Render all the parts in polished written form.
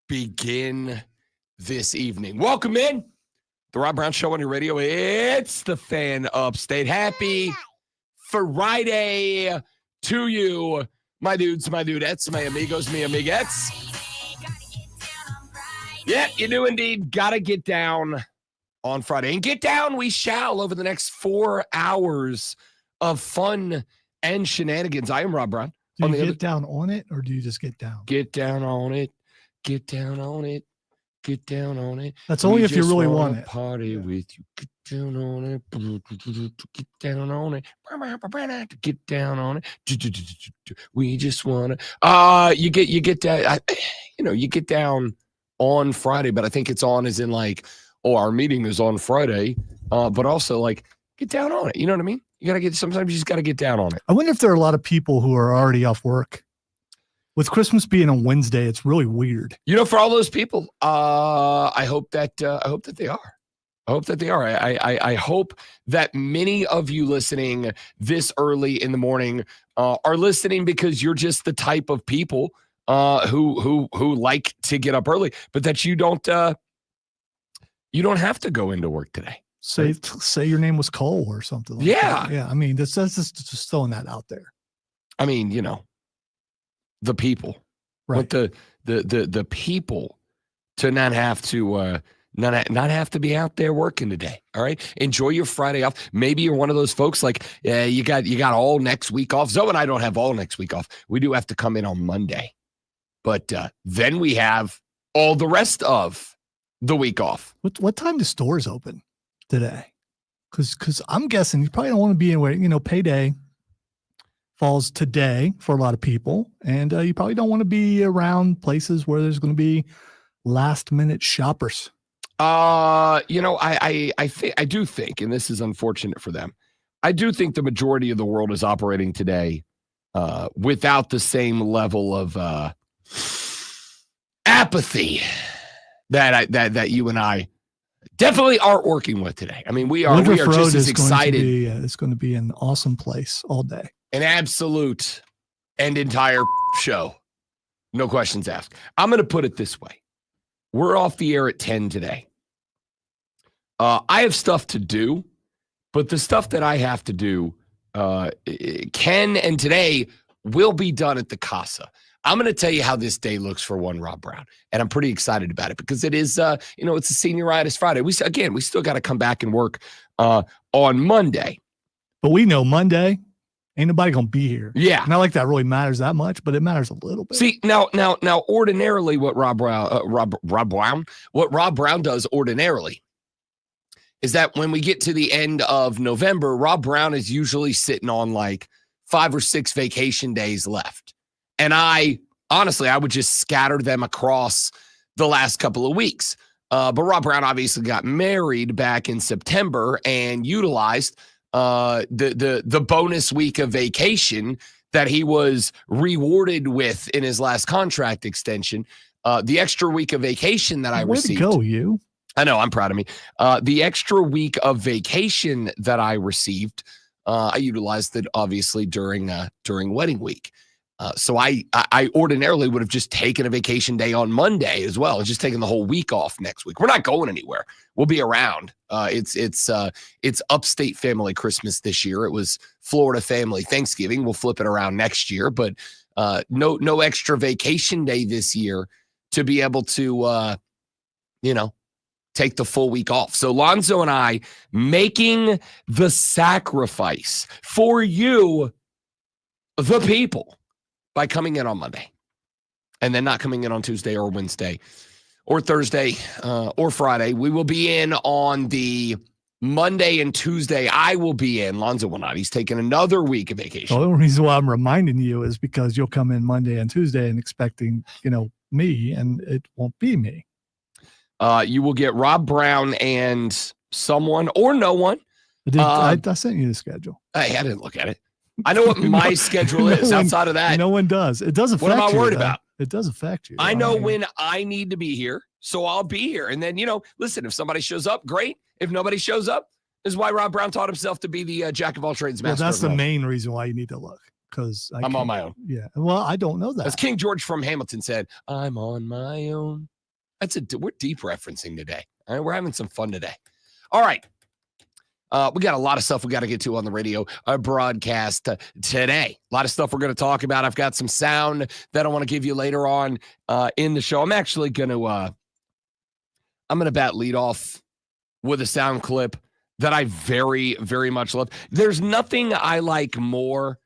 begin this evening. Welcome in the Rob Brown Show on your radio. It's the Fan Upstate. Happy Friday to you, my dudes, my dudettes, my amigos, mi amiguettes. Yeah, you do indeed gotta get down on Friday. And get down we shall over the next 4 hours of fun and shenanigans. I am Rob Brown. Do you get down on it, or do you just get down? Get down on it. Get down on it. Get down on it. That's only if you really want it. Party with you. Get down on it. Get down on it. Get down on it. We just want to. You get that. You get down on Friday, but I think it's on as in like, our meeting is on Friday. But also like, get down on it. You know what I mean? Sometimes you just got to get down on it. I wonder if there are a lot of people who are already off work. With Christmas being on Wednesday, it's really weird. For all those people, I hope that they are. I hope that they are. I hope that many of you listening this early in the morning are listening because you're just the type of people who like to get up early, but that you don't have to go into work today. Say your name was Cole or something. Like that. Yeah. I mean, that's just throwing that out there. I mean, the people, right? But the people to not have to not have to be out there working today. All right, enjoy your Friday off. Maybe you're one of those folks like you got all next week off. Zoe and I don't have all next week off. We do have to come in on Monday, but then we have all the rest of the week off. What time do stores open today? Because I'm guessing you probably don't want to be anywhere. Payday falls today for a lot of people, and you probably don't want to be around places where there's going to be last minute shoppers. I do think, and this is unfortunate for them, I do think the majority of the world is operating today without the same level of apathy that you and I definitely aren't working with today. I mean, we are just as excited. It's going to be an awesome place all day. An absolute and entire show. No questions asked. I'm going to put it this way. We're off the air at 10 today. I have stuff to do, but the stuff that I have to do can and today will be done at the Casa. I'm going to tell you how this day looks for one Rob Brown, and I'm pretty excited about it because it is, it's a senioritis Friday. We still got to come back and work on Monday. But we know Monday, ain't nobody going to be here. Yeah. Not like that really matters that much, but it matters a little bit. See, now, ordinarily what Rob Brown does ordinarily is that when we get to the end of November, Rob Brown is usually sitting on like 5 or 6 vacation days left. And I would just scatter them across the last couple of weeks. But Rob Brown obviously got married back in September and utilized the bonus week of vacation that he was rewarded with in his last contract extension. The extra week of vacation that I received. Way to go, you. I know, I'm proud of me. The extra week of vacation that I received, I utilized it obviously during wedding week. So I ordinarily would have just taken a vacation day on Monday as well, and just taken the whole week off next week. We're not going anywhere. We'll be around. It's upstate family Christmas this year. It was Florida family Thanksgiving. We'll flip it around next year, but no extra vacation day this year to be able to take the full week off. So Lonzo and I making the sacrifice for you, the people, by coming in on Monday and then not coming in on Tuesday or Wednesday or Thursday or Friday. We will be in on the Monday and Tuesday. I will be in. Lonzo will not. He's taking another week of vacation. The only reason why I'm reminding you is because you'll come in Monday and Tuesday and expecting, me, and it won't be me. You will get Rob Brown and someone or no one. I sent you the schedule. Hey, I didn't look at it. I know what my schedule is outside of that. No one does. It does affect you. What am I worried about? It does affect you. I know when I need to be here, so I'll be here. And then, listen, if somebody shows up, great. If nobody shows up, this is why Rob Brown taught himself to be the jack of all trades master. Well, that's the main reason why you need to look, because I'm on my own. Yeah. Well, I don't know that. As King George from Hamilton said, I'm on my own. We're deep referencing today. All right, we're having some fun today. All right. We got a lot of stuff we got to get to on the radio broadcast today. A lot of stuff we're going to talk about. I've got some sound that I want to give you later on in the show. I'm actually going to I'm going to bat lead off with a sound clip that I very, very much love. There's nothing I like more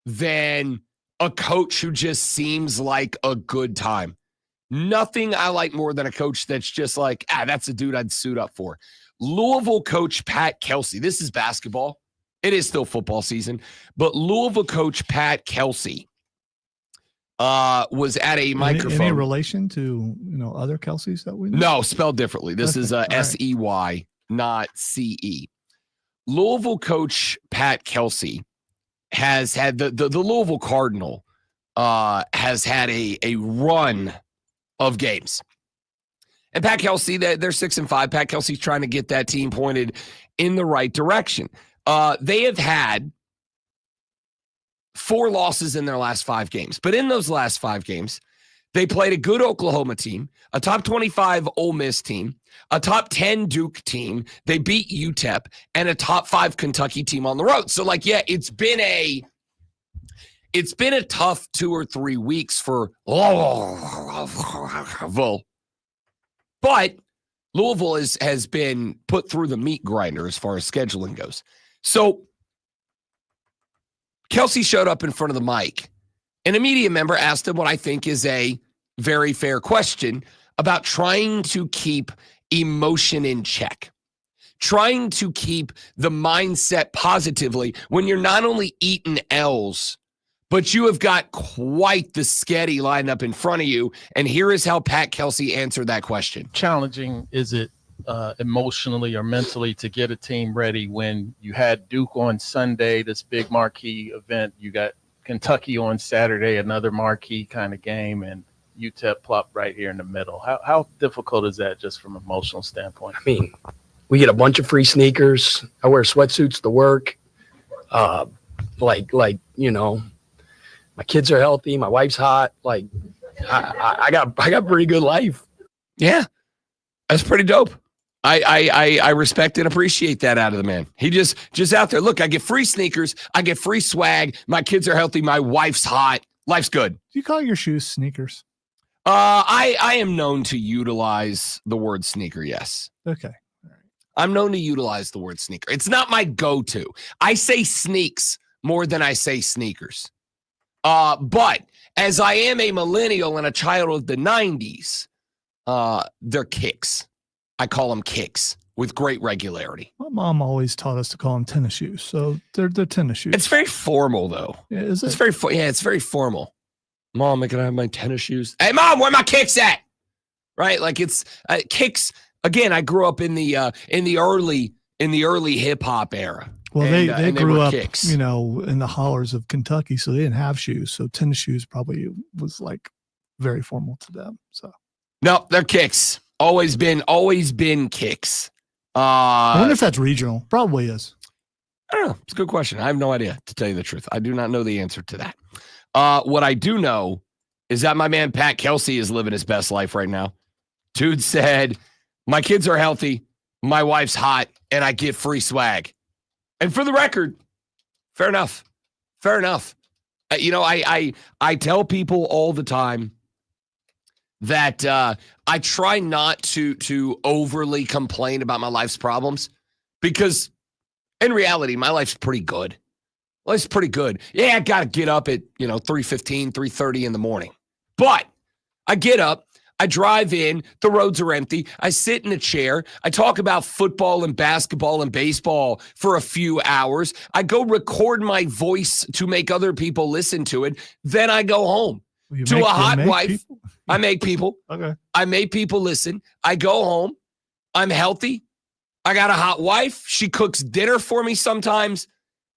than a coach who just seems like a good time. Nothing I like more than a coach that's just like, that's a dude I'd suit up for. Louisville coach Pat Kelsey. This is basketball. It is still football season, but Louisville coach Pat Kelsey was at a microphone. Any relation to other Kelseys that we know? No, spelled differently. This is SEY, not CE. Louisville coach Pat Kelsey has had the Louisville Cardinal has had a run of games. And Pat Kelsey, they're 6-5. Pat Kelsey's trying to get that team pointed in the right direction. They have had 4 losses in their last 5 games. But in those last 5 games, they played a good Oklahoma team, a top 25 Ole Miss team, a top 10 Duke team. They beat UTEP, and a top 5 Kentucky team on the road. So, it's been a tough 2 or 3 weeks for Louisville. But Louisville has been put through the meat grinder as far as scheduling goes. So Kelsey showed up in front of the mic, and a media member asked him what I think is a very fair question about trying to keep emotion in check, trying to keep the mindset positively when you're not only eating L's, but you have got quite the sketty lined up in front of you. And here is how Pat Kelsey answered that question. Challenging is it emotionally or mentally to get a team ready when you had Duke on Sunday, this big marquee event? You got Kentucky on Saturday, another marquee kind of game, and UTEP plopped right here in the middle. How difficult is that just from an emotional standpoint? I mean, we get a bunch of free sneakers. I wear sweatsuits to work. My kids are healthy. My wife's hot. I got pretty good life. Yeah, that's pretty dope. I respect and appreciate that out of the man. He just out there. Look, I get free sneakers. I get free swag. My kids are healthy. My wife's hot. Life's good. Do you call your shoes sneakers? I am known to utilize the word sneaker. Yes. Okay. All right. I'm known to utilize the word sneaker. It's not my go-to. I say sneaks more than I say sneakers. But as I am a millennial and a child of the 90s, they're kicks. I call them kicks with great regularity. My mom always taught us to call them tennis shoes. So they're tennis shoes. It's very formal, though. Yeah, is it? It's very formal. Mom, can I have my tennis shoes? Hey, Mom, where my kicks at? Right? It's kicks. Again, I grew up in the early hip hop era. Well, they grew up, kicks. in the hollers of Kentucky, so they didn't have shoes. So tennis shoes probably was very formal to them. So no, they're kicks. Always been kicks. I wonder if that's regional. Probably is. I don't know. It's a good question. I have no idea, to tell you the truth. I do not know the answer to that. What I do know is that my man Pat Kelsey is living his best life right now. Dude said, my kids are healthy, my wife's hot, and I get free swag. And for the record, fair enough. Fair enough. I tell people all the time that I try not to overly complain about my life's problems, because in reality, my life's pretty good. Life's pretty good. Yeah, I got to get up at 3:15, 3:30 in the morning. But I get up, I drive in, the roads are empty, I sit in a chair, I talk about football and basketball and baseball for a few hours, I go record my voice to make other people listen to it, then I go home to a hot wife. People? I make people. Okay. I make people listen. I go home. I'm healthy. I got a hot wife. She cooks dinner for me sometimes.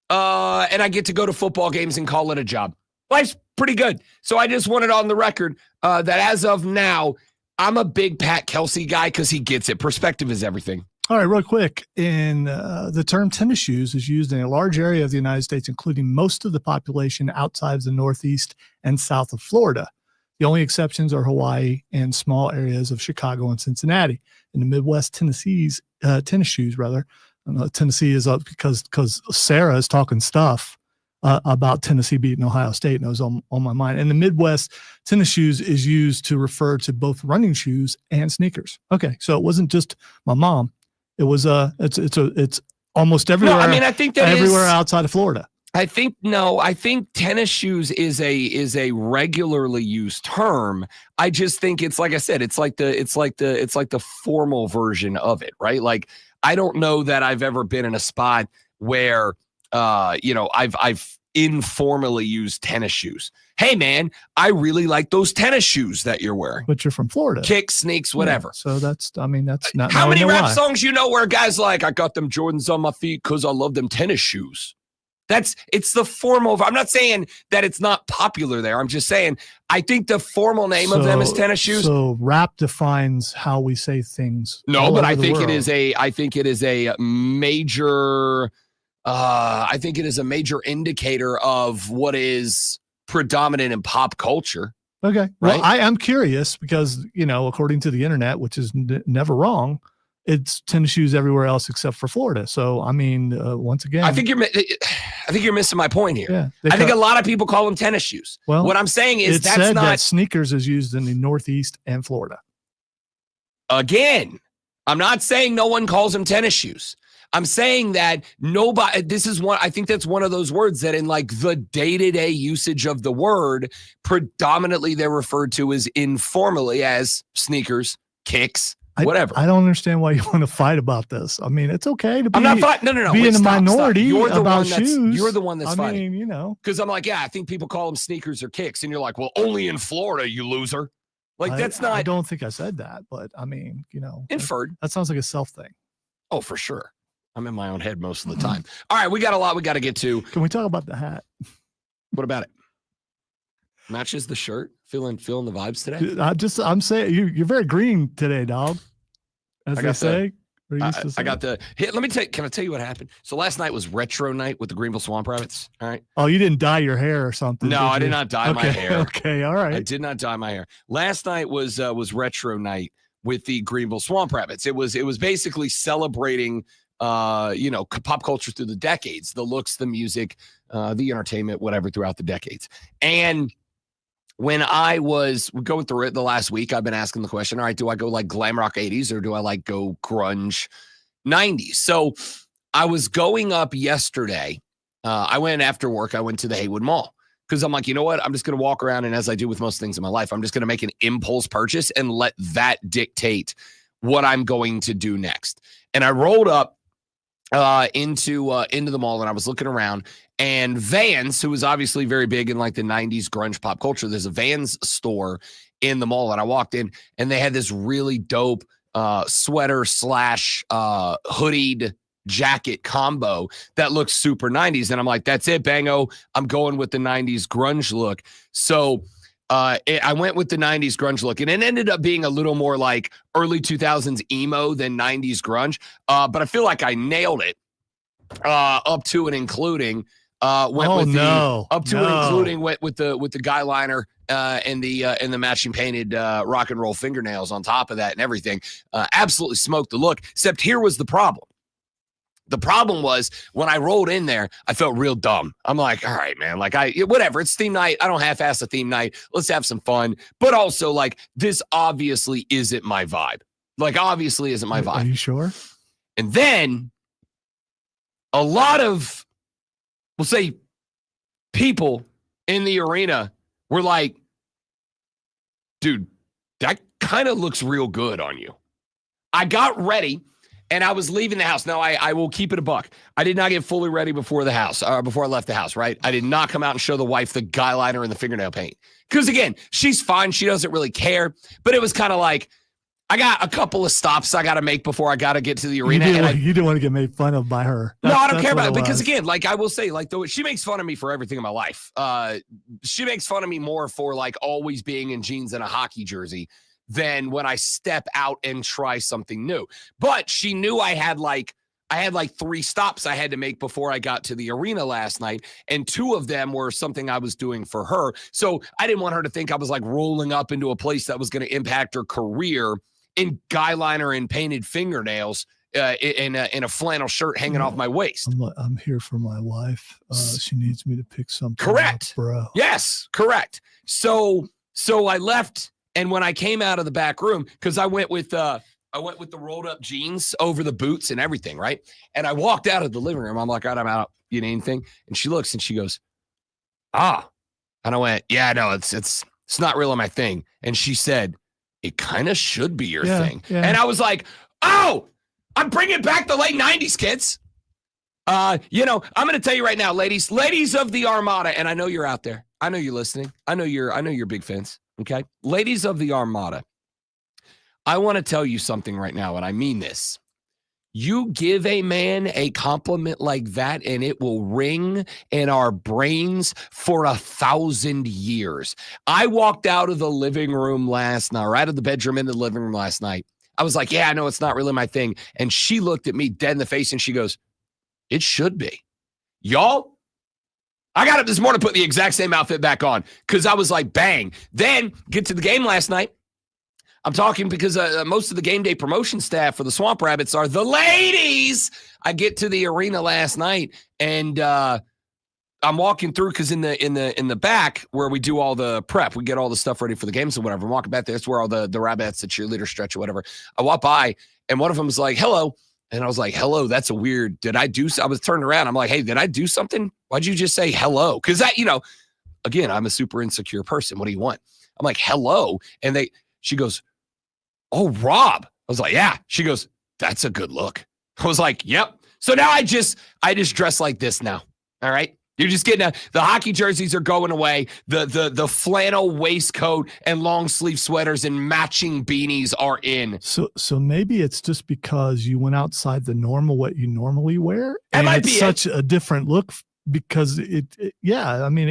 And I get to go to football games and call it a job. Life's pretty good. So I just wanted on the record that as of now, I'm a big Pat Kelsey guy because he gets it. Perspective is everything. All right, real quick. The term tennis shoes is used in a large area of the United States, including most of the population outside of the Northeast and south of Florida. The only exceptions are Hawaii and small areas of Chicago and Cincinnati. In the Midwest, Tennessee's tennis shoes, rather. Tennessee is up because Sarah is talking stuff about Tennessee beating Ohio State, and it was on my mind. And the Midwest, tennis shoes is used to refer to both running shoes and sneakers. Okay, so it wasn't just my mom. It was it's almost everywhere. No, I mean, I think that everywhere outside of Florida. I think tennis shoes is a regularly used term. I just think it's, like I said, it's like the formal version of it, right? Like, I don't know that I've ever been in a spot where I've informally used tennis shoes. Hey man, I really like those tennis shoes that you're wearing. But you're from Florida. Kicks, sneaks, whatever. Yeah, so that's not. How many rap songs where guys like, I got them Jordans on my feet because I love them tennis shoes? It's the formal. I'm not saying that it's not popular there. I'm just saying I think the formal name of them is tennis shoes. So rap defines how we say things. No, but I think it is a major. I think it is a major indicator of what is predominant in pop culture. Okay. Right? Well, I am curious because, according to the internet, which is never wrong, it's tennis shoes everywhere else except for Florida. So, I mean, once again, I think you're missing my point here. Yeah, I think a lot of people call them tennis shoes. Well, what I'm saying is that sneakers is used in the Northeast and Florida. Again, I'm not saying no one calls them tennis shoes. I'm saying that nobody, I think that's one of those words that in like the day-to-day usage of the word, predominantly they're referred to as informally as sneakers, kicks, whatever. I don't understand why you want to fight about this. I mean, it's okay to be. I'm not fighting. No. Be in the minority You're the about one shoes. You're the one that's fighting. I mean, because I'm like, yeah, I think people call them sneakers or kicks, and you're like, well, only in Florida, you loser. Like that's not. I don't think I said that, but I mean, inferred. That sounds like a self thing. Oh, for sure. I'm in my own head most of the time. All right, we got a lot we got to get to. Can we talk about the hat? What about it? Matches the shirt. Feeling the vibes today. I'm saying you're very green today, dog. As they say. I got the hit. Let me can I tell you what happened? So last night was retro night with the Greenville Swamp Rabbits. All right. Oh, you didn't dye your hair or something? No, I did not dye my hair. Okay, all right. I did not dye my hair. Last night was retro night with the Greenville Swamp Rabbits. It was basically celebrating pop culture through the decades, the looks, the music, the entertainment, whatever, throughout the decades. And when I was going through it the last week, I've been asking the question, all right, do I go like glam rock 80s or do I like go grunge 90s? So I was going up yesterday. I went after work. I went to the Haywood Mall because I'm like, you know what? I'm just going to walk around. And as I do with most things in my life, I'm just going to make an impulse purchase and let that dictate what I'm going to do next. And I rolled up into the mall and I was looking around, and Vans, who was obviously very big in like the 90s grunge pop culture, there's a Vans store in the mall, and I walked in and they had this really dope sweater / hoodied jacket combo that looks super 90s. And I'm like, that's it, bango. I'm going with the 90s grunge look. So I went with the 90s grunge look, and it ended up being a little more like early 2000s emo than 90s grunge. But I feel like I nailed it up to and including including went with the guy liner and the matching painted rock and roll fingernails on top of that and everything. Absolutely smoked the look. Except here was the problem. The problem was when I rolled in there, I felt real dumb. I'm like, all right, man, like whatever. It's theme night. I don't half-ass a theme night. Let's have some fun. But also, like, this obviously isn't my vibe. Like, obviously isn't my vibe. Are you sure? And then a lot of, we'll say, people in the arena were like, dude, that kind of looks real good on you. I got ready. And I was leaving the house. Now, I will keep it a buck. I did not get fully ready before I left the house, right? I did not come out and show the wife the guy liner and the fingernail paint. Because, again, she's fine. She doesn't really care. But it was kind of like, I got a couple of stops I got to make before I got to get to the arena. You didn't want to get made fun of by her. No, I don't care about it. Because, again, like I will say, like she makes fun of me for everything in my life. She makes fun of me more for, like, always being in jeans and a hockey jersey than when I step out and try something new. But she knew I had like I had like 3 stops I had to make before I got to the arena last night. And 2 of them were something I was doing for her. So I didn't want her to think I was like rolling up into a place that was going to impact her career in guy liner and painted fingernails in a flannel shirt hanging off my waist. I'm here for my wife. She needs me to pick something Correct. up, bro. Yes, correct. So I left, and when I came out of the back room, because I went with the rolled up jeans over the boots and everything, right? And I walked out of the living room. I'm like, all right, I'm out. You need anything? And she looks and she goes, ah. And I went, yeah, no, it's not really my thing. And she said, it kind of should be your thing. Yeah. And I was like, oh, I'm bringing back the late 90s, kids. I'm going to tell you right now, ladies of the Armada, and I know you're out there. I know you're listening. I know you're big fans. Okay. Ladies of the Armada, I want to tell you something right now, and I mean this. You give a man a compliment like that, and it will ring in our brains for 1,000 years. I walked out of the living room last night, or out of the bedroom into the living room last night. I was like, yeah, I know it's not really my thing. And she looked at me dead in the face, and she goes, it should be. Y'all, I got up this morning, put the exact same outfit back on, because I was like, bang. Then get to the game last night. I'm talking because most of the game day promotion staff for the Swamp Rabbits are the ladies. I get to the arena last night, and I'm walking through because in the back where we do all the prep, we get all the stuff ready for the games and whatever. I'm walking back there. That's where all the Rabbits, the cheerleader stretch or whatever. I walk by, and one of them was like, hello. And I was like, hello, that's a weird, I was turning around. I'm like, hey, did I do something? Why'd you just say hello? Because that, again, I'm a super insecure person. What do you want? I'm like, hello. And she goes, oh, Rob. I was like, yeah. She goes, that's a good look. I was like, yep. So now I just dress like this now. All right. You're just getting the hockey jerseys are going away. The flannel waistcoat and long sleeve sweaters and matching beanies are in. So maybe it's just because you went outside the normal, what you normally wear. That and might it's be such a different look because it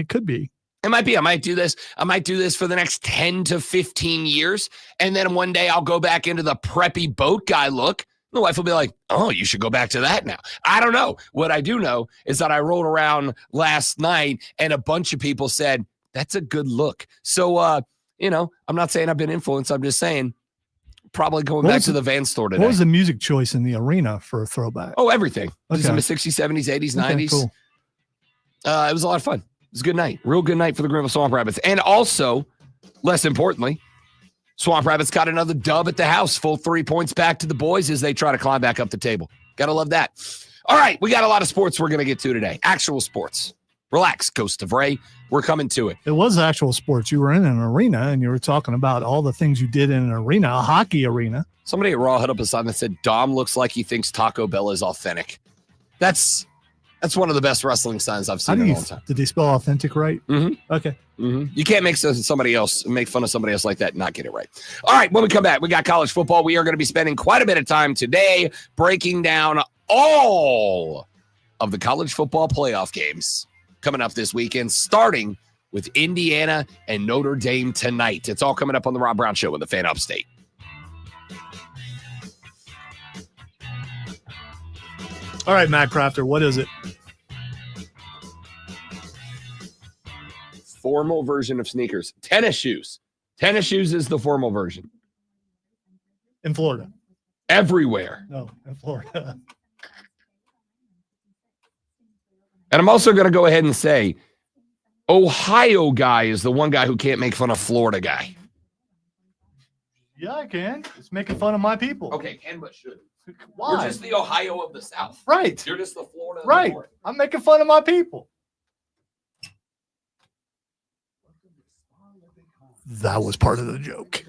could be. It might be. I might do this. I might do this for the next 10 to 15 years. And then one day I'll go back into the preppy boat guy look. The wife will be like, oh, you should go back to that now. I don't know. What I do know is that I rolled around last night and a bunch of people said, that's a good look. So, I'm not saying I've been influenced. I'm just saying probably going back to the Van store today. What was the music choice in the arena for a throwback? Oh, everything. Okay. Some 60s, 70s, 80s, 90s. Cool. It was a lot of fun. It was a good night. Real good night for the Greenville Swamp Rabbits. And also, less importantly, Swamp Rabbits got another dub at the house. Full 3 points back to the boys as they try to climb back up the table. Gotta love that. All right, we got a lot of sports we're going to get to today. Actual sports. Relax, Ghost of Ray. We're coming to it. It was actual sports. You were in an arena, and you were talking about all the things you did in an arena, a hockey arena. Somebody at Raw hit up a sign that said, Dom looks like he thinks Taco Bell is authentic. That's one of the best wrestling signs I've seen in a long time. Did they spell authentic right? Mm-hmm. Okay. Mm-hmm. You can't make fun of somebody else like that and not get it right. All right, when we come back, we got college football. We are going to be spending quite a bit of time today breaking down all of the college football playoff games coming up this weekend, starting with Indiana and Notre Dame tonight. It's all coming up on the Rob Brown Show with the Fan Upstate. All right, Matt Crafter, what is it? Formal version of sneakers. Tennis shoes. Tennis shoes is the formal version. In Florida. Everywhere. No, in Florida. And I'm also going to go ahead and say, Ohio guy is the one guy who can't make fun of Florida guy. Yeah, I can. It's making fun of my people. Okay, can but should. Why? You're just the Ohio of the South. Right. You're just the Florida of Right. the North. I'm making fun of my people. That was part of the joke.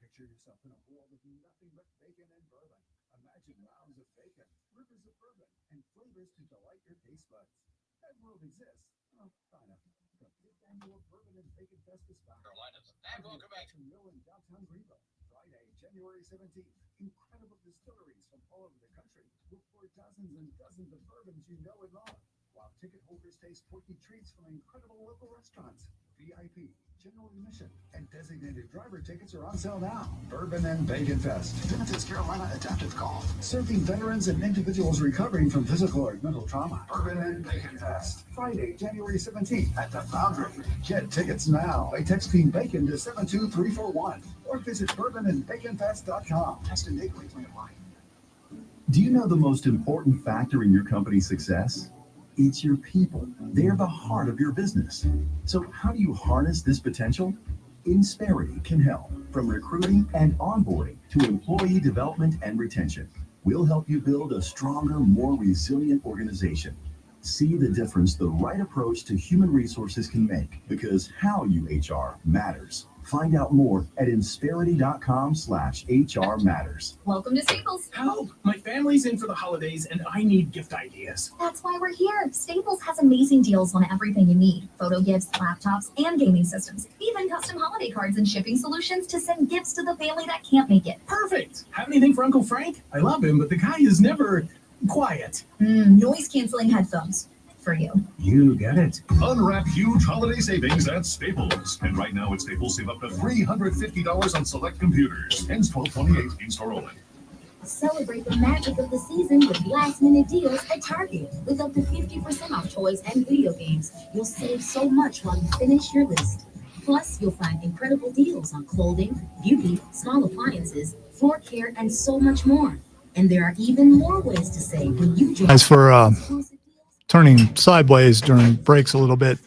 Picture yourself in a world of nothing but bacon and bourbon. Imagine rounds of bacon, rivers of bourbon, and flavors to delight your taste buds. That world exists. Oh, fine enough. The fifth annual Bourbon and Bacon Fest is back. Carolinas. And welcome back. Mill in downtown Greenville. Friday, January 17th. Incredible distilleries from all over the country will pour dozens and dozens of bourbons you know and love, while ticket holders taste quirky treats from incredible local restaurants. VIP, general admission, and designated driver tickets are on sale now. Bourbon and Bacon Fest, Vintage Carolina Adaptive Golf, serving veterans and individuals recovering from physical or mental trauma. Bourbon and Bacon Fest, Friday, January 17th at the Foundry. Get tickets now by texting BACON to 72341 or visit bourbonandbaconfest.com. Test and date may apply. Do you know the most important factor in your company's success? It's your people. They're the heart of your business. So how do you harness this potential? Insperity can help, from recruiting and onboarding to employee development and retention. We'll help you build a stronger, more resilient organization. See the difference the right approach to human resources can make, because how you HR matters. Find out more at insperity.com/HR matters. Welcome to Staples. Help! My family's in for the holidays and I need gift ideas. That's why we're here. Staples has amazing deals on everything you need. Photo gifts, laptops, and gaming systems. Even custom holiday cards and shipping solutions to send gifts to the family that can't make it. Perfect! Have anything for Uncle Frank? I love him, but the guy is never quiet. Noise canceling headphones. For you. You get it. Unwrap huge holiday savings at Staples. And right now at Staples, save up to $350 on select computers. Ends 12/28, in-store only. Celebrate the magic of the season with last-minute deals at Target. With up to 50% off toys and video games, you'll save so much while you finish your list. Plus, you'll find incredible deals on clothing, beauty, small appliances, floor care, and so much more. And there are even more ways to save when you join. As for turning sideways during breaks a little bit,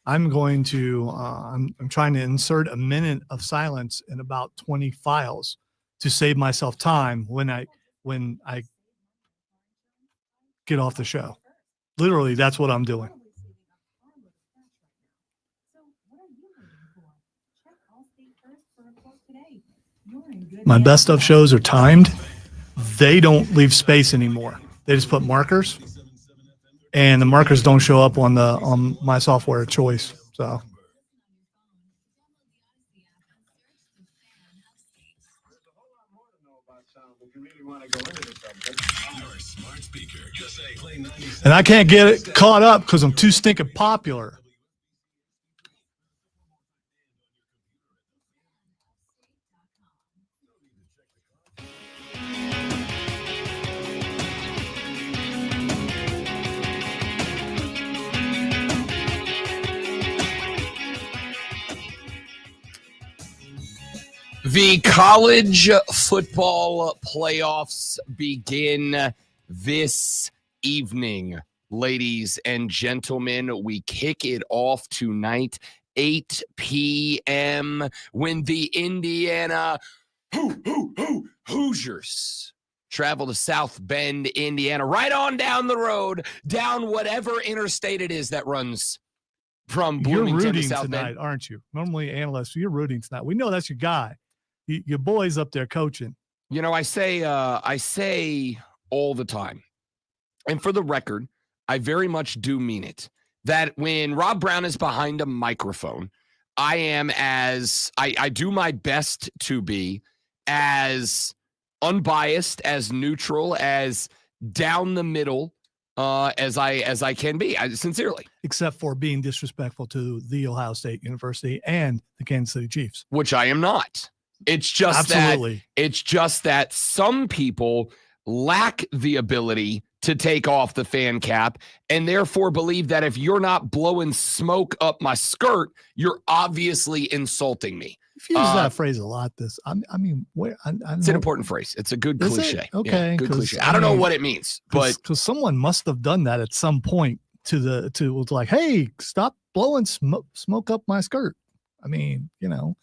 I'm going to I'm trying to insert a minute of silence in about 20 files to save myself time when I get off the show. Literally, that's what I'm doing. My best of shows are timed. They don't leave space anymore. They just put markers. And the markers don't show up on my software of choice. So and I can't get it caught up because I'm too stinking popular. The college football playoffs begin this evening, ladies and gentlemen. We kick it off tonight, 8 p.m., when the Indiana Hoosiers travel to South Bend, Indiana, right on down the road, down whatever interstate it is that runs from Bloomington you're rooting to South tonight, Bend. aren't you? Normally, analysts, you're rooting tonight. We know that's your guy. Your boy's up there coaching. You know, I say all the time, and for the record, I very much do mean it, that when Rob Brown is behind a microphone, I am I do my best to be as unbiased, as neutral, as down the middle as I can be. Sincerely. Except for being disrespectful to the Ohio State University and the Kansas City Chiefs. Which I am not. It's just that some people lack the ability to take off the fan cap and therefore believe that if you're not blowing smoke up my skirt, you're obviously insulting me. You've used that phrase a lot. I mean, where it's an important phrase. It's a good cliche. Okay, yeah, good cliche. I don't know what it means, but because someone must have done that at some point to like, hey, stop blowing smoke up my skirt. I mean, you know.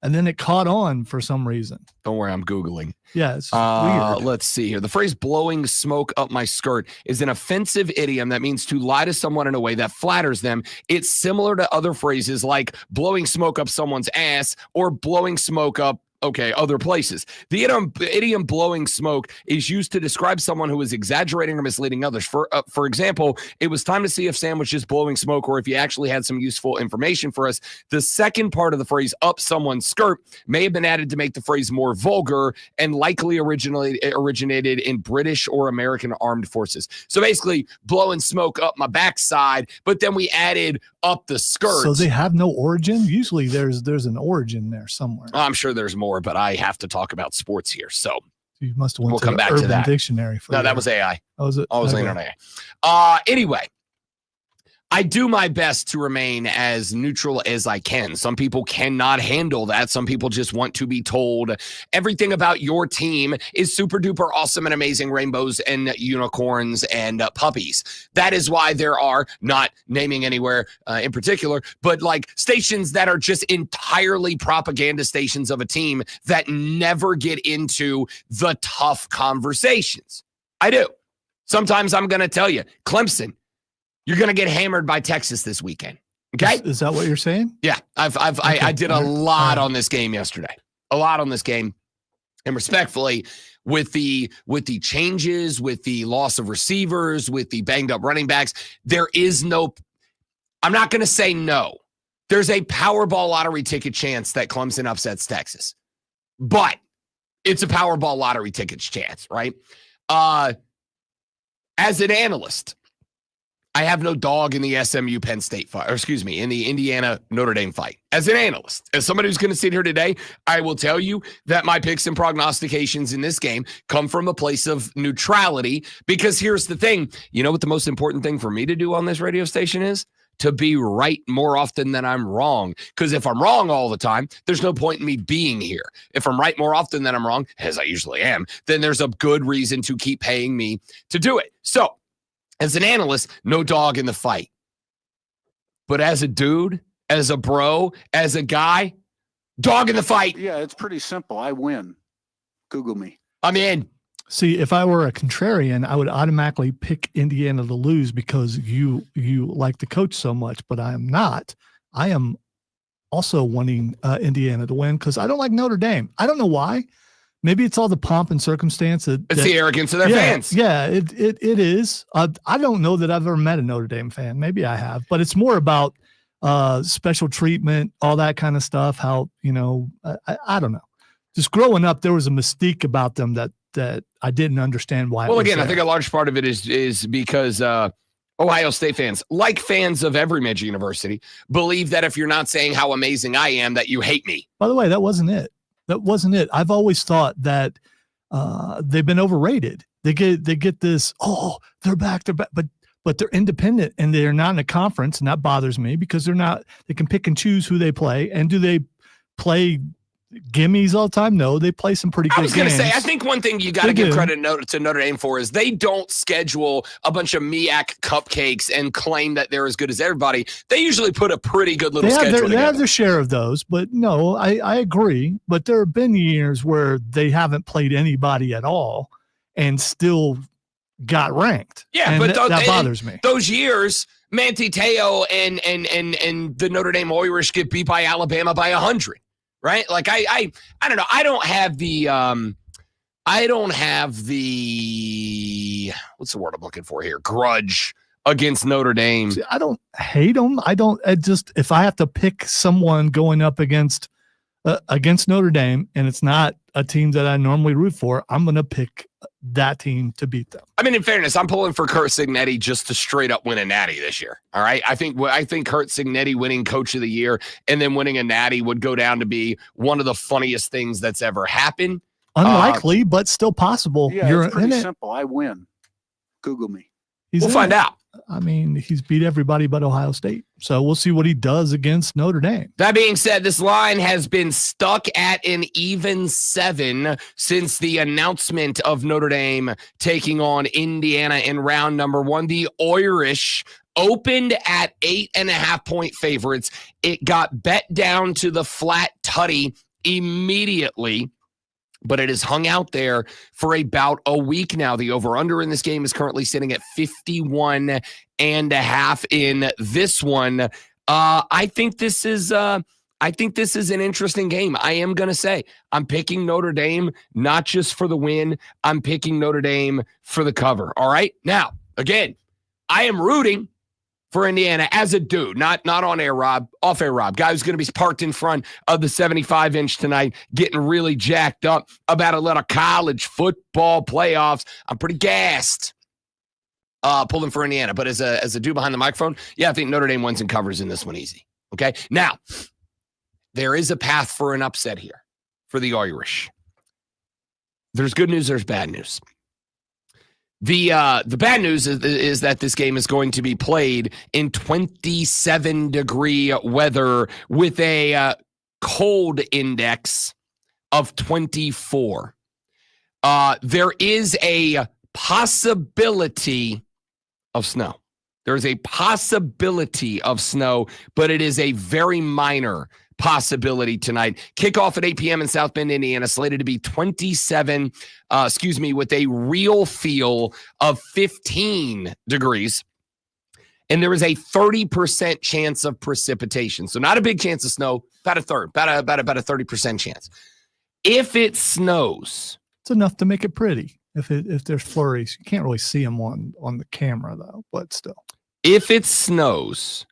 And then it caught on for some reason. Don't worry, I'm Googling. Yeah, it's weird. Let's see here. The phrase blowing smoke up my skirt is an offensive idiom that means to lie to someone in a way that flatters them. It's similar to other phrases like blowing smoke up someone's ass or blowing smoke up other places. The idiom blowing smoke is used to describe someone who is exaggerating or misleading others. For example, it was time to see if Sam was just blowing smoke or if he actually had some useful information for us. The second part of the phrase up someone's skirt may have been added to make the phrase more vulgar and likely originated in British or American armed forces. So basically blowing smoke up my backside, but then we added up the skirt. So they have no origin. Usually there's an origin there somewhere. I'm sure there's more, but I have to talk about sports here. So You must have went We'll to come the back to Urban that. Dictionary for no, that was AI. Oh, was it? I was Okay. leaning on AI. Anyway, I do my best to remain as neutral as I can. Some people cannot handle that. Some people just want to be told everything about your team is super duper awesome and amazing, rainbows and unicorns and puppies. That is why there are, not naming anywhere in particular, but like stations that are just entirely propaganda stations of a team that never get into the tough conversations. I do. Sometimes I'm going to tell you, Clemson, you're going to get hammered by Texas this weekend. Okay? Is that what you're saying? Yeah, I did a All right. lot on this game yesterday. A lot on this game. And respectfully, with the changes, with the loss of receivers, with the banged up running backs, there is no, I'm not going to say no. There's a Powerball lottery ticket chance that Clemson upsets Texas. But it's a Powerball lottery ticket chance, right? As an analyst, I have no dog in the SMU Penn State fight, or excuse me, in the Indiana Notre Dame fight. As an analyst, as somebody who's going to sit here today, I will tell you that my picks and prognostications in this game come from a place of neutrality, because here's the thing. You know what the most important thing for me to do on this radio station is? To be right more often than I'm wrong. Because if I'm wrong all the time, there's no point in me being here. If I'm right more often than I'm wrong, as I usually am, then there's a good reason to keep paying me to do it. So, as an analyst, no dog in the fight. But as a dude, as a bro, as a guy, dog in the fight. Yeah, it's pretty simple. I win. Google me. I'm in. See, if I were a contrarian, I would automatically pick Indiana to lose because you like the coach so much, but I am not. I am also wanting Indiana to win because I don't like Notre Dame. I don't know why. Maybe it's all the pomp and circumstance. It's the arrogance of their fans. Yeah, it is. I don't know that I've ever met a Notre Dame fan. Maybe I have, but it's more about special treatment, all that kind of stuff. How, I don't know. Just growing up, there was a mystique about them that I didn't understand why. Well, again, I think a large part of it is because Ohio State fans, like fans of every major university, believe that if you're not saying how amazing I am, that you hate me. By the way, that wasn't it. I've always thought that they've been overrated. They get this, they're back, but they're independent and they're not in a conference, and that bothers me because they can pick and choose who they play. And do they play gimmies all the time? No, they play some pretty good games. I was going to say, I think one thing you got to give credit to Notre Dame for is they don't schedule a bunch of MEAC cupcakes and claim that they're as good as everybody. They usually put a pretty good little schedule together. They have their share of those, but no, I agree. But there have been years where they haven't played anybody at all and still got ranked. Yeah, and but that bothers me. Those years, Manti Te'o and the Notre Dame Irish get beat by Alabama by 100. Right? Like I don't know. I don't have the what's the word I'm looking for here? Grudge against Notre Dame. See, I don't hate them. If I have to pick someone going up against Notre Dame and it's not a team that I normally root for, I'm going to pick that team to beat them. I mean, in fairness, I'm pulling for Curt Cignetti just to straight up win a natty this year. All right. I think Curt Cignetti winning Coach of the Year and then winning a natty would go down to be one of the funniest things that's ever happened. Unlikely, but still possible. Yeah, it's pretty simple. I win. Google me. We'll find out. I mean, he's beat everybody but Ohio State. So we'll see what he does against Notre Dame. That being said, this line has been stuck at an even 7 since the announcement of Notre Dame taking on Indiana in round number 1. The Irish opened at 8.5-point favorites. It got bet down to the flat tutty immediately, but it has hung out there for about a week now. The over-under in this game is currently sitting at 51.5 in this one. I think this is an interesting game. I am going to say I'm picking Notre Dame, not just for the win. I'm picking Notre Dame for the cover. All right. Now, again, I am rooting for Indiana as a dude, not on air, Rob, off air, Rob. Guy who's going to be parked in front of the 75-inch tonight, getting really jacked up about a little college football playoffs. I'm pretty gassed. pulling for Indiana. But as a dude behind the microphone, yeah, I think Notre Dame wins and covers in this one easy. Okay. Now, there is a path for an upset here for the Irish. There's good news, there's bad news. The bad news is that this game is going to be played in 27-degree weather with a cold index of 24. There is a possibility of snow. There's a possibility of snow, but it is a very minor possibility tonight. Kickoff at 8 p.m. in South Bend, Indiana, slated to be 27, with a real feel of 15 degrees. And there is a 30% chance of precipitation. So not a big chance of snow, about a third, about a 30% chance. If it snows, It's enough to make it pretty. If there's flurries, you can't really see them on the camera though, but still. if it snows,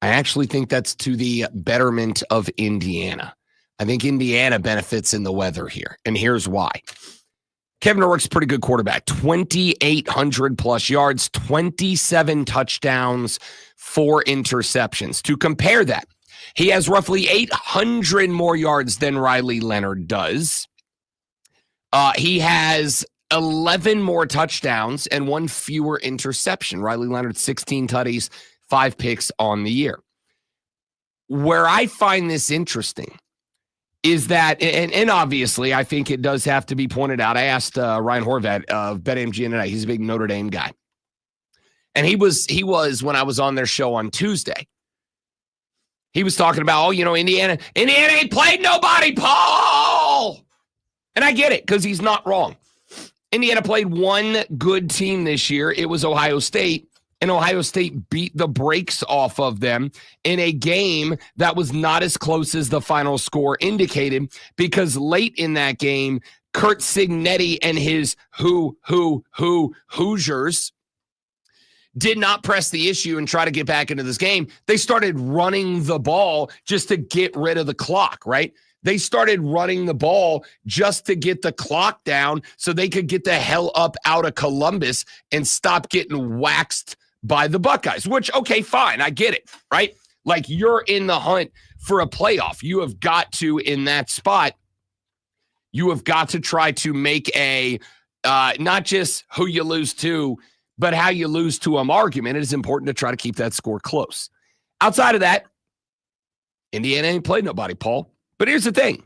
I actually think that's to the betterment of Indiana. I think Indiana benefits in the weather here, and here's why. Kevin O'Rourke's a pretty good quarterback, 2,800 plus yards, 27 touchdowns, 4 interceptions. To compare that, he has roughly 800 more yards than Riley Leonard does. He has 11 more touchdowns and 1 fewer interception. Riley Leonard, 16 tutties, 5 picks on the year. Where I find this interesting is that, and obviously I think it does have to be pointed out. I asked Ryan Horvat of BetMGM tonight. He's a big Notre Dame guy. And he was, when I was on their show on Tuesday, he was talking about, Indiana ain't played nobody, Paul. And I get it, because he's not wrong. Indiana played one good team this year. It was Ohio State. And Ohio State beat the brakes off of them in a game that was not as close as the final score indicated, because late in that game, Curt Cignetti and his Hoosiers did not press the issue and try to get back into this game. They started running the ball just to get rid of the clock, right? They started running the ball just to get the clock down so they could get the hell up out of Columbus and stop getting waxed by the Buckeyes, which, okay, fine. I get it, right? Like, you're in the hunt for a playoff. You have got to, in that spot, you have got to try to make a, not just who you lose to, but how you lose to them argument. It is important to try to keep that score close. Outside of that, Indiana ain't played nobody, Paul. But here's the thing.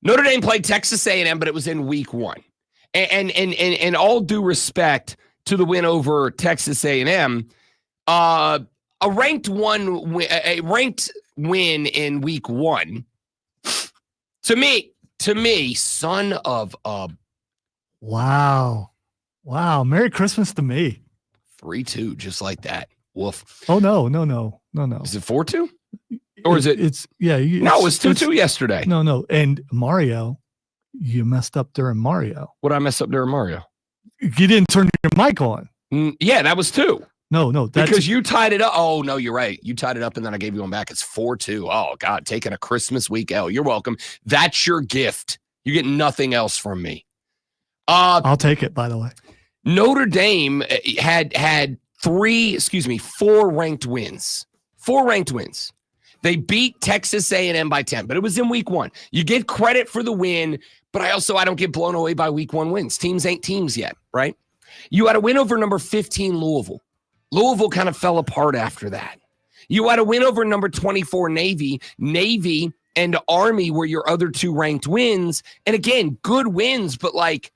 Notre Dame played Texas A&M, but it was in week 1. And all due respect to the win over Texas A&M, a ranked win in week 1, to me, son of a Wow. Merry Christmas to me. 3-2, just like that. Woof. Oh, no. Is it 4-2? Or is it? It's yeah. No, it was 2-2 yesterday. No. And Mario, you messed up during Mario. What did I mess up during Mario? You didn't turn your mic on. Yeah, that was 2. No. Because you tied it up. Oh, no, you're right. You tied it up and then I gave you one back. It's 4-2. Oh, God, taking a Christmas week L. You're welcome. That's your gift. You get nothing else from me. I'll take it, by the way. Notre Dame had 4 ranked wins. 4 ranked wins. They beat Texas A&M by 10, but it was in week 1. You get credit for the win, but I don't get blown away by week 1 wins. Teams ain't teams yet, right? You had a win over number 15 Louisville. Louisville kind of fell apart after that. You had a win over number 24 Navy. Navy and Army were your other 2 ranked wins. And again, good wins, but like,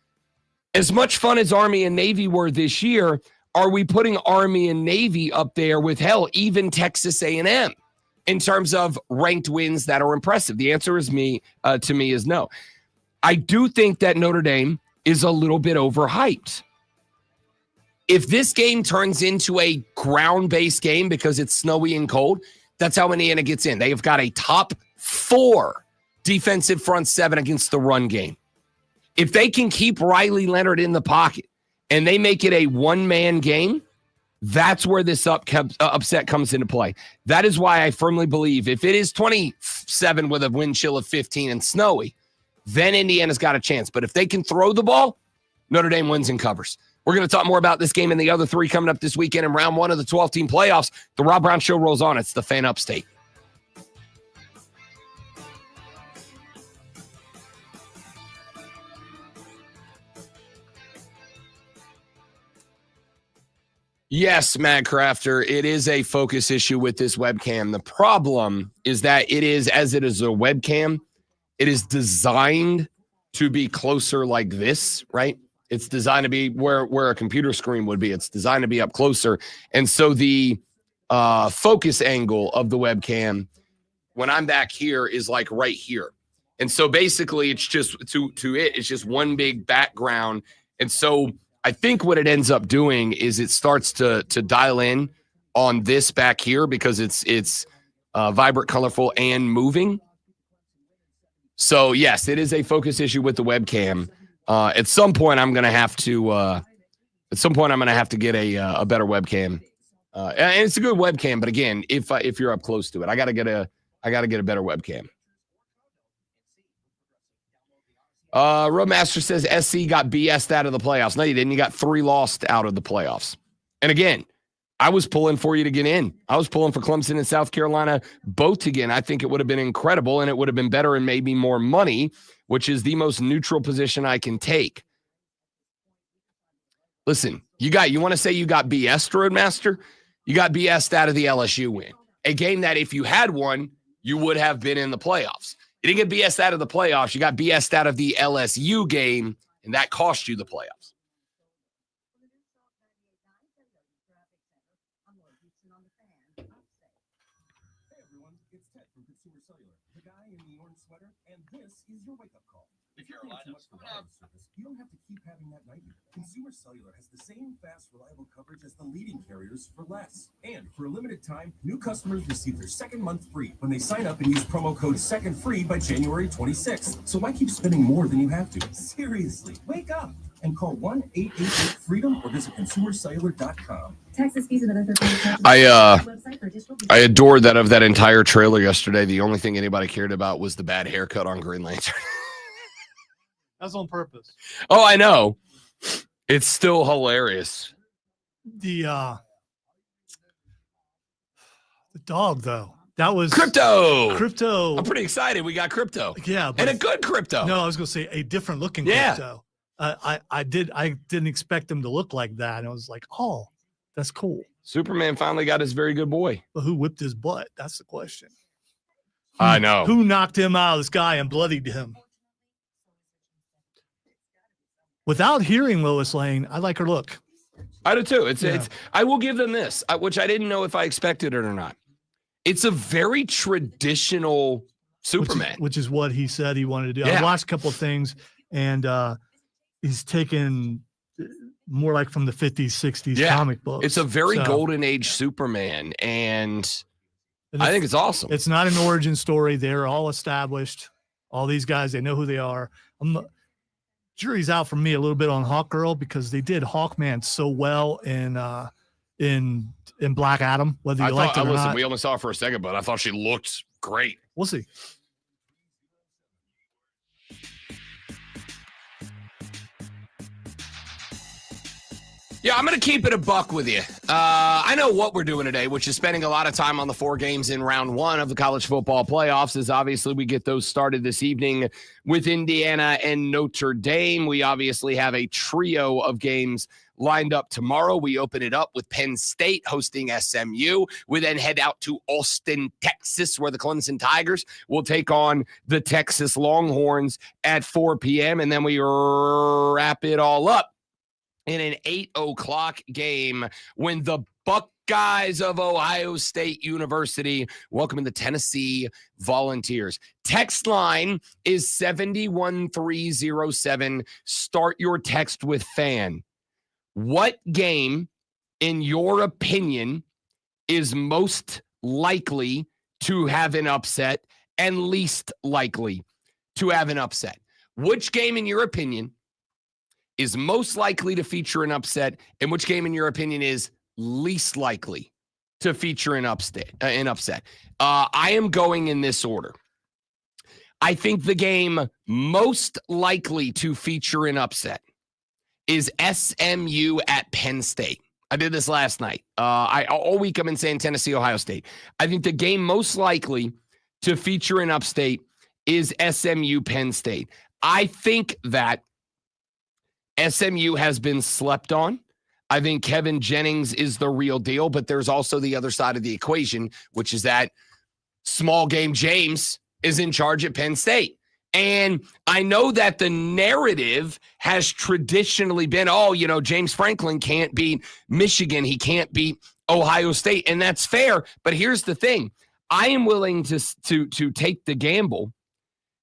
as much fun as Army and Navy were this year, are we putting Army and Navy up there with even Texas A&M in terms of ranked wins that are impressive? The answer is to me is no. I do think that Notre Dame is a little bit overhyped. If this game turns into a ground-based game because it's snowy and cold, that's how Indiana gets in. They have got a top 4 defensive front 7 against the run game. If they can keep Riley Leonard in the pocket and they make it a one-man game, that's where this upset comes into play. That is why I firmly believe if it is 27 with a wind chill of 15 and snowy, then Indiana's got a chance. But if they can throw the ball, Notre Dame wins and covers. We're going to talk more about this game and the other three coming up this weekend in round 1 of the 12-team playoffs. The Rob Brown Show rolls on. It's the Fan Upstate. Yes, Matt Crafter, it is a focus issue with this webcam. The problem is that it is, as it is a webcam, it is designed to be closer like this, right? It's designed to be where a computer screen would be. It's designed to be up closer. And so the focus angle of the webcam, when I'm back here, is like right here. And so basically it's just it's just one big background. And so I think what it ends up doing is it starts to dial in on this back here because it's vibrant, colorful, and moving. So yes, it is a focus issue with the webcam. At some point, I'm going to have to get a better webcam. And it's a good webcam, but again, if you're up close to it, I got to get a better webcam. Roadmaster says SC got BS'd out of the playoffs. No, you didn't. You got 3 lost out of the playoffs. And again, I was pulling for you to get in. I was pulling for Clemson and South Carolina both to get in. I think it would have been incredible, and it would have been better and maybe more money, which is the most neutral position I can take. Listen, you want to say you got BS'd, Roadmaster? You got BS'd out of the LSU win. A game that if you had won, you would have been in the playoffs. You didn't get BS'd out of the playoffs. You got BS'd out of the LSU game, and that cost you the playoffs. Hey everyone, it's Ted from Consumer Cellular, the guy in the orange sweater, and this is your wake-up call. If you're paying too much for wireless service, you don't have to keep having that nightmare. Consumer Cellular has the same fast, reliable coverage as the leading carriers for less. And for a limited time, new customers receive their second month free when they sign up and use promo code SECONDFREE by January 26th. So why keep spending more than you have to? Seriously, wake up and call 1-888-FREEDOM or visit consumercellular.com. Texas fees and other third-party charges. I adored that of that entire trailer yesterday. The only thing anybody cared about was the bad haircut on Green Lantern. That's on purpose. Oh, I know. It's still hilarious. The dog, though, that was Crypto. Crypto. I'm pretty excited. We got crypto. Yeah, And a good crypto. No, I was going to say a different looking Yeah. crypto. I didn't expect him to look like that. And I was like, oh, that's cool. Superman finally got his very good boy. But who whipped his butt? That's the question. I know. Who knocked him out of the sky and bloodied him? Without hearing Lois Lane, I like her look. I do too. It's I will give them this, which I didn't know if I expected it or not. It's a very traditional Superman. Which is what he said he wanted to do. Yeah. I watched a couple of things, and he's taken more like from the 50s, 60s comic books. It's a very golden age Superman, and I think it's awesome. It's not an origin story. They're all established. All these guys, they know who they are. Jury's out for me a little bit on Hawkgirl because they did Hawkman so well in Black Adam, whether you liked it or not. We only saw her for a second, but I thought she looked great. We'll see. Yeah, I'm going to keep it a buck with you. I know what we're doing today, which is spending a lot of time on the 4 games in round 1 of the college football playoffs, as obviously we get those started this evening with Indiana and Notre Dame. We obviously have a trio of games lined up tomorrow. We open it up with Penn State hosting SMU. We then head out to Austin, Texas, where the Clemson Tigers will take on the Texas Longhorns at 4 p.m. And then we wrap it all up in an 8 o'clock game when the Buckeyes of Ohio State University welcome the Tennessee Volunteers. Text line is 71307. Start your text with fan. What game, in your opinion, is most likely to have an upset and least likely to have an upset? Which game, in your opinion, is most likely to feature an upset, and which game, in your opinion, is least likely to feature an upset? I am going in this order. I think the game most likely to feature an upset is SMU at Penn State. I did this last night. All week I've been saying Tennessee, Ohio State. I think the game most likely to feature in upstate is SMU Penn State. I think that SMU has been slept on. I think Kevin Jennings is the real deal, but there's also the other side of the equation, which is that small game James is in charge at Penn State. And I know that the narrative has traditionally been, James Franklin can't beat Michigan. He can't beat Ohio State. And that's fair. But here's the thing. I am willing to take the gamble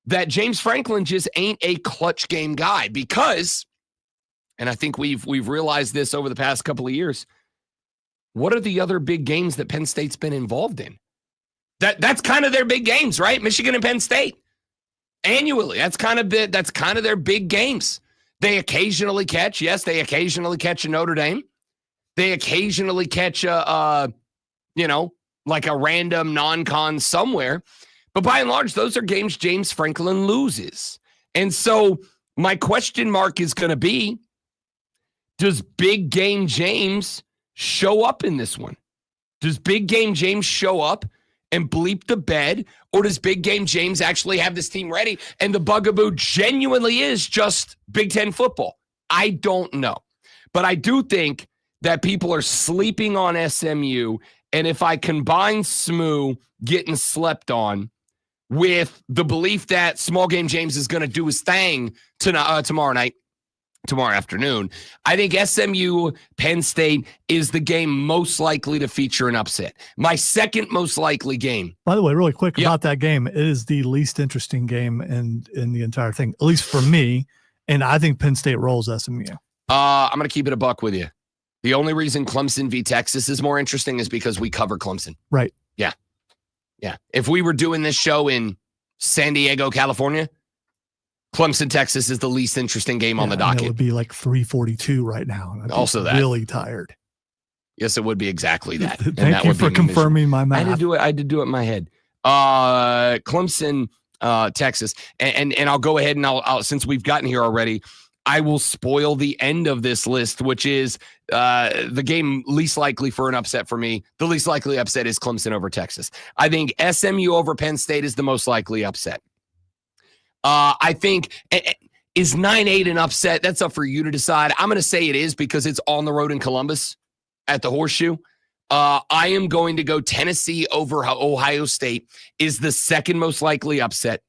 that James Franklin just ain't a clutch game guy because, and I think we've realized this over the past couple of years, what are the other big games that Penn State's been involved in? That's kind of their big games, right? Michigan and Penn State. Annually, that's kind of their big games. They occasionally catch a Notre Dame. They occasionally catch a random non-con somewhere. But by and large, those are games James Franklin loses. And so my question mark is going to be, does big game James show up in this one? Does big game James show up and bleep the bed, or does big game James actually have this team ready? And the bugaboo genuinely is just Big Ten football. I don't know. But I do think that people are sleeping on SMU. And if I combine SMU getting slept on with the belief that small game James is going to do his thing tomorrow afternoon, I think SMU Penn State is the game most likely to feature an upset. My second most likely game. By the way, really quick about that game, it is the least interesting game in the entire thing, at least for me. And I think Penn State rolls SMU. I'm going to keep it a buck with you. The only reason Clemson v. Texas is more interesting is because we cover Clemson. Right. Yeah. Yeah. If we were doing this show in San Diego, California, Clemson, Texas is the least interesting game on the docket. It would be like 342 right now. And also that. Really tired. Yes, it would be exactly that. Thank you for confirming my math. I did do it in my head. Clemson, Texas. And I'll go ahead and I'll since we've gotten here already, I will spoil the end of this list, which is the game least likely for an upset for me. The least likely upset is Clemson over Texas. I think SMU over Penn State is the most likely upset. I think, is 9-8 an upset? That's up for you to decide. I'm going to say it is because it's on the road in Columbus at the Horseshoe. I am going to go Tennessee over Ohio State is the second most likely upset.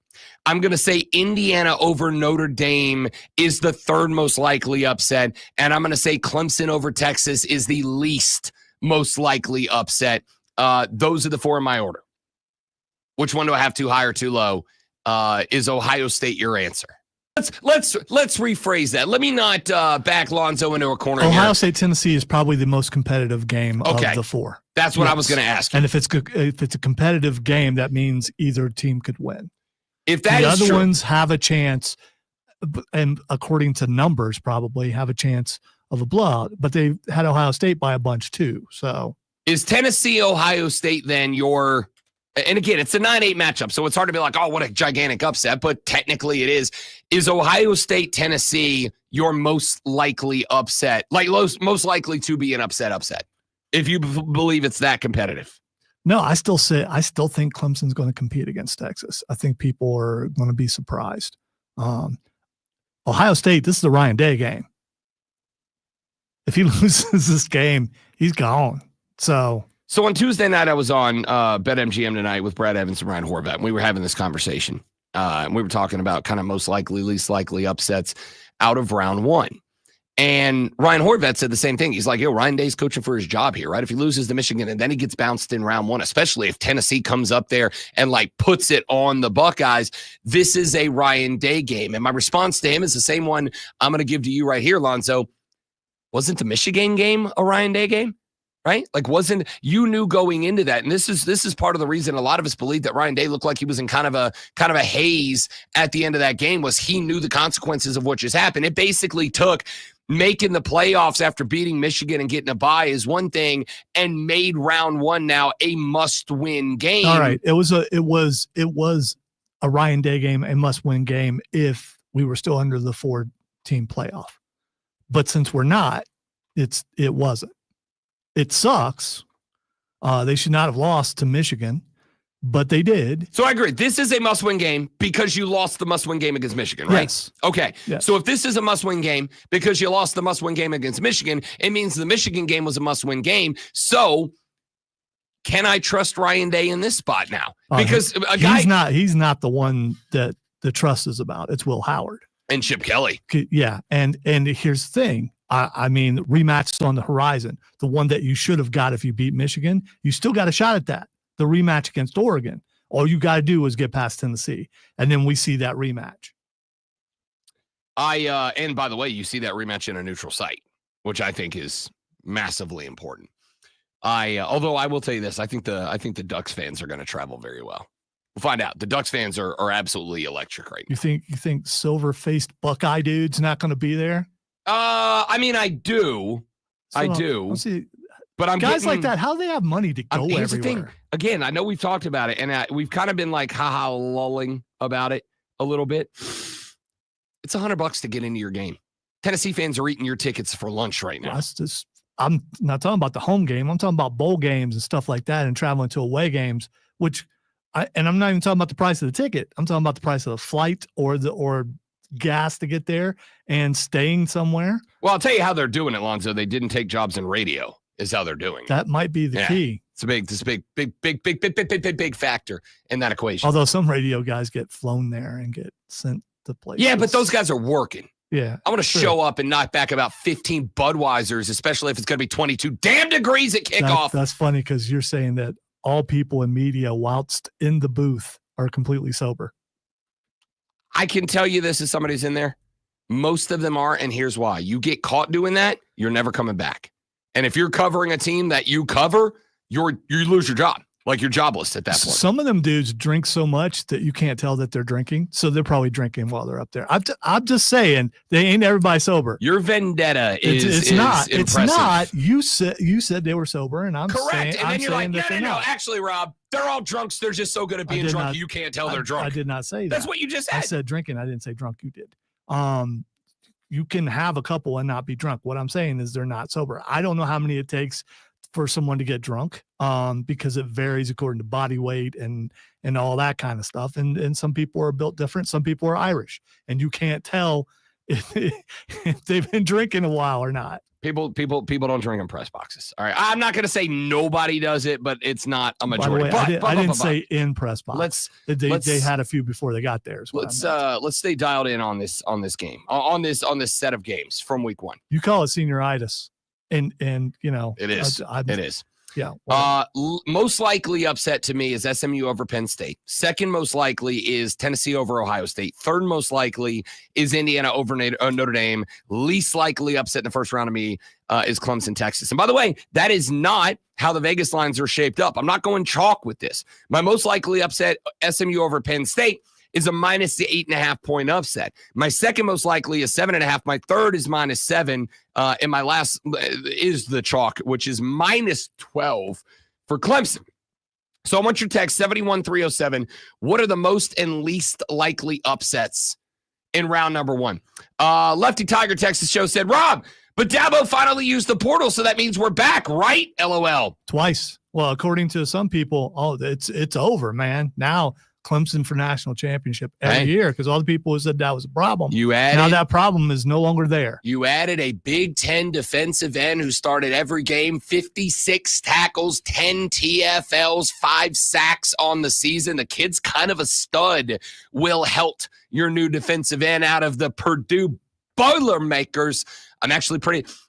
I'm going to say Indiana over Notre Dame is the third most likely upset. And I'm going to say Clemson over Texas is the least most likely upset. Those are the four in my order. Which one do I have too high or too low? Is Ohio State your answer? Let's rephrase that. Let me not back Lonzo into a corner. Ohio State Tennessee is probably the most competitive game of the four. That's what I was going to ask you. And if it's a competitive game, that means either team could win. If that the is other true, ones have a chance, and according to numbers, probably have a chance of a blowout. But they had Ohio State by a bunch too. So is Tennessee Ohio State then your? And again, it's a 9-8 matchup, so it's hard to be like, oh, what a gigantic upset, but technically it is. Is Ohio State, Tennessee your most likely upset, like most likely to be an upset, if you believe it's that competitive? No, I still think Clemson's going to compete against Texas. I think people are going to be surprised. Ohio State, this is the Ryan Day game. If he loses this game, he's gone. So on Tuesday night, I was on BetMGM tonight with Brad Evans and Ryan Horvat, and we were having this conversation. And we were talking about kind of most likely, least likely upsets out of round one. And Ryan Horvat said the same thing. He's like, Ryan Day's coaching for his job here, right? If he loses to Michigan and then he gets bounced in round one, especially if Tennessee comes up there and like puts it on the Buckeyes, this is a Ryan Day game. And my response to him is the same one I'm going to give to you right here, Lonzo. Wasn't the Michigan game a Ryan Day game? Right? Like you knew going into that. And this is part of the reason a lot of us believe that Ryan Day looked like he was in kind of a haze at the end of that game was he knew the consequences of what just happened. It basically took making the playoffs after beating Michigan and getting a bye is one thing and made round one now a must-win game. All right. It was a Ryan Day game, a must-win game if we were still under the 4-team playoff. But since we're not, it wasn't. It sucks. They should not have lost to Michigan, but they did. So I agree. This is a must-win game because you lost the must-win game against Michigan, right? Yes. Okay. Yes. So if this is a must-win game because you lost the must-win game against Michigan, it means the Michigan game was a must-win game. So can I trust Ryan Day in this spot now? Because a guy he's not the one that the trust is about. It's Will Howard and Chip Kelly. Yeah. And here's the thing. I mean, rematch on the horizon. The one that you should have got if you beat Michigan, you still got a shot at that. The rematch against Oregon. All you got to do is get past Tennessee, and then we see that rematch. And by the way, you see that rematch in a neutral site, which I think is massively important. Although I will tell you this, I think the Ducks fans are going to travel very well. We'll find out. The Ducks fans are absolutely electric right now. You think silver-faced Buckeye dude's not going to be there? I mean, I do. But I'm guys like that. How do they have money to go here's everywhere? The thing. Again, I know we've talked about it, and we've kind of been like haha lulling about it a little bit. It's $100 to get into your game. Tennessee fans are eating your tickets for lunch right now. I'm not talking about the home game. I'm talking about bowl games and stuff like that, and traveling to away games. And I'm not even talking about the price of the ticket. I'm talking about the price of the flight or gas to get there and staying somewhere. Well, I'll tell you how they're doing it, Lonzo. They didn't take jobs in radio is how they're doing it. That might be the key. It's a big factor in that equation. Although some radio guys get flown there and get sent to places. Yeah, but those guys are working. Yeah. I want to show up and knock back about 15 Budweisers, especially if it's going to be 22 damn degrees at kickoff. That's funny because you're saying that all people in media whilst in the booth are completely sober. I can tell you this as somebody who's in there. Most of them are, and here's why. You get caught doing that, you're never coming back. And if you're covering a team that you cover, you lose your job. Like you're jobless at that point. Some of them dudes drink so much that you can't tell that they're drinking. So they're probably drinking while they're up there. I'm just saying they ain't everybody sober. Your vendetta it's not. Impressive. It's not. You said they were sober, and I'm correct. Saying, and then you're like, no. Actually, Rob, they're all drunks. They're just so good at being drunk. You can't tell they're drunk. I did not say that. That's what you just said. I said drinking. I didn't say drunk. You did. You can have a couple and not be drunk. What I'm saying is they're not sober. I don't know how many it takes for someone to get drunk, because it varies according to body weight and all that kind of stuff. And some people are built different. Some people are Irish, and you can't tell if they've been drinking a while or not. People don't drink in press boxes. All right. I'm not going to say nobody does it, but it's not a majority. By the way, I didn't say in press box. They had a few before they got there. Let's stay dialed in on this game, on this set of games from week one. You call it senioritis. And you know, it is. It is. Yeah. Most likely upset to me is SMU over Penn State. Second most likely is Tennessee over Ohio State. Third most likely is Indiana over Notre Dame. Least likely upset in the first round of me is Clemson, Texas. And by the way, that is not how the Vegas lines are shaped up. I'm not going chalk with this. My most likely upset, SMU over Penn State, is a minus the 8.5 point upset. My second most likely is 7.5. My third is -7. And my last is the chalk, which is -12 for Clemson. So I want your text 71307. What are the most and least likely upsets in round number one? Lefty Tiger Texas Show said, Rob, but Dabo finally used the portal, so that means we're back, right? LOL. Twice. Well, according to some people, it's over, man. Now Clemson for national championship every year, because all the people who said that was a problem. Now that problem is no longer there. You added a Big Ten defensive end who started every game, 56 tackles, 10 TFLs, 5 sacks on the season. The kid's kind of a stud. Will Helt, your new defensive end out of the Purdue Boilermakers. I'm actually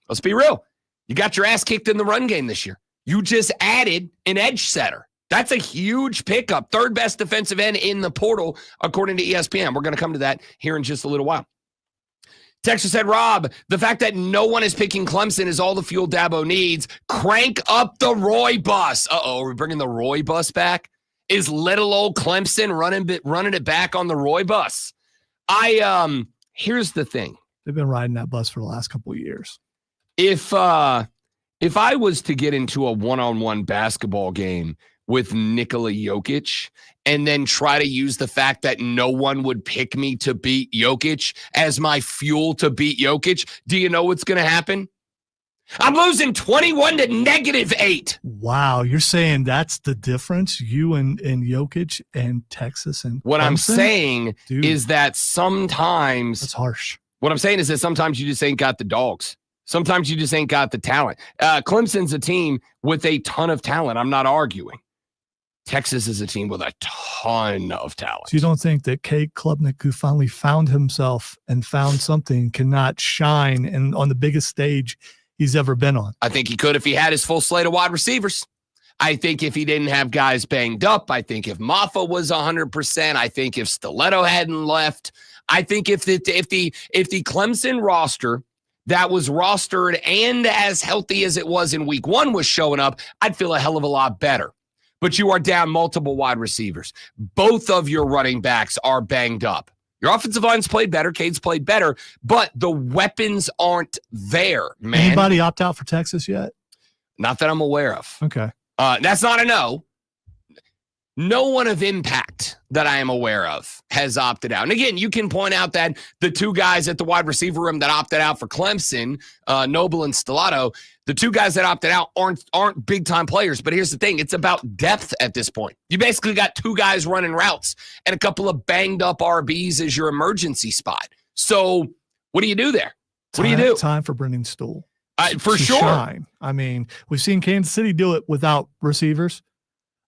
let's be real. You got your ass kicked in the run game this year. You just added an edge setter. That's a huge pickup. Third best defensive end in the portal, according to ESPN. We're going to come to that here in just a little while. Texas said, Rob, the fact that no one is picking Clemson is all the fuel Dabo needs. Crank up the Roy bus. Are we bringing the Roy bus back? Is little old Clemson running it back on the Roy bus? Here's the thing. They've been riding that bus for the last couple of years. If I was to get into a one-on-one basketball game with Nikola Jokic and then try to use the fact that no one would pick me to beat Jokic as my fuel to beat Jokic, do you know what's going to happen? I'm losing 21 to -8. Wow, you're saying that's the difference, you and Jokic and Texas and What I'm Clemson? saying Dude, is that sometimes that's harsh. what I'm saying is that sometimes you just ain't got the dogs. Sometimes you just ain't got the talent. Clemson's a team with a ton of talent. I'm not arguing. Texas is a team with a ton of talent. So you don't think that Cade Klubnik, who finally found himself and found something, cannot shine and on the biggest stage he's ever been on? I think he could if he had his full slate of wide receivers. I think if he didn't have guys banged up, I think if Maffa was 100%, I think if Stiletto hadn't left, I think if the Clemson roster that was rostered and as healthy as it was in week 1 was showing up, I'd feel a hell of a lot better. But you are down multiple wide receivers. Both of your running backs are banged up. Your offensive line's played better. Cade's played better, but the weapons aren't there, man. Anybody opt out for Texas yet? Not that I'm aware of. Okay. That's not a no. No one of impact that I am aware of has opted out. And again, you can point out that the two guys at the wide receiver room that opted out for Clemson, Noble and Stellato, the two guys that opted out aren't big-time players. But here's the thing. It's about depth at this point. You basically got two guys running routes and a couple of banged-up RBs as your emergency spot. So what do you do there? What do you do? Time for Brendan Stool. For to sure. Shine. I mean, we've seen Kansas City do it without receivers.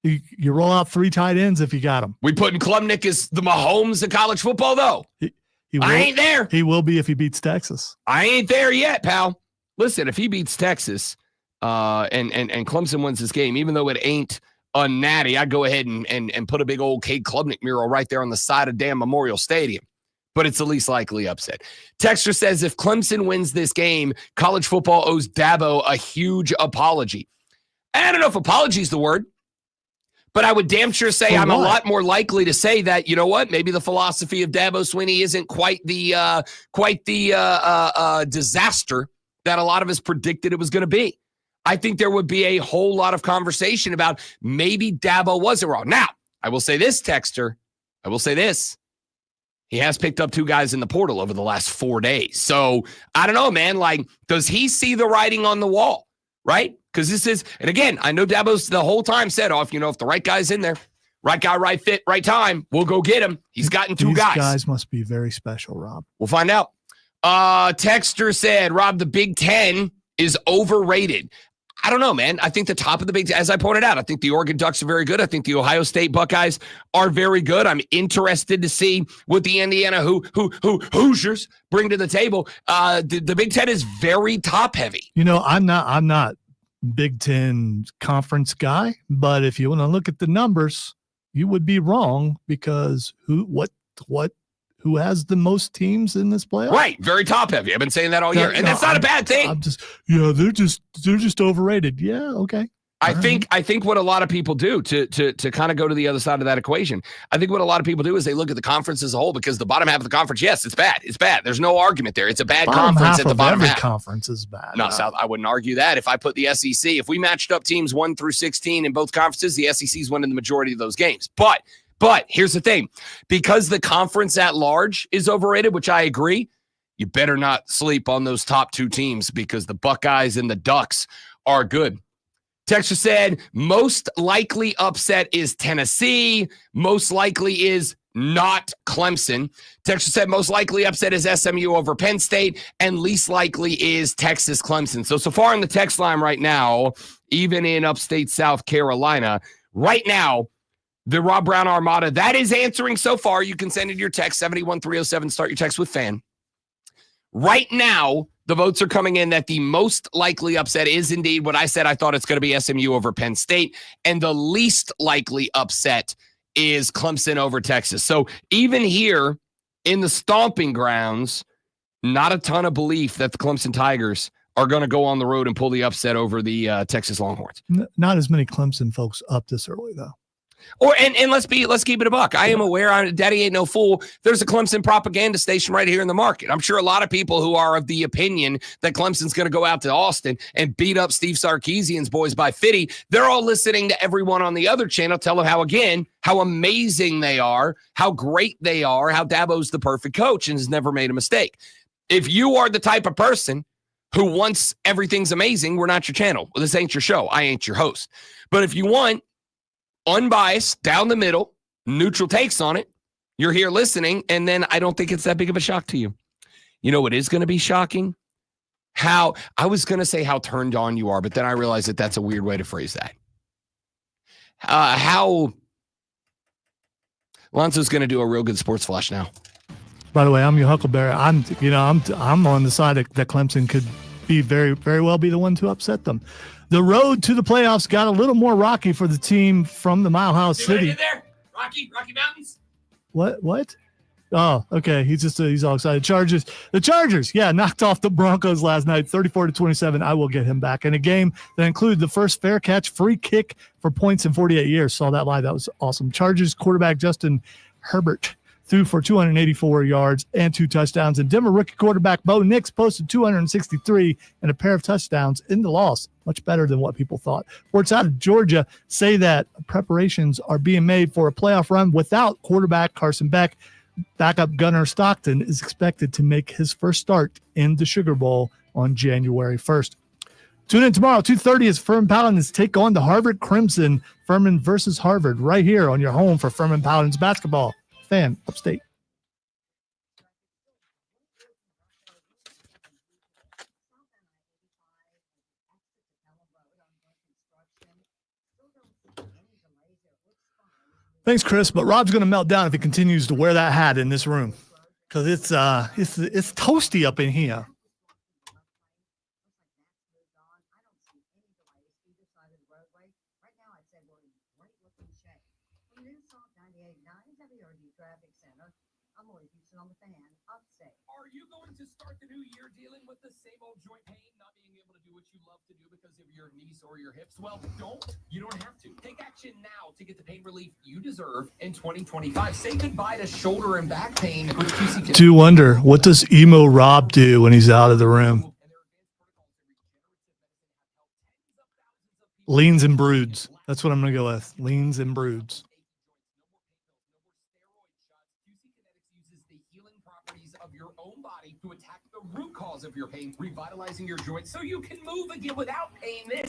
You roll out 3 tight ends if you got them. We putting Klubnik as the Mahomes of college football, though. I ain't there. He will be if he beats Texas. I ain't there yet, pal. Listen, if he beats Texas and Clemson wins this game, even though it ain't a natty, I'd go ahead and put a big old Cade Klubnik mural right there on the side of damn Memorial Stadium. But it's the least likely upset. Texter says if Clemson wins this game, college football owes Dabo a huge apology. I don't know if apology is the word, but I would damn sure say I'm a lot more likely to say that, you know what, maybe the philosophy of Dabo Swinney isn't quite the disaster that a lot of us predicted it was going to be. I think there would be a whole lot of conversation about maybe Dabo wasn't wrong. Now, I will say this, Texter. I will say this. He has picked up 2 guys in the portal over the last 4 days. So I don't know, man. Like, does he see the writing on the wall, right? Because this is, and again, I know Dabo's the whole time said, if the right guy's in there, right guy, right fit, right time, we'll go get him. He's gotten 2 guys. These guys must be very special, Rob. We'll find out. Texter said, Rob, the Big Ten is overrated. I don't know, man. I think the top of the Big Ten, as I pointed out, I think the Oregon Ducks are very good. I think the Ohio State Buckeyes are very good. I'm interested to see what the Indiana Hoosiers bring to the table. The Big Ten is very top heavy. I'm not Big Ten conference guy, but if you want to look at the numbers, you would be wrong because who has the most teams in this playoff? Right, very top heavy. I've been saying that all year, and that's not a bad thing. They're just overrated. Yeah, okay. I think what a lot of people do to kind of go to the other side of that equation, I think what a lot of people do is they look at the conference as a whole because the bottom half of the conference, yes, it's bad. It's bad. There's no argument there. It's a bad conference at the bottom half. Every conference is bad. No, South, I wouldn't argue that. If I put the SEC, if we matched up teams 1 through 16 in both conferences, the SEC's winning the majority of those games. But here's the thing. Because the conference at large is overrated, which I agree, you better not sleep on those top 2 teams because the Buckeyes and the Ducks are good. Texas said, most likely upset is Tennessee. Most likely is not Clemson. Texas said most likely upset is SMU over Penn State, and least likely is Texas Clemson. So far in the text line right now, even in upstate South Carolina, right now, the Rob Brown Armada, that is answering so far. You can send in your text, 71307, start your text with FAN. Right now, the votes are coming in that the most likely upset is indeed what I said. I thought it's going to be SMU over Penn State. And the least likely upset is Clemson over Texas. So even here in the stomping grounds, not a ton of belief that the Clemson Tigers are going to go on the road and pull the upset over the Texas Longhorns. Not as many Clemson folks up this early, though. And let's keep it a buck. I am aware, Daddy ain't no fool. There's a Clemson propaganda station right here in the market. I'm sure a lot of people who are of the opinion that Clemson's going to go out to Austin and beat up Steve Sarkisian's boys by 50. They're all listening to everyone on the other channel tell them how amazing they are, how great they are, how Dabo's the perfect coach and has never made a mistake. If you are the type of person who wants everything's amazing, we're not your channel. Well, this ain't your show. I ain't your host. But if you want unbiased, down the middle, neutral takes on it, you're here listening, and then I don't think it's that big of a shock to you. You know what is going to be shocking? I was going to say how turned on you are, but then I realized that that's a weird way to phrase that. How Lonzo's going to do a real good sports flash now. By the way, I'm your Huckleberry. I'm on the side that Clemson could be very, very well be the one to upset them. The road to the playoffs got a little more rocky for the team from the Mile High City. There? Rocky Mountains? What? Oh, okay. He's all excited. The Chargers, knocked off the Broncos last night, 34-27. I will get him back in a game that included the first fair catch free kick for points in 48 years. Saw that live. That was awesome. Chargers quarterback Justin Herbert threw for 284 yards and 2 touchdowns. And Denver rookie quarterback Bo Nix posted 263 and a pair of touchdowns in the loss. Much better than what people thought. Reports out of Georgia say that preparations are being made for a playoff run without quarterback Carson Beck. Backup Gunnar Stockton is expected to make his first start in the Sugar Bowl on January 1st. Tune in tomorrow, 2:30 as Furman Paladins take on the Harvard Crimson. Furman versus Harvard right here on your home for Furman Paladins basketball. Fan upstate. Thanks, Chris. But Rob's going to melt down if he continues to wear that hat in this room because it's toasty up in here. Are you going to start the new year dealing with the same old joint pain, not being able to do what you love to do because of your knees or your hips? Well, you don't have to. Take action now to get the pain relief you deserve in 2025. Say goodbye to shoulder and back pain with QC. Do wonder, what does emo Rob do when he's out of the room? Leans and broods. That's what I'm going to go with. Leans and broods. To attack the root cause of your pain, revitalizing your joints so you can move again without pain. This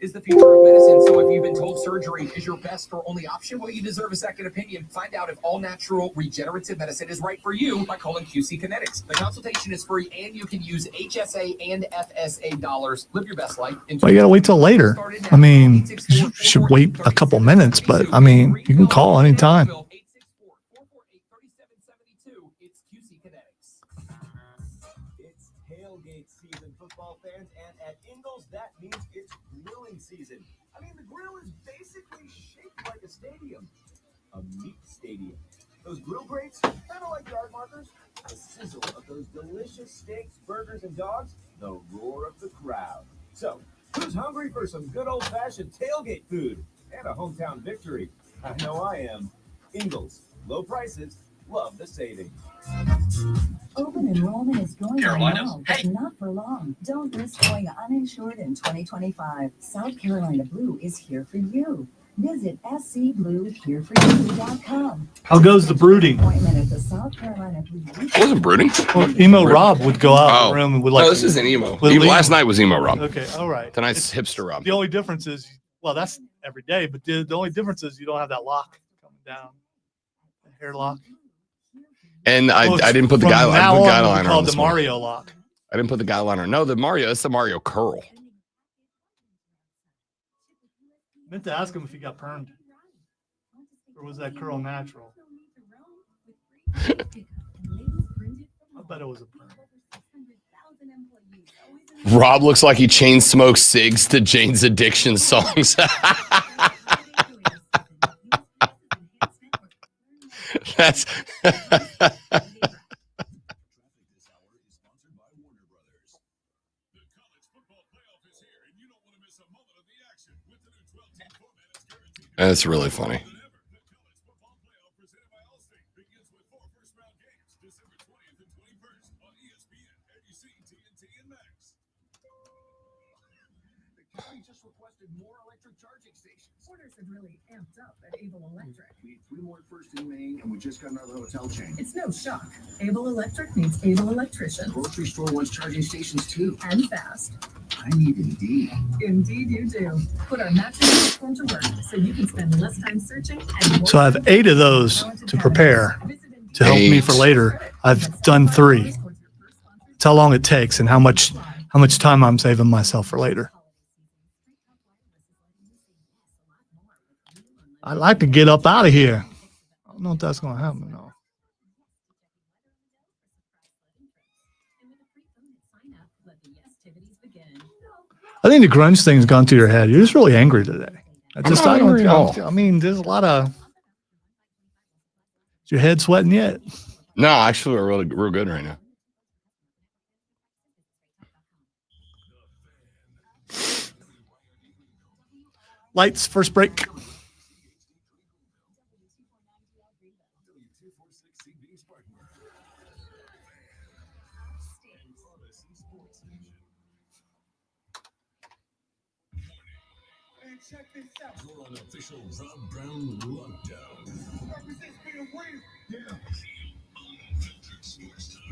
is the future of medicine. So if you've been told surgery is your best or only option, well, you deserve a second opinion. Find out if all-natural regenerative medicine is right for you by calling QC Kinetics. The consultation is free, and you can use HSA and FSA dollars. Live your best life. Well, you got to wait till later. I mean, you should wait a couple minutes, but I mean, you can call anytime. Season. I mean, the grill is basically shaped like a stadium, a meat stadium. Those grill grates, kind of like yard markers. The sizzle of those delicious steaks, burgers, and dogs. The roar of the crowd. So, who's hungry for some good old-fashioned tailgate food and a hometown victory? I know I am. Ingles, low prices, love the savings. Open enrollment is going on now, but not for long. Don't risk going uninsured in 2025. South Carolina Blue is here for you. Visit scbluehereforyou.com. How goes the brooding? Appointment at the South Carolina Blue. I wasn't brooding. Well, emo Rob would go out of the room and would like. No, this isn't emo. Leave- Last night was emo Rob. Okay, all right. Tonight's hipster Rob. The only difference is, well, that's every day, but the only difference is you don't have that lock coming down, the hair lock. And I didn't put the From guy now on, guideliner called on the this one. Mario lock. I didn't put the guideliner. No, it's the Mario curl. Meant to ask him if he got permed, or was that curl natural? I bet it was a perm. Rob looks like he chain smokes cigs to Jane's Addiction songs. That's That's really funny. Orders have really amped up at Able Electric. We had 3 more at First in Maine, and we just got another hotel chain. It's no shock. Able Electric needs able electricians. Grocery store wants charging stations too. And fast. I need Indeed. Indeed you do. Put our matching platform to work so you can spend less time searching and more So I have 8 of those to prepare to help me for later. I've done 3. It's how long it takes and how much time I'm saving myself for later. I'd like to get up out of here. I don't know if that's going to happen though. I think the grunge thing's gone through your head. You're just really angry today. I mean, there's a lot of. Is your head sweating yet? No, actually, we're really real good right now. Lights, first break. Check this out. You're on official Rob Brown lockdown. Represents being weird. Yeah.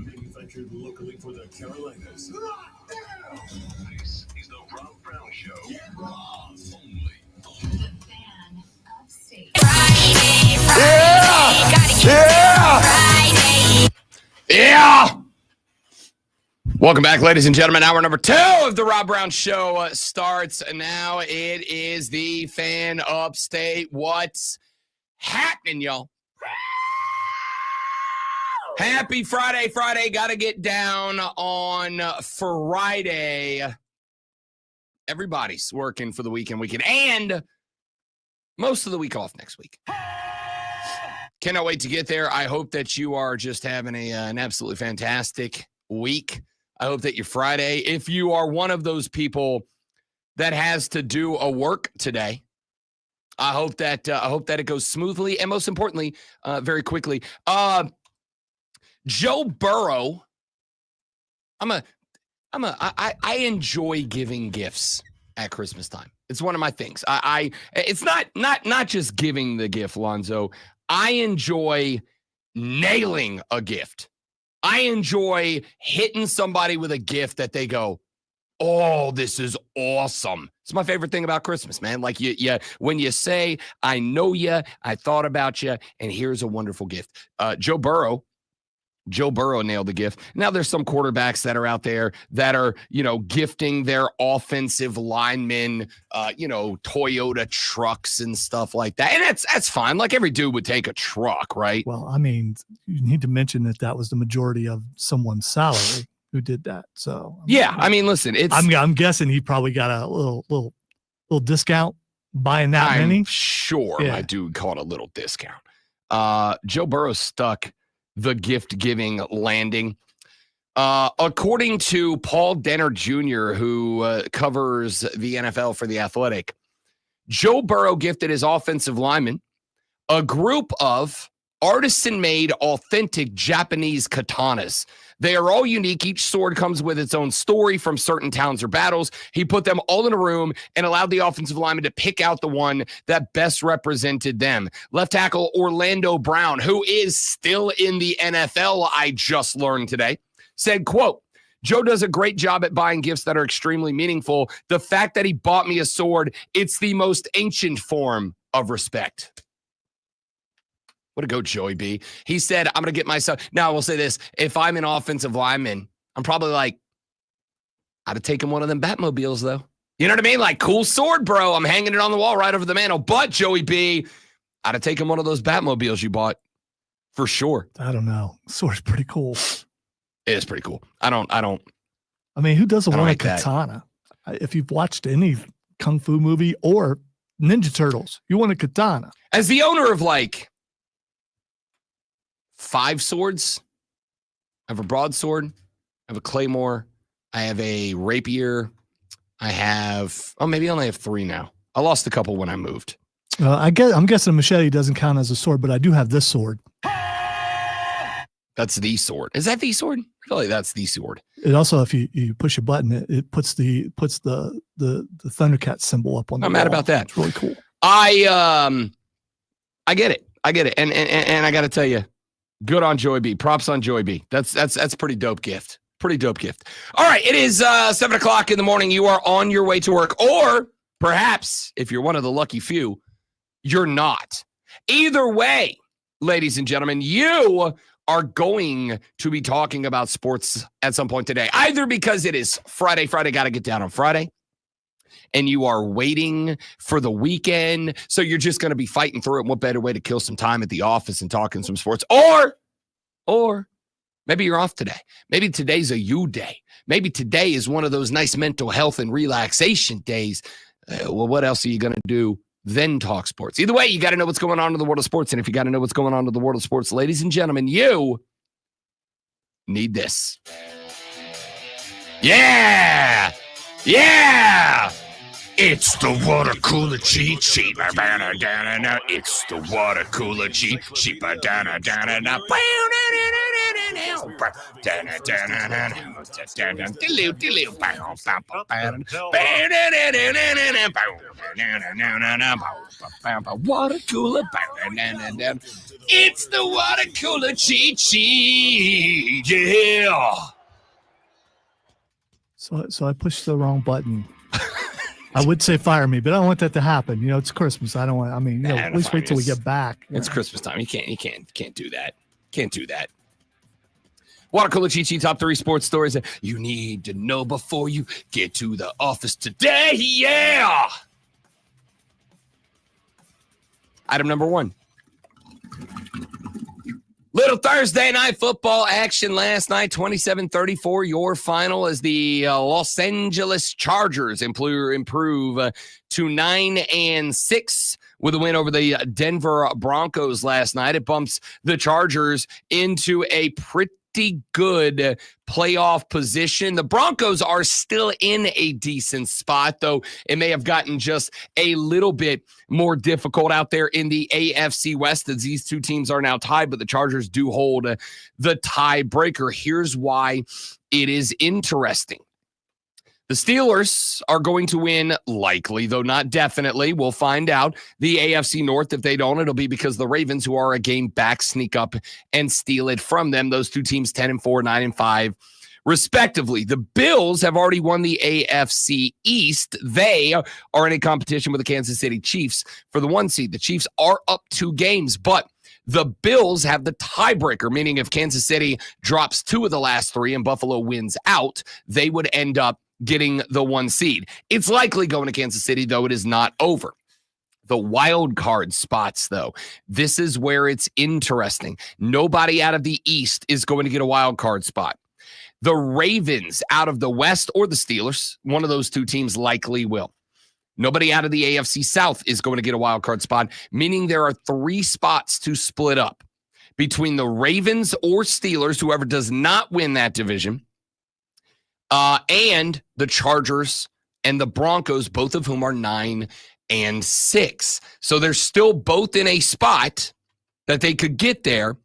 Manufactured locally for the Carolinas. Lockdown. This is the Rob Brown Show. Yeah. Rob only. The fan of state. Yeah. Welcome back, ladies and gentlemen. Hour number 2 of the Rob Brown Show starts now. It is the fan upstate. What's happening, y'all? Happy Friday. Got to get down on Friday. Everybody's working for the weekend, and most of the week off next week. Cannot wait to get there. I hope that you are just having an absolutely fantastic week. I hope that your Friday, if you are one of those people that has to do a work today, I hope that it goes smoothly and most importantly, very quickly. Joe Burrow, I enjoy giving gifts at Christmas time. It's one of my things. It's not just giving the gift, Lonzo. I enjoy nailing a gift. I enjoy hitting somebody with a gift that they go, oh, this is awesome. It's my favorite thing about Christmas, man. Like when you say, I know you, I thought about you, and here's a wonderful gift. Joe Burrow nailed the gift. Now there's some quarterbacks that are out there that are, gifting their offensive linemen, Toyota trucks and stuff like that. And that's fine. Like every dude would take a truck, right? Well, I mean, you need to mention that was the majority of someone's salary who did that. So listen, I'm guessing he probably got a little discount buying that many. Sure, my dude caught a little discount. Joe Burrow stuck the gift-giving landing. According to Paul Dennard Jr., who covers the NFL for The Athletic, Joe Burrow gifted his offensive lineman a group of artisan-made, authentic Japanese katanas. They are all unique. Each sword comes with its own story from certain towns or battles. He put them all in a room and allowed the offensive lineman to pick out the one that best represented them. Left tackle Orlando Brown, who is still in the NFL, I just learned today, said, quote, Joe does a great job at buying gifts that are extremely meaningful. The fact that he bought me a sword, it's the most ancient form of respect. Way to go, Joey B. He said, I'm going to get myself. Now, I will say this. If I'm an offensive lineman, I'm probably like, I'd have taken one of them Batmobiles, though. You know what I mean? Like, cool sword, bro. I'm hanging it on the wall right over the mantle. But, Joey B, I'd have taken one of those Batmobiles you bought for sure. I don't know. Sword's pretty cool. It is pretty cool. I mean, who doesn't want a like katana? If you've watched any Kung Fu movie or Ninja Turtles, you want a katana. As the owner of, 5 swords. I have a broadsword. I have a claymore. I have a rapier. I have, maybe I only have 3 now. I lost a couple when I moved. I'm guessing a machete doesn't count as a sword, but I do have this sword. That's the sword. Is that the sword? I feel like that's the sword. It also, if you push a button, it puts the Thundercat symbol up on the I'm wall. mad about that. It's really cool. I get it. And I got to tell you, good on Joy B. Props on Joy B. That's pretty dope gift. Pretty dope gift. All right, it is 7 o'clock in the morning. You are on your way to work, or perhaps if you're one of the lucky few, you're not. Either way, ladies and gentlemen, you are going to be talking about sports at some point today, either because it is Friday, got to get down on Friday, and you are waiting for the weekend, so you're just going to be fighting through it. What better way to kill some time at the office and talking some sports? Or maybe you're off today. Maybe today's a you day. Maybe today is one of those nice mental health and relaxation days. Well, what else are you going to do? Then talk sports. Either way, you got to know what's going on in the world of sports. And if you got to know what's going on in the world of sports, ladies and gentlemen, you need this. Yeah! It's the water cooler cheat sheet. It's the water cooler cheat sheet. Water cooler. It's the water cooler cheat sheet. Yeah. So I pushed the wrong button. I would say fire me, but I don't want that to happen. You know, it's Christmas. I don't want. I mean, at least wait till we get back. It's Christmas time. You can't do that. Can't do that. Water cooler cheat sheet, top 3 sports stories that you need to know before you get to the office today. Yeah. Item number 1. Little Thursday night football action last night, 27-34. Your final as the Los Angeles Chargers improve to 9-6 with a win over the Denver Broncos last night. It bumps the Chargers into a pretty good playoff position. The Broncos are still in a decent spot, though it may have gotten just a little bit more difficult out there in the AFC West as these two teams are now tied, but the Chargers do hold the tiebreaker. Here's why it is interesting. The Steelers are going to win likely, though not definitely. We'll find out. The AFC North, if they don't, it'll be because the Ravens, who are a game back, sneak up and steal it from them. Those two teams 10-4, 9-5, respectively. The Bills have already won the AFC East. They are in a competition with the Kansas City Chiefs for the 1 seed. The Chiefs are up 2 games, but the Bills have the tiebreaker, meaning if Kansas City drops 2 of the last 3 and Buffalo wins out, they would end up getting the 1 seed. It's likely going to Kansas City, though it is not over. The wild card spots, though, this is where it's interesting. Nobody out of the East is going to get a wild card spot. The Ravens out of the West or the Steelers, one of those 2 teams likely will. Nobody out of the AFC South is going to get a wild card spot, meaning there are 3 spots to split up between the Ravens or Steelers, whoever does not win that division, and the Chargers and the Broncos, both of whom are 9-6. So they're still both in a spot that they could get there,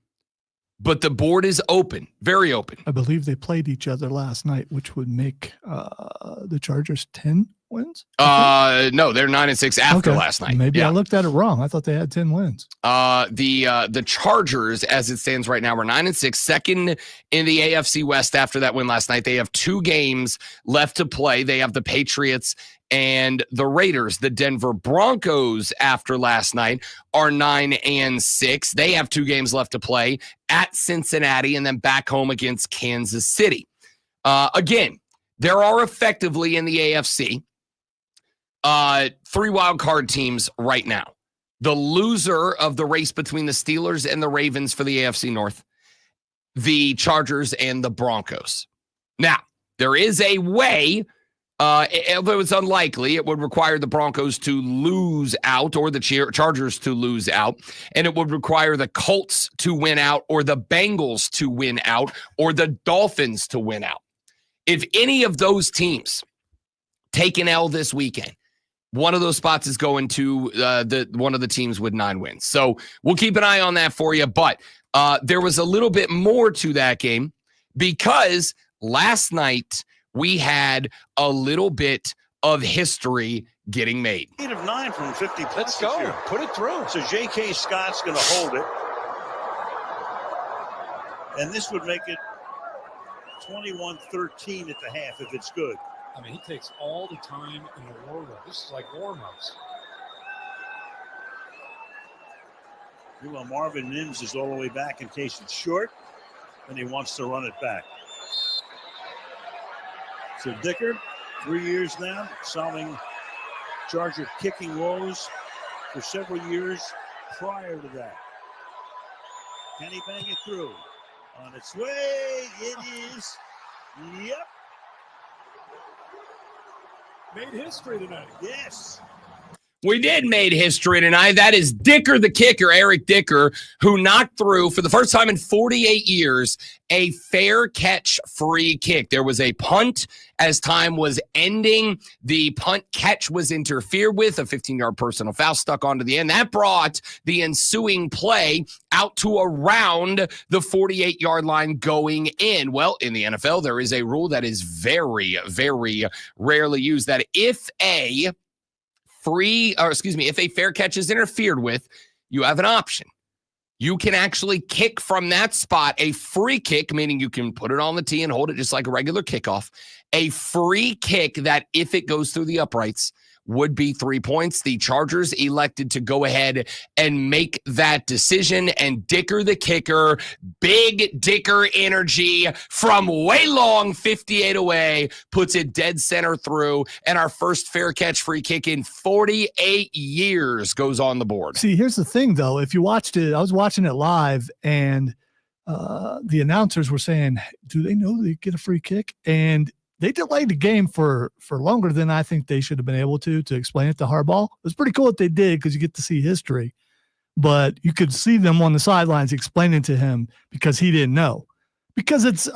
but the board is open, very open. I believe they played each other last night, which would make the Chargers 10 wins. No, they're 9-6 after last night. Maybe I looked at it wrong. I thought they had 10 wins. The Chargers, as it stands right now, are 9-6, second in the AFC West after that win last night. They have 2 games left to play. They have the Patriots and the Raiders. The Denver Broncos, after last night, are 9-6. They have 2 games left to play at Cincinnati and then back home against Kansas City. Again, there are effectively in the AFC 3 wild card teams right now. The loser of the race between the Steelers and the Ravens for the AFC North, the Chargers and the Broncos. Now, there is a way, although it's unlikely, it would require the Broncos to lose out or the Chargers to lose out, and it would require the Colts to win out or the Bengals to win out or the Dolphins to win out. If any of those teams take an L this weekend, one of those spots is going to one of the teams with 9 wins. So we'll keep an eye on that for you. But there was a little bit more to that game because last night we had a little bit of history getting made. 8 of 9 from 50 plus. Let's go. Put it through. So J.K. Scott's going to hold it. And this would make it 21-13 at the half if it's good. I mean, he takes all the time in the world. This is like warm-ups. Meanwhile, Marvin Mims is all the way back in case it's short, and he wants to run it back. So Dicker, 3 years now, solving Charger kicking woes for several years prior to that. Can he bang it through? On its way, it is. Yep. Made history tonight. Yes. We did made history tonight. That is Dicker the kicker, Eric Dicker, who knocked through for the first time in 48 years a fair catch free kick. There was a punt as time was ending. The punt catch was interfered with. A 15-yard personal foul stuck onto the end. That brought the ensuing play out to around the 48-yard line going in. Well, in the NFL, there is a rule that is very, very rarely used, that if a fair catch is interfered with, you have an option. You can actually kick from that spot a free kick, meaning you can put it on the tee and hold it just like a regular kickoff. A free kick that, if it goes through the uprights, would be 3 points. The Chargers elected to go ahead and make that decision, and Dicker the kicker, big Dicker energy from way long 58 away, puts it dead center through, and our first fair catch free kick in 48 years goes on the board. See, here's the thing, though. If you watched it, I was watching it live, and the announcers were saying, do they know they get a free kick? And they delayed the game for longer than I think they should have been able to explain it to Harbaugh. It was pretty cool what they did because you get to see history, but you could see them on the sidelines explaining to him because he didn't know. Because it's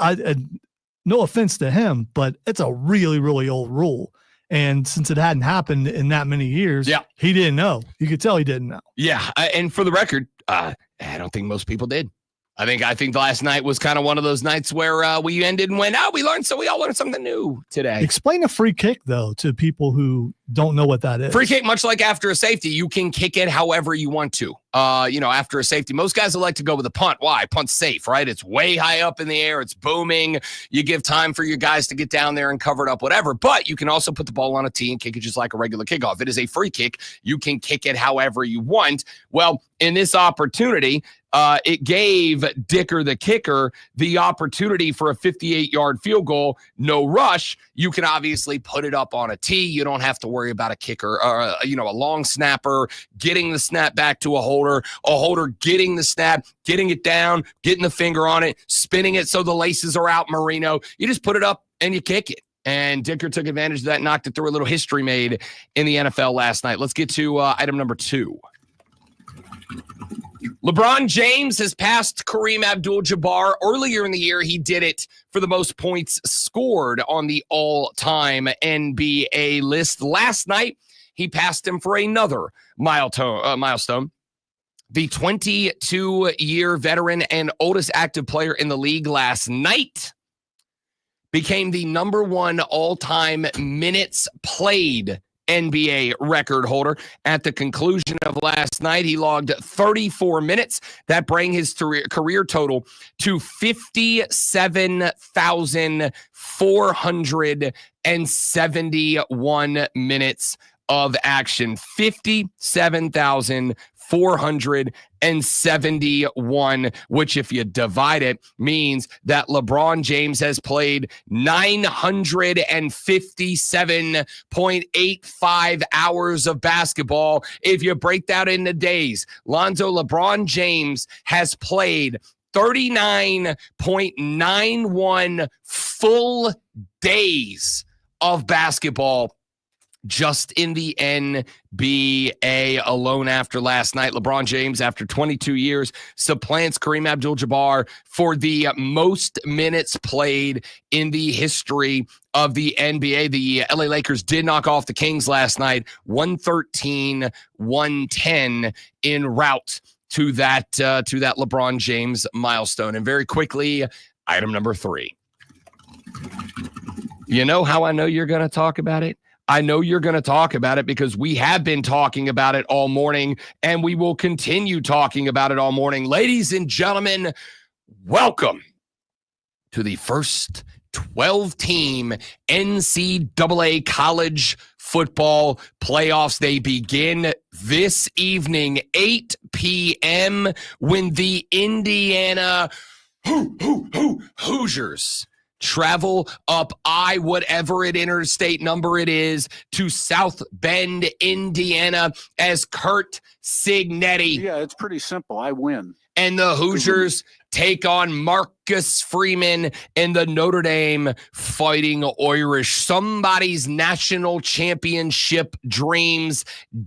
no offense to him, but it's a really, really old rule. And since it hadn't happened in that many years, he didn't know. You could tell he didn't know. Yeah, and for the record, I don't think most people did. I think last night was kind of one of those nights where we ended and went, we all learned something new today. Explain a free kick, though, to people who don't know what that is. Free kick, much like after a safety, you can kick it however you want to. After a safety, most guys would like to go with a punt. Why? Punt's safe, right? It's way high up in the air. It's booming. You give time for your guys to get down there and cover it up, whatever. But you can also put the ball on a tee and kick it just like a regular kickoff. It is a free kick. You can kick it however you want. Well, in this opportunity, it gave Dicker the kicker the opportunity for a 58-yard field goal. No rush. You can obviously put it up on a tee. You don't have to worry about a kicker or a long snapper getting the snap back to a holder getting the snap, getting it down, getting the finger on it, spinning it so the laces are out Marino. You just put it up and you kick it. And Dicker took advantage of that, knocked it through. A little history made in the NFL last night. Let's get to item number 2. LeBron James has passed Kareem Abdul-Jabbar. Earlier in the year, he did it for the most points scored on the all-time NBA list. Last night, he passed him for another milestone. The 22-year veteran and oldest active player in the league last night became the number 1 all-time minutes played NBA record holder. At the conclusion of last night, he logged 34 minutes. That bring his career total to 57,471 minutes of action. 57,471, which, if you divide it, means that LeBron James has played 957.85 hours of basketball. If you break that into days, Lonzo, LeBron James has played 39.91 full days of basketball just in the NBA alone. After last night, LeBron James, after 22 years, supplants Kareem Abdul-Jabbar for the most minutes played in the history of the NBA. The LA Lakers did knock off the Kings last night, 113-110 en route to that LeBron James milestone. And very quickly, item number 3. You know how I know you're going to talk about it? I know you're going to talk about it because we have been talking about it all morning, and we will continue talking about it all morning. Ladies and gentlemen, welcome to the first 12-team NCAA college football playoffs. They begin this evening, 8 p.m., when the Indiana Hoosiers travel up whatever interstate number it is, to South Bend, Indiana, as Curt Cignetti. Yeah, it's pretty simple. I win. And the Hoosiers take on Marcus Freeman and the Notre Dame Fighting Irish. Somebody's national championship dreams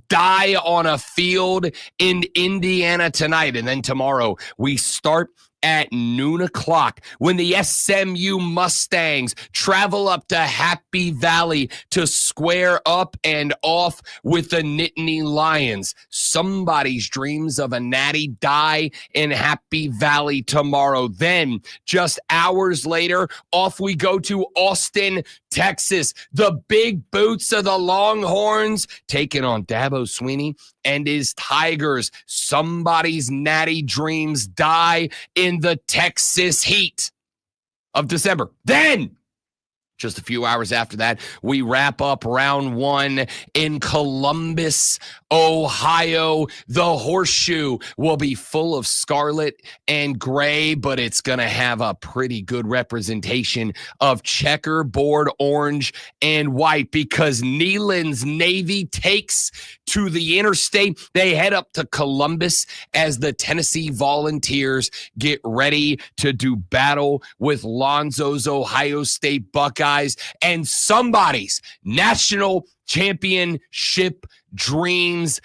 die on a field in Indiana tonight. And then tomorrow we start at noon o'clock when the SMU Mustangs travel up to Happy Valley to square up and off with the Nittany Lions. Somebody's dreams of a natty die in Happy Valley tomorrow. Then, just hours later, off we go to Austin, Texas. The big boots of the Longhorns taking on Dabo Swinney and his Tigers. Somebody's natty dreams die in the Texas heat of December. Then, just a few hours after that, we wrap up round one in Columbus, Ohio. The Horseshoe will be full of scarlet and gray, but it's going to have a pretty good representation of checkerboard orange and white, because Neyland's Navy takes to the interstate. They head up to Columbus as the Tennessee Volunteers get ready to do battle with Lonzo's Ohio State Buckeyes. And somebody's national championship dreams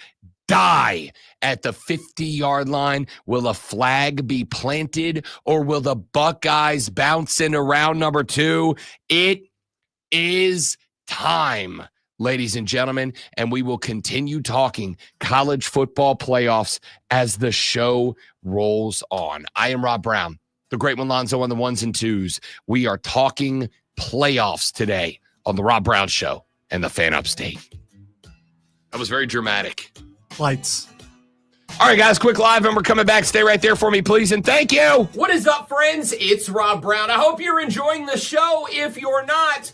die at the 50-yard line. Will a flag be planted, or will the Buckeyes bounce into round number 2? It is time, ladies and gentlemen, and we will continue talking college football playoffs as the show rolls on. I am Rob Brown, the great one Lonzo on the ones and twos. We are talking playoffs today on the Rob Brown Show and the Fan Upstate. That was very dramatic. Lights. All right, guys, quick live, and we're coming back. Stay right there for me, please, and thank you. What is up, friends? It's Rob Brown. I hope you're enjoying the show. If you're not,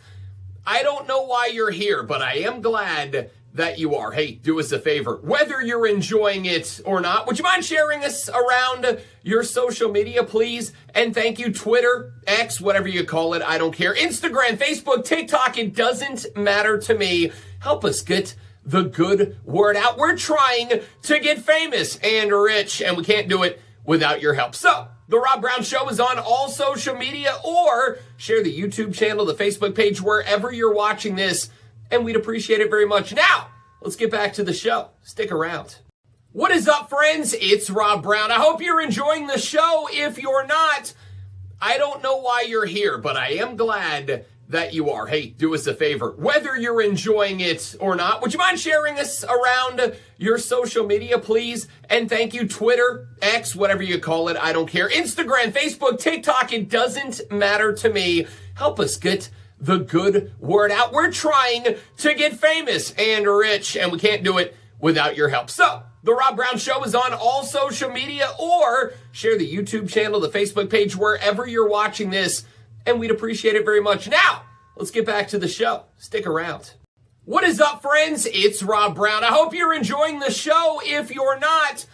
I don't know why you're here, but I am glad that you are. Hey, do us a favor. Whether you're enjoying it or not, would you mind sharing us around your social media, please? And thank you, Twitter, X, whatever you call it. I don't care. Instagram, Facebook, TikTok, it doesn't matter to me. Help us get the good word out. We're trying to get famous and rich, and we can't do it without your help. So, The Rob Brown Show is on all social media, or share the YouTube channel, the Facebook page, wherever you're watching this, and we'd appreciate it very much. Now, let's get back to the show. Stick around. What is up, friends? It's Rob Brown. I hope you're enjoying the show. If you're not, I don't know why you're here, but I am glad that you are. Hey, do us a favor. Whether you're enjoying it or not, would you mind sharing us around your social media, please? And thank you, Twitter, X, whatever you call it. I don't care. Instagram, Facebook, TikTok, it doesn't matter to me. Help us get the good word out. We're trying to get famous and rich, and we can't do it without your help. So, The Rob Brown Show is on all social media, or share the YouTube channel, the Facebook page, wherever you're watching this, and we'd appreciate it very much. Now, let's get back to the show. Stick around. What is up, friends? It's Rob Brown. I hope you're enjoying the show. If you're not,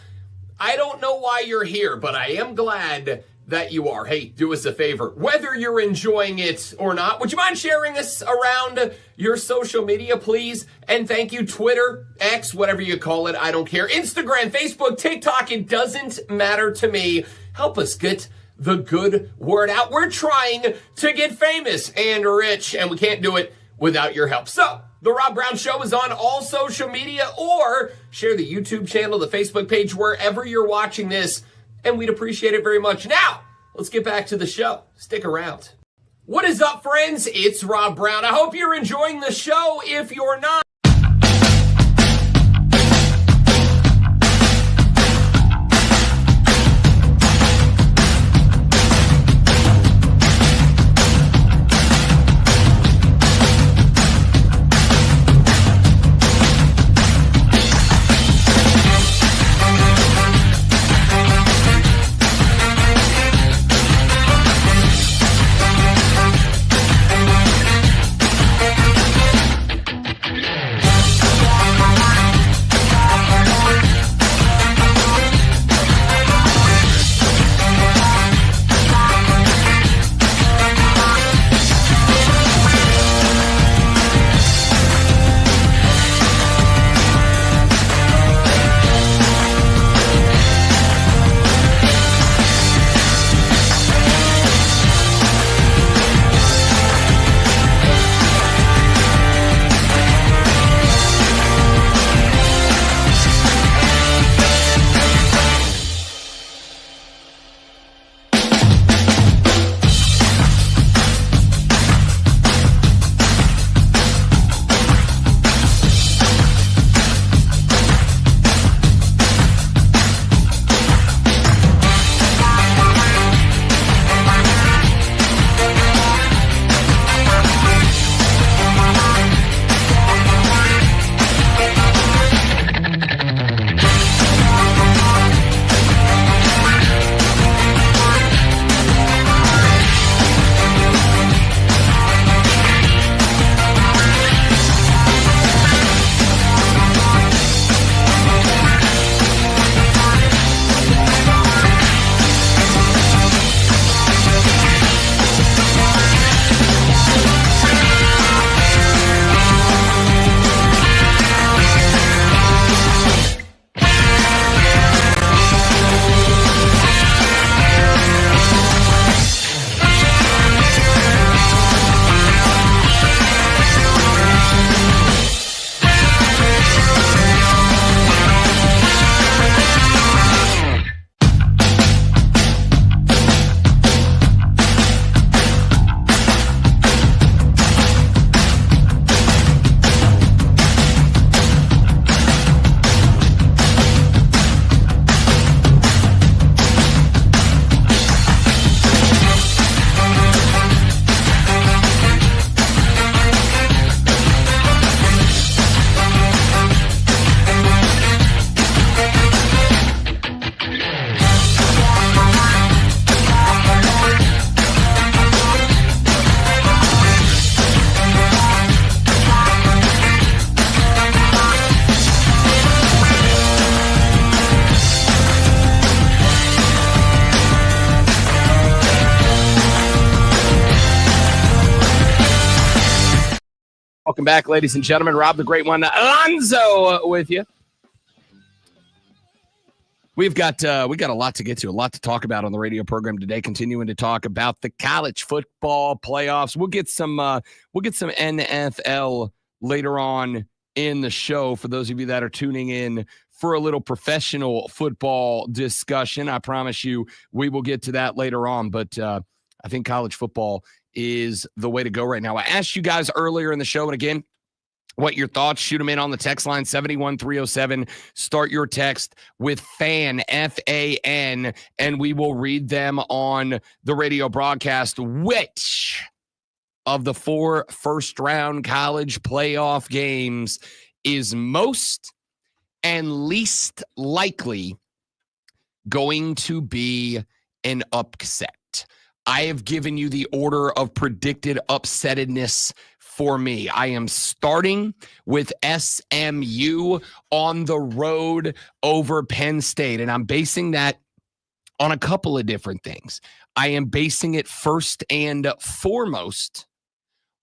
I don't know why you're here, but I am glad that you are. Hey, do us a favor. Whether you're enjoying it or not, would you mind sharing us around your social media, please? And thank you, Twitter, X, whatever you call it. I don't care. Instagram, Facebook, TikTok, it doesn't matter to me. Help us get the good word out. We're trying to get famous and rich, and we can't do it without your help. So, The Rob Brown Show is on all social media, or share the YouTube channel, the Facebook page, wherever you're watching this, and we'd appreciate it very much. Now, let's get back to the show. Stick around. What is up, friends? It's Rob Brown. I hope you're enjoying the show. If you're not, Welcome back, ladies and gentlemen. Rob the Great One, Alonzo with you. We got a lot to get to, a lot to talk about on the radio program today. Continuing to talk about the college football playoffs. We'll get some NFL later on in the show for those of you that are tuning in for a little professional football discussion. I promise you we will get to that later on, but I think college football is the way to go right now. I asked you guys earlier in the show, and again, what your thoughts, shoot them in on the text line 71307. Start your text with FAN, F-A-N, and we will read them on the radio broadcast. Which of the 4 first-round college playoff games is most and least likely going to be an upset? I have given you the order of predicted upsettedness for me. I am starting with SMU on the road over Penn State, and I'm basing that on a couple of different things. I am basing it first and foremost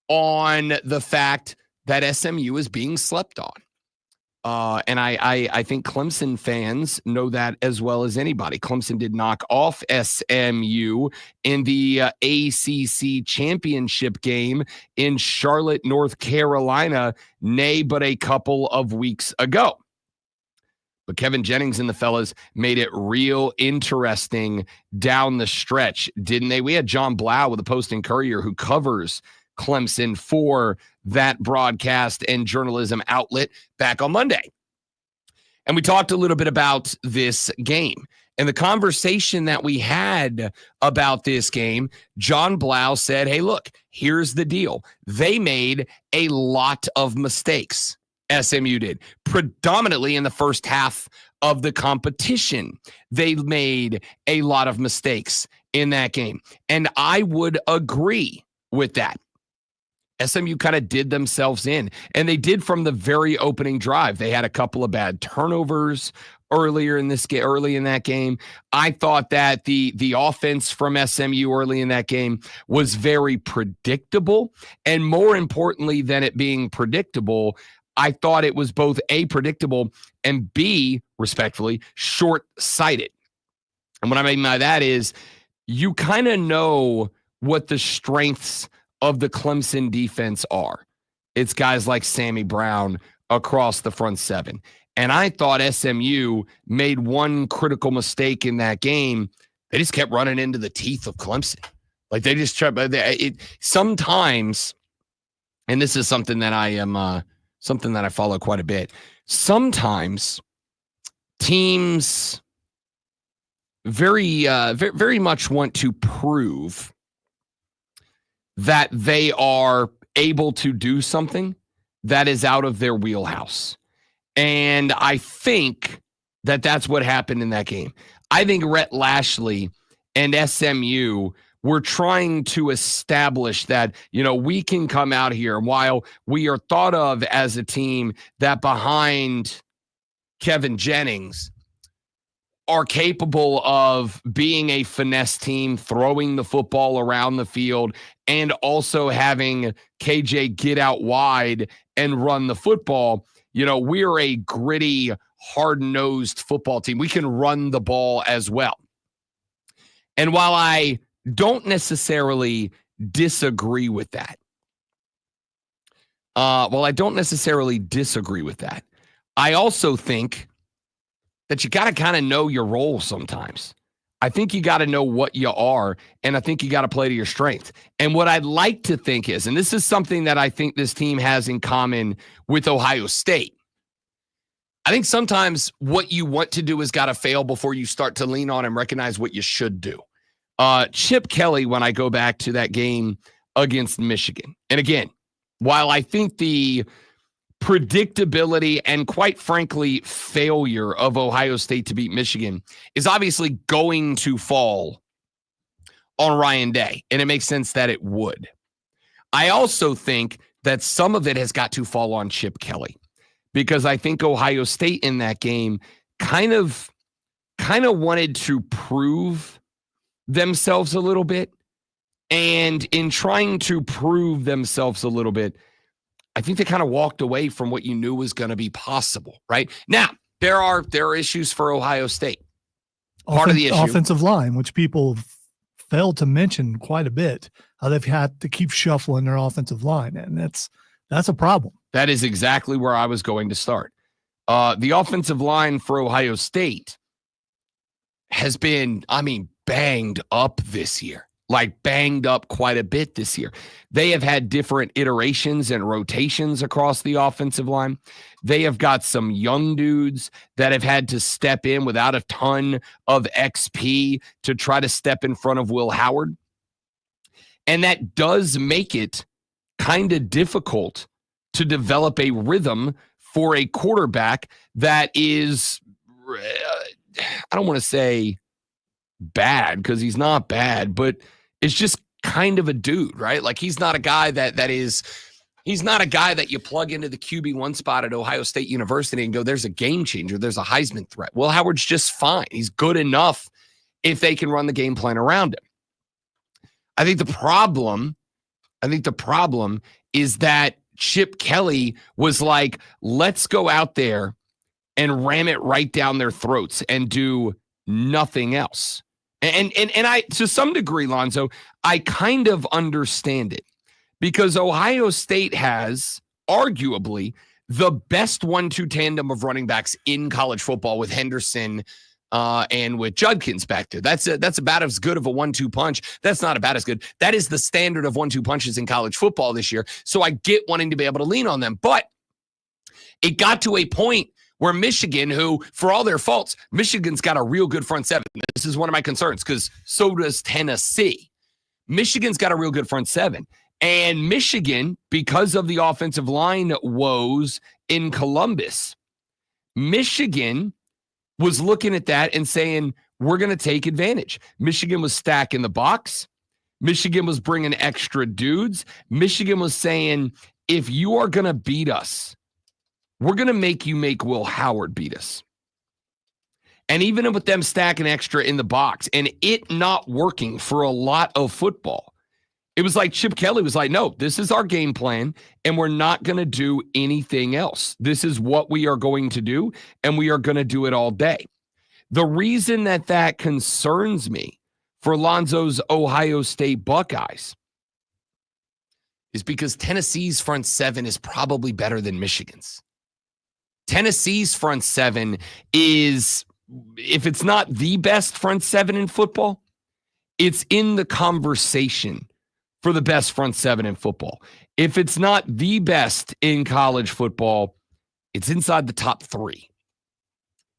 on the fact that SMU is being slept on. And I think Clemson fans know that as well as anybody. Clemson did knock off SMU in the ACC championship game in Charlotte, North Carolina, nay, but a couple of weeks ago. But Kevin Jennings and the fellas made it real interesting down the stretch, didn't they? We had John Blau with the Post and Courier who covers Clemson for that broadcast and journalism outlet back on Monday. And we talked a little bit about this game. And the conversation that we had about this game, John Blau said, hey, look, here's the deal. They made a lot of mistakes. SMU did, predominantly in the first half of the competition. They made a lot of mistakes in that game. And I would agree with that. SMU kind of did themselves in, and they did from the very opening drive. They had a couple of bad turnovers early in that game. I thought that the offense from SMU early in that game was very predictable, and more importantly than it being predictable, I thought it was both A, predictable, and B, respectfully, short-sighted. And what I mean by that is you kind of know what the strengths of the Clemson defense are. It's guys like Sammy Brown across the front seven. And I thought SMU made one critical mistake in that game. They just kept running into the teeth of Clemson. Like they just tried. Sometimes, and this is something that I follow quite a bit. Sometimes teams very much want to prove that they are able to do something that is out of their wheelhouse. And I think that that's what happened in that game. I think Rhett Lashley and SMU were trying to establish that, we can come out here. While we are thought of as a team that behind Kevin Jennings are capable of being a finesse team, throwing the football around the field, and also having KJ get out wide and run the football. We're a gritty, hard-nosed football team. We can run the ball as well. And while I don't necessarily disagree with that, I also think that you got to kind of know your role sometimes. I think you got to know what you are, and I think you got to play to your strength. And what I'd like to think is, and this is something that I think this team has in common with Ohio State, I think sometimes what you want to do is got to fail before you start to lean on and recognize what you should do. Chip Kelly, when I go back to that game against Michigan, and again, while I think the predictability and, quite frankly, failure of Ohio State to beat Michigan is obviously going to fall on Ryan Day, and it makes sense that it would. I also think that some of it has got to fall on Chip Kelly, because I think Ohio State in that game kind of wanted to prove themselves a little bit, and in trying to prove themselves a little bit, I think they kind of walked away from what you knew was going to be possible. Right now, there are issues for Ohio State. Part of the issue, offensive line, which people failed to mention quite a bit, how they've had to keep shuffling their offensive line, and that's a problem. That is exactly where I was going to start. The offensive line for Ohio State has been, banged up this year, like banged up quite a bit this year. They have had different iterations and rotations across the offensive line. They have got some young dudes that have had to step in without a ton of XP to try to step in front of Will Howard. And that does make it kind of difficult to develop a rhythm for a quarterback that is, I don't want to say bad because he's not bad, but it's just kind of a dude, right? Like he's not a guy he's not a guy that you plug into the QB1 spot at Ohio State University and go, there's a game changer, there's a Heisman threat. Will Howard's just fine. He's good enough if they can run the game plan around him. I think the problem is that Chip Kelly was like, let's go out there and ram it right down their throats and do nothing else. And I, to some degree, Lonzo, I kind of understand it because Ohio State has arguably the best 1-2 tandem of running backs in college football with Henderson and with Judkins back there. That's about as good of a 1-2 punch. That's not about as good. That is the standard of 1-2 punches in college football this year. So I get wanting to be able to lean on them. But it got to a point where Michigan, who, for all their faults, Michigan's got a real good front seven. This is one of my concerns because so does Tennessee. Michigan's got a real good front seven. And Michigan, because of the offensive line woes in Columbus, Michigan was looking at that and saying, we're going to take advantage. Michigan was stacking the box. Michigan was bringing extra dudes. Michigan was saying, if you are going to beat us, we're going to make you make Will Howard beat us. And even with them stacking extra in the box and it not working for a lot of football, it was like Chip Kelly was like, no, this is our game plan and we're not going to do anything else. This is what we are going to do and we are going to do it all day. The reason that concerns me for Lonzo's Ohio State Buckeyes is because Tennessee's front seven is probably better than Michigan's. Tennessee's front seven is, if it's not the best front seven in football, it's in the conversation for the best front seven in football. If it's not the best in college football, it's inside the top 3.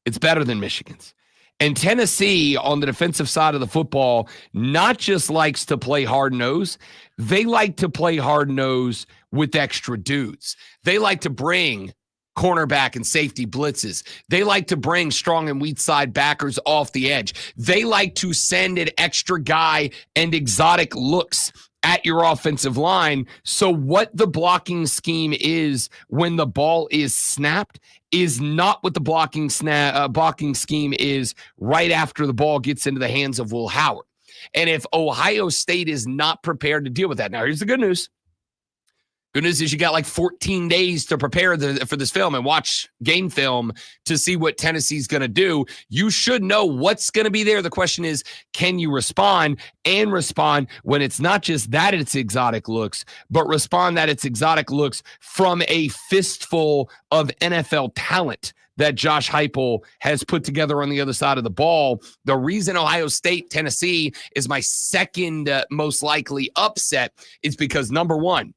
It's better than Michigan's. And Tennessee, on the defensive side of the football, not just likes to play hard-nosed, they like to play hard-nosed with extra dudes. They like to bring cornerback and safety blitzes. They like to bring strong and weak side backers off the edge. They like to send an extra guy and exotic looks at your offensive line. So what the blocking scheme is when the ball is snapped is not what the blocking scheme is right after the ball gets into the hands of Will Howard. And if Ohio State is not prepared to deal with that, now here's the good news. Good news is you got like 14 days to prepare for this film and watch game film to see what Tennessee's going to do. You should know what's going to be there. The question is, can you respond and respond when it's not just that it's exotic looks, but respond that it's exotic looks from a fistful of NFL talent that Josh Heupel has put together on the other side of the ball. The reason Ohio State, Tennessee is my second most likely upset is because, number one,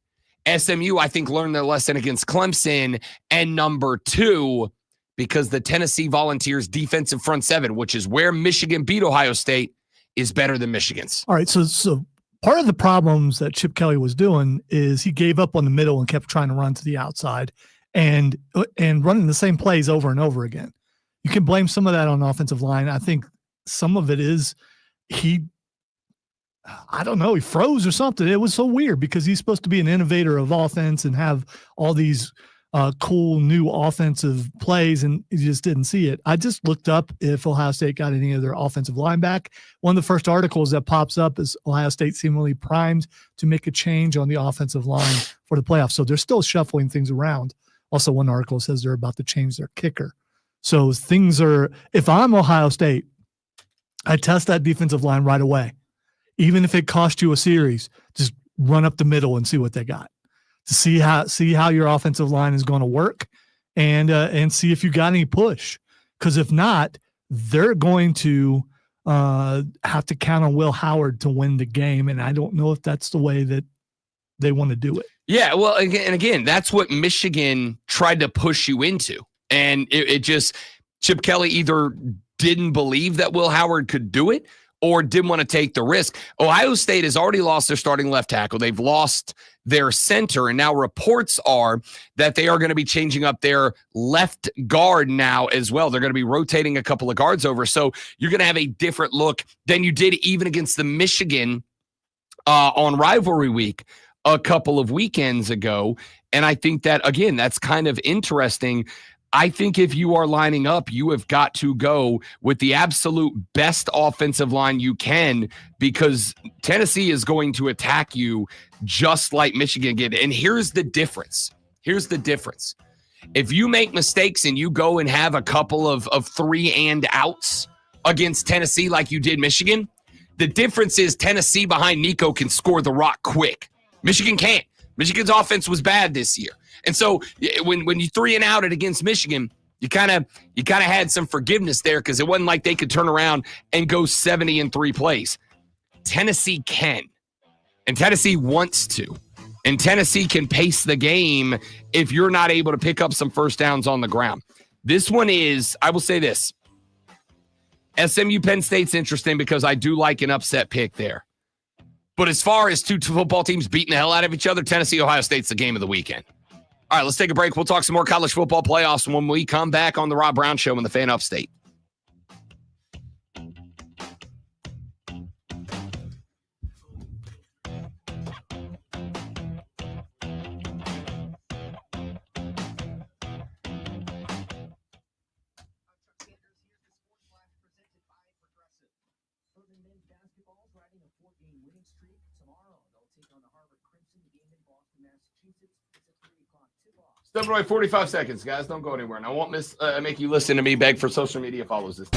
SMU, I think, learned their lesson against Clemson. And number 2, because the Tennessee Volunteers defensive front seven, which is where Michigan beat Ohio State, is better than Michigan's. All right. So part of the problems that Chip Kelly was doing is he gave up on the middle and kept trying to run to the outside and running the same plays over and over again. You can blame some of that on offensive line. I think some of it is he froze or something. It was so weird because he's supposed to be an innovator of offense and have all these cool new offensive plays, and you just didn't see it. I just looked up if Ohio State got any of their offensive line back. One of the first articles that pops up is Ohio State seemingly primed to make a change on the offensive line for the playoffs. So they're still shuffling things around. Also, one article says they're about to change their kicker. So things are, if I'm Ohio State, I test that defensive line right away. Even if it costs you a series, just run up the middle and see what they got. To see how your offensive line is going to work, and see if you got any push. Because if not, they're going to have to count on Will Howard to win the game, and I don't know if that's the way that they want to do it. Yeah, well, again, that's what Michigan tried to push you into, and it just Chip Kelly either didn't believe that Will Howard could do it or didn't want to take the risk. Ohio State has already lost their starting left tackle. They've lost their center, and now reports are that they are going to be changing up their left guard now as well. They're going to be rotating a couple of guards over, so you're going to have a different look than you did even against the Michigan on rivalry week a couple of weekends ago. And I think that, again, that's kind of interesting. I think if you are lining up, you have got to go with the absolute best offensive line you can, because Tennessee is going to attack you just like Michigan did. And here's the difference. If you make mistakes and you go and have a couple of 3-and-outs against Tennessee like you did Michigan, the difference is Tennessee behind Nico can score the rock quick. Michigan can't. Michigan's offense was bad this year. And so when you 3-and-out it against Michigan, you kind of had some forgiveness there, because it wasn't like they could turn around and go 70 in 3 plays. Tennessee can, and Tennessee wants to, and Tennessee can pace the game if you're not able to pick up some first downs on the ground. This one is, I will say this, SMU Penn State's interesting because I do like an upset pick there. But as far as two football teams beating the hell out of each other, Tennessee, Ohio State's the game of the weekend. All right, let's take a break. We'll talk some more college football playoffs when we come back on the Rob Brown Show in the Fan Upstate. Step away 45 seconds, guys. Don't go anywhere. And I won't make you listen to me beg for social media follows this.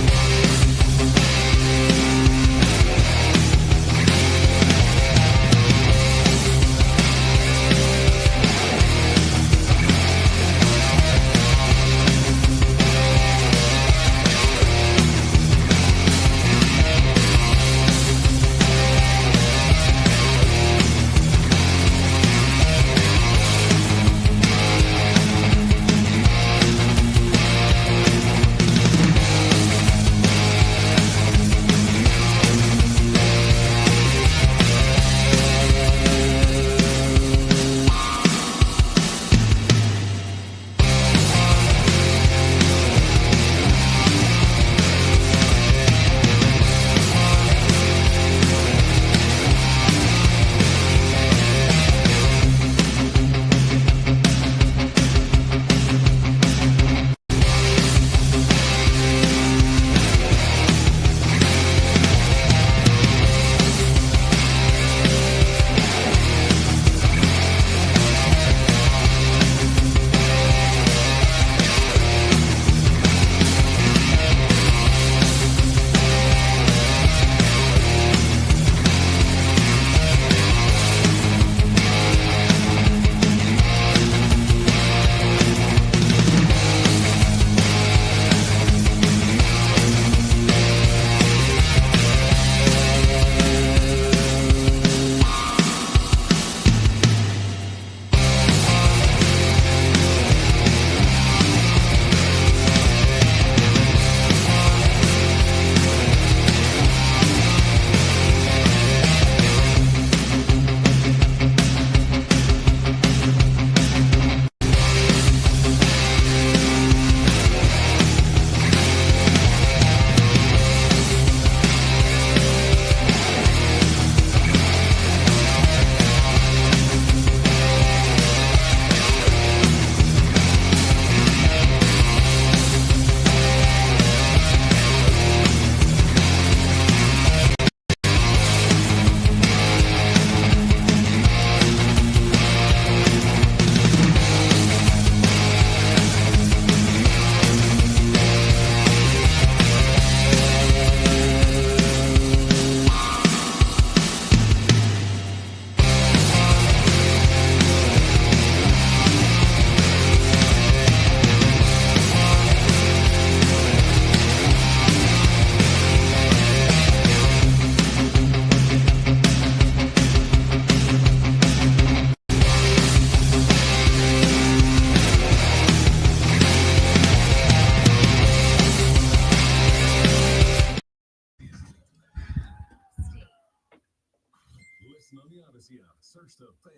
Listen on the Odyssey app. Search the Fan.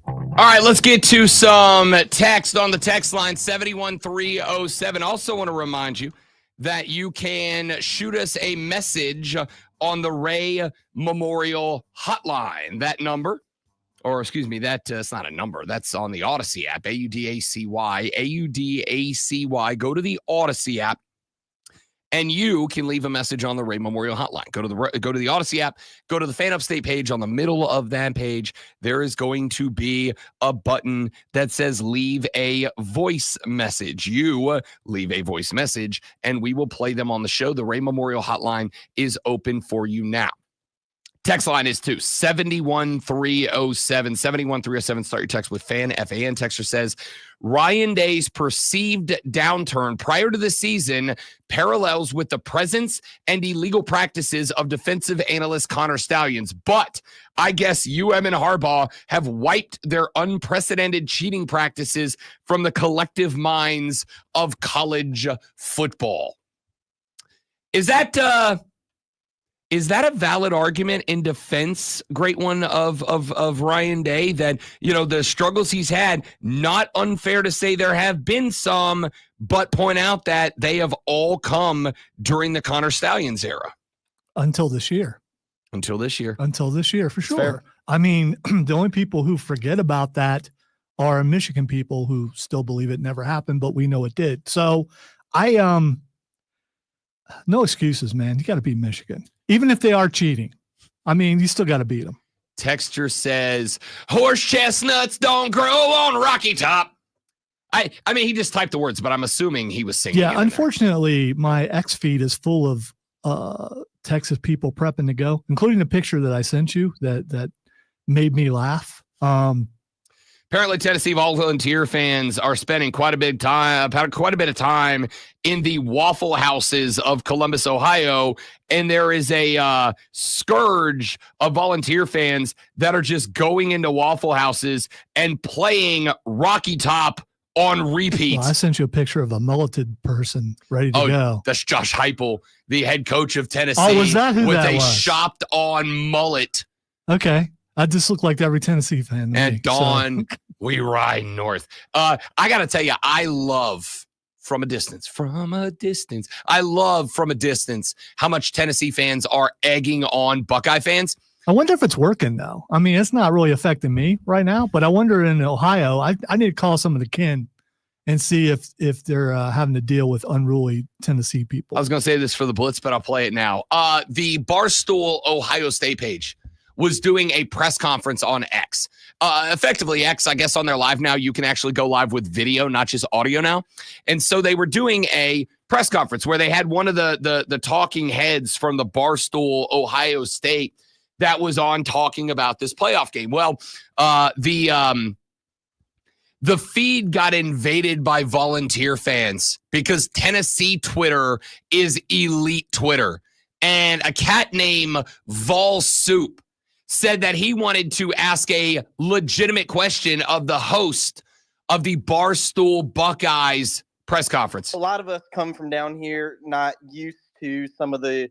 All right, let's get to some text on the text line 71307. Also want to remind you that you can shoot us a message on the Ray Memorial Hotline. That number, or excuse me, that's not a number. That's on the Odyssey app, AUDACY, AUDACY. Go to the Odyssey app, and you can leave a message on the Ray Memorial Hotline. Go to the Odyssey app, go to the Fan Upstate page. On the middle of that page, there is going to be a button that says leave a voice message. You leave a voice message, and we will play them on the show. The Ray Memorial Hotline is open for you now. Text line is 71307. 71307. Start your text with FAN, FAN. Texter says, Ryan Day's perceived downturn prior to the season parallels with the presence and illegal practices of defensive analyst Connor Stallions. But I guess UM and Harbaugh have wiped their unprecedented cheating practices from the collective minds of college football. Is that a valid argument in defense, great one, of Ryan Day, that, you know, the struggles he's had, not unfair to say there have been some, but point out that they have all come during the Connor Stallions era. Until this year. Until this year, for sure. Fair. I mean, the only people who forget about that are Michigan people who still believe it never happened, but we know it did. So no excuses, man. You got to beat Michigan. Even if they are cheating, I mean, you still got to beat them. Texture says, horse chestnuts don't grow on Rocky Top. I mean, he just typed the words, but I'm assuming he was singing. Yeah, unfortunately, my X feed is full of Texas people prepping to go, including the picture that I sent you that made me laugh. Apparently, Tennessee Volunteer fans are spending quite a bit of time in the Waffle Houses of Columbus, Ohio, and there is a scourge of Volunteer fans that are just going into Waffle Houses and playing Rocky Top on repeat. Well, I sent you a picture of a mulleted person ready to go. That's Josh Heupel, the head coach of Tennessee. Oh, was that who with that a was? shopped-on mullet. Okay. I just look like every Tennessee fan. At dawn, we ride north. I got to tell you, I love from a distance, I love from a distance how much Tennessee fans are egging on Buckeye fans. I wonder if it's working, though. I mean, it's not really affecting me right now, but I wonder in Ohio, I need to call some of the kin and see if they're having to deal with unruly Tennessee people. I was going to say this for the Blitz, but I'll play it now. The Barstool Ohio State page was doing a press conference on X. Effectively, X, I guess on their live now, you can actually go live with video, not just audio now. And so they were doing a press conference where they had one of the talking heads from the Barstool Ohio State that was on talking about this playoff game. Well, the feed got invaded by Volunteer fans because Tennessee Twitter is elite Twitter. And a cat named Vol Soup said that he wanted to ask a legitimate question of the host of the Barstool Buckeyes press conference. A lot of us come from down here, not used to some of the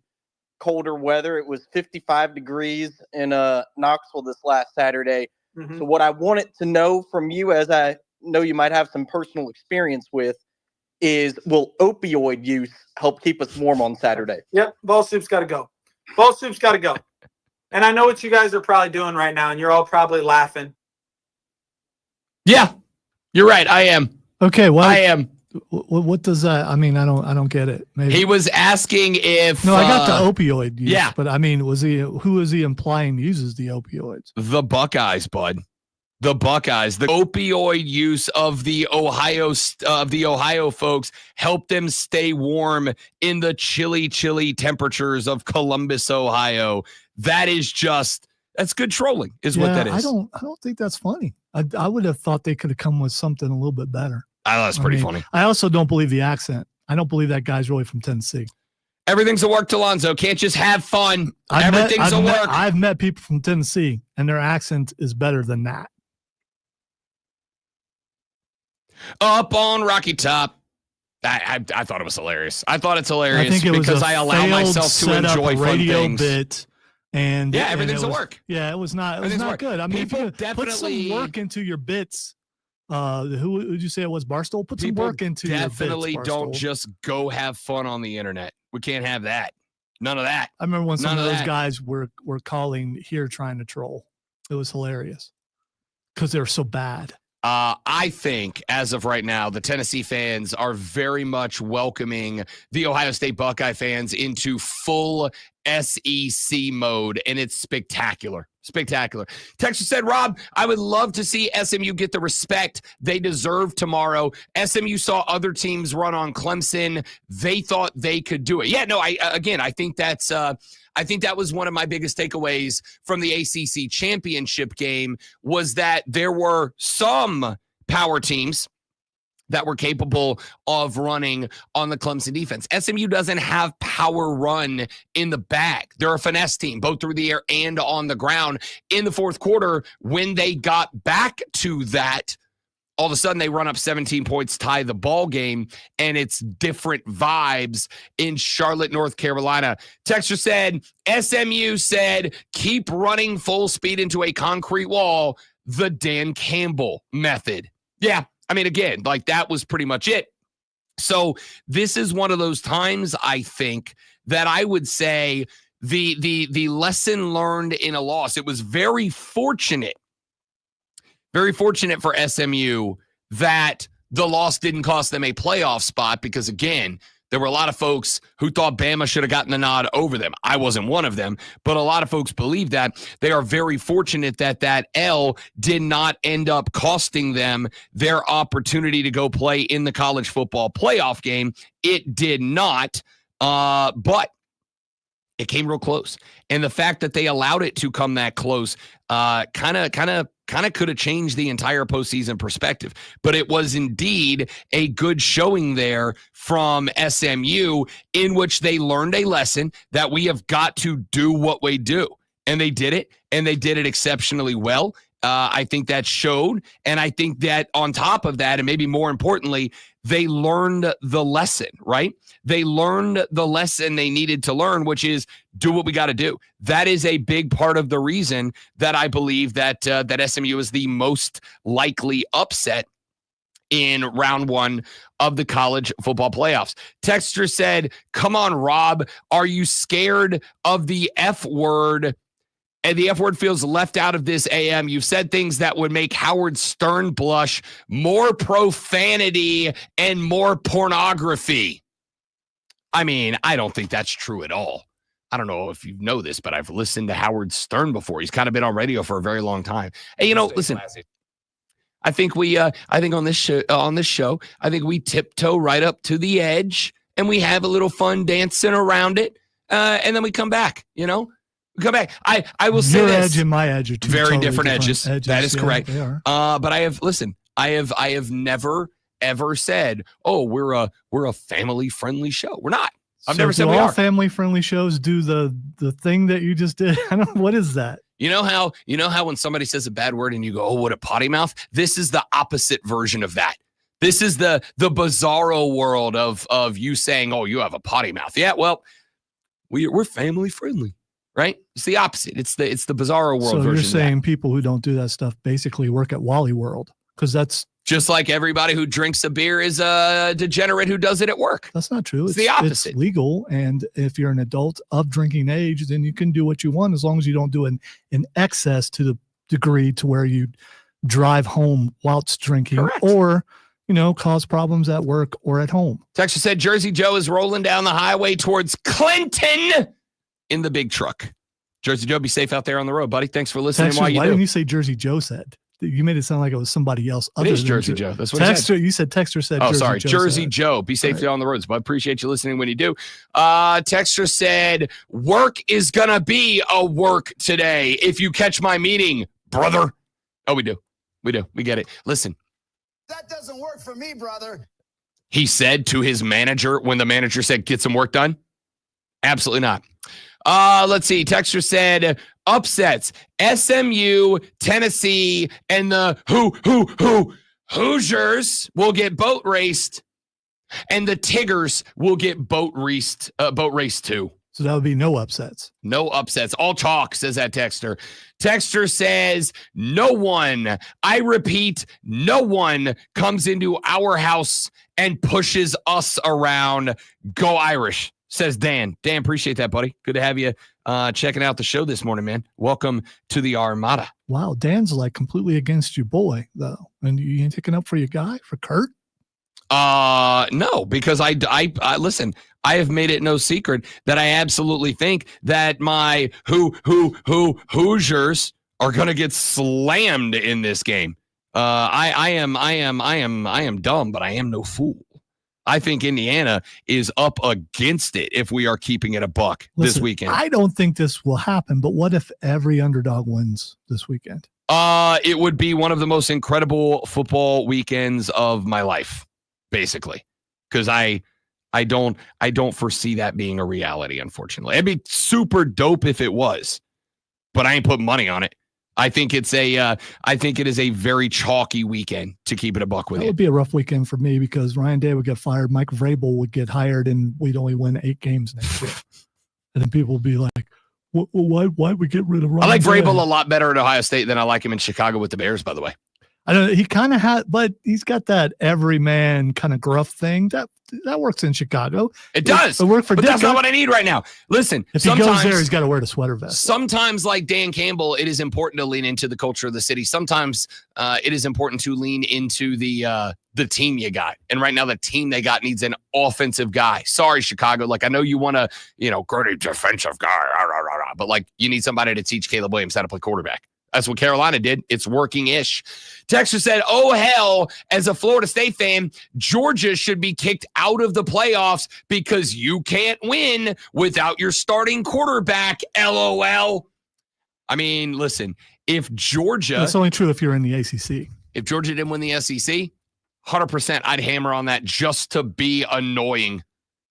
colder weather. It was 55 degrees in Knoxville this last Saturday. So what I wanted to know from you, as I know you might have some personal experience with, is will opioid use help keep us warm on Saturday? Yep, Ball Soup's got to go. Ball Soup's got to go. And I know what you guys are probably doing right now, and you're all probably laughing. Yeah, you're right. I am. Okay, well, I am. What does that? I mean, I don't get it. Maybe. He was asking if. No, I got the opioid use. Yeah, but I mean, who is he implying uses the opioids? The Buckeyes, bud. The Buckeyes, the opioid use of the Ohio folks helped them stay warm in the chilly temperatures of Columbus, Ohio. That's good trolling, is what that is. I don't think that's funny. I would have thought they could have come with something a little bit better. I thought that's pretty funny. I also don't believe the accent. I don't believe that guy's really from Tennessee. Everything's a work, Alonzo. Can't just have fun. Everything's a work. I've met people from Tennessee, and their accent is better than that. Up on Rocky Top. I thought it was hilarious. I thought it's hilarious I think it was because I allow myself to enjoy fun radio things. Bit, And Yeah, and everything's it a was- work. Yeah, it was not Everything's a work. good. I mean, if People you put some definitely- work into your bits. Who would you say it was? Barstool? Put some People work into your bits, definitely don't Barstool. just go have fun on the internet. We can't have that. None of that. I remember when some None of of those that. guys were calling here trying to troll. It was hilarious because they were so bad. I think as of right now, the Tennessee fans are very much welcoming the Ohio State Buckeye fans into full SEC mode, and it's spectacular. Spectacular. Texas said, Rob, I would love to see SMU get the respect they deserve tomorrow. SMU saw other teams run on Clemson. They thought they could do it. Yeah, no, I think that's I think that was one of my biggest takeaways from the ACC championship game was that there were some power teams that were capable of running on the Clemson defense. SMU doesn't have power run in the bag. They're a finesse team, both through the air and on the ground. In the fourth quarter, when they got back to that, all of a sudden they run up 17 points, tie the ball game, and it's different vibes in Charlotte, North Carolina. Texter said, SMU said, keep running full speed into a concrete wall, the Dan Campbell method. Yeah, I mean, again, like that was pretty much it. So this is one of those times, I think, that I would say the lesson learned in a loss, it was very fortunate for SMU that the loss didn't cost them a playoff spot because, again, there were a lot of folks who thought Bama should have gotten the nod over them. I wasn't one of them, but a lot of folks believe that. They are very fortunate that that L did not end up costing them their opportunity to go play in the college football playoff game. It did not, but it came real close. And the fact that they allowed it to come that close kind of could have changed the entire postseason perspective. But it was indeed a good showing there from SMU in which they learned a lesson that we have got to do what we do. And they did it, and they did it exceptionally well. I think that showed. And I think that on top of that, and maybe more importantly, they learned the lesson, right? They learned the lesson they needed to learn, which is do what we got to do. That is a big part of the reason that I believe that that SMU is the most likely upset in round one of the college football playoffs. Texter said, come on, Rob, are you scared of the F word? And the F word feels left out of this AM. You've said things that would make Howard Stern blush, more profanity and more pornography. I mean, I don't think that's true at all. I don't know if you know this, but I've listened to Howard Stern before. He's kind of been on radio for a very long time. Hey, listen, I think on this show, I think we tiptoe right up to the edge and we have a little fun dancing around it. And then we come back, come back. I will say Your this. edge and my edge are two very totally different edges. That is Yeah, correct. they are. But I have never ever said, "Oh, we're a family friendly show." We're not. I've never said do we all are. family friendly shows do the thing that you just did? I don't know. What is that? You know how when somebody says a bad word and you go, "Oh, what a potty mouth." This is the opposite version of that. This is the bizarro world of you saying, "Oh, you have a potty mouth." Yeah, well, we're family friendly. Right? It's the opposite. It's the bizarro world So version. you're of that. saying people who don't do that stuff basically work at Wally World because that's Just like everybody who drinks a beer is a degenerate who does it at work. that's not true. It's the opposite. It's legal, and if you're an adult of drinking age, then you can do what you want as long as you don't do it in excess to the degree to where you drive home whilst drinking, Correct. or cause problems at work or at home. Texas said Jersey Joe is rolling down the highway towards Clinton in the big truck. Jersey Joe, be safe out there on the road, buddy. Thanks for listening. Texter, While you why do. didn't you say Jersey Joe said? You made it sound like it was somebody else. It is Jersey Joe. That's what he Texter, said. you said Texter said. Oh, Jersey sorry. Joe Jersey said. Joe. Be safe on the roads, but I appreciate you listening when you do. Texter said, work is going to be a work today. If you catch my meaning, brother. Oh, we do. We do. We get it. Listen. That doesn't work for me, brother. He said to his manager when the manager said, get some work done. Absolutely not. Let's see. Texter said upsets. SMU, Tennessee, and the Hoosiers will get boat raced, and the Tigers will get boat raced too. So that would be no upsets. No upsets. All chalk, says that texter. Texter says, no one, I repeat, no one comes into our house and pushes us around. Go Irish, says Dan. Dan, appreciate that, buddy. Good to have you checking out the show this morning, man. Welcome to the Armada. Wow, Dan's like completely against your boy, though. And you ain't taking up for your guy, for Kurt? No, because I listen, I have made it no secret that I absolutely think that my Hoosiers are going to get slammed in this game. I am dumb, but I am no fool. I think Indiana is up against it if we are keeping it a buck this weekend. I don't think this will happen, but what if every underdog wins this weekend? It would be one of the most incredible football weekends of my life, basically, because I don't foresee that being a reality, unfortunately. It'd be super dope if it was, but I ain't putting money on it. I think it is a very chalky weekend, to keep it a buck with That you. would be a rough weekend for me because Ryan Day would get fired, Mike Vrabel would get hired, and we'd only win 8 games next year. And then people would be like, why we get rid of Ryan I like Day? Vrabel a lot better at Ohio State than I like him in Chicago with the Bears, by the way. I don't know. He kind of had, but he's got that everyman kind of gruff thing that works in Chicago. It does. It worked for but Dick. that's not what I need right now. Listen, If he goes there, he's got to wear the sweater vest. Sometimes, like Dan Campbell, it is important to lean into the culture of the city. Sometimes it is important to lean into the team you got. And right now, the team they got needs an offensive guy. Sorry, Chicago. Like, I know you want to, great defensive guy, but like, you need somebody to teach Caleb Williams how to play quarterback. That's what Carolina did. It's working-ish. Texas said, oh, hell, as a Florida State fan, Georgia should be kicked out of the playoffs because you can't win without your starting quarterback, LOL. I mean, listen, if Georgia... That's only true if you're in the ACC. If Georgia didn't win the SEC, 100% I'd hammer on that just to be annoying.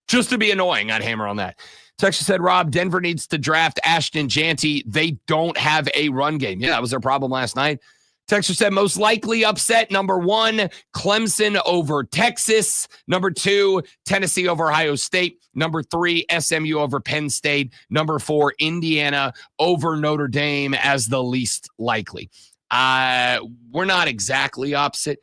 Just to be annoying, I'd hammer on that. Texas said, Rob, Denver needs to draft Ashton Janty. They don't have a run game. Yeah, that was their problem last night. Texas said, most likely upset, number 1, Clemson over Texas. Number 2, Tennessee over Ohio State. Number 3, SMU over Penn State. Number 4, Indiana over Notre Dame as the least likely. We're not exactly opposite.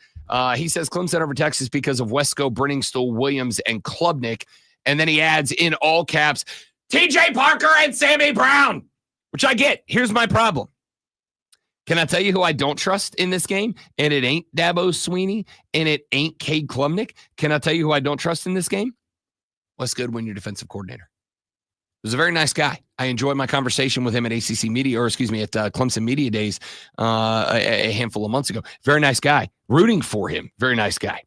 He says Clemson over Texas because of Wesco, Brenningstool, Williams, and Klubnik. And then he adds in all caps, TJ Parker and Sammy Brown, which I get. Here's my problem. Can I tell you who I don't trust in this game? And it ain't Dabo Sweeney, and it ain't Cade Klubnik. Can I tell you who I don't trust in this game? Wes Goodwin, your defensive coordinator. He was a very nice guy. I enjoyed my conversation with him at ACC Media, at Clemson Media Days a handful of months ago. Very nice guy. Rooting for him. Very nice guy.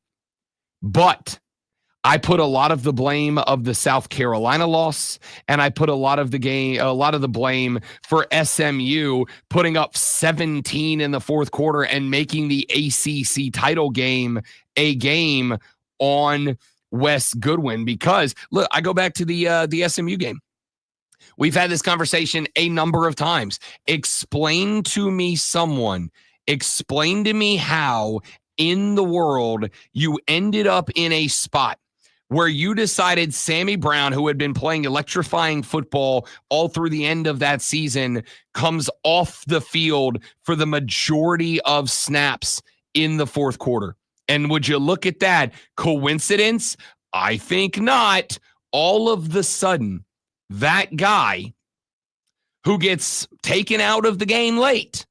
But I put a lot of the blame of the South Carolina loss, and I put a lot of the blame for SMU putting up 17 in the fourth quarter and making the ACC title game a game on Wes Goodwin. Because look, I go back to the SMU game. We've had this conversation a number of times. Explain to me how in the world you ended up in a spot where you decided Sammy Brown, who had been playing electrifying football all through the end of that season, comes off the field for the majority of snaps in the fourth quarter. And would you look at that? Coincidence? I think not. All of the sudden, that guy who gets taken out of the game late,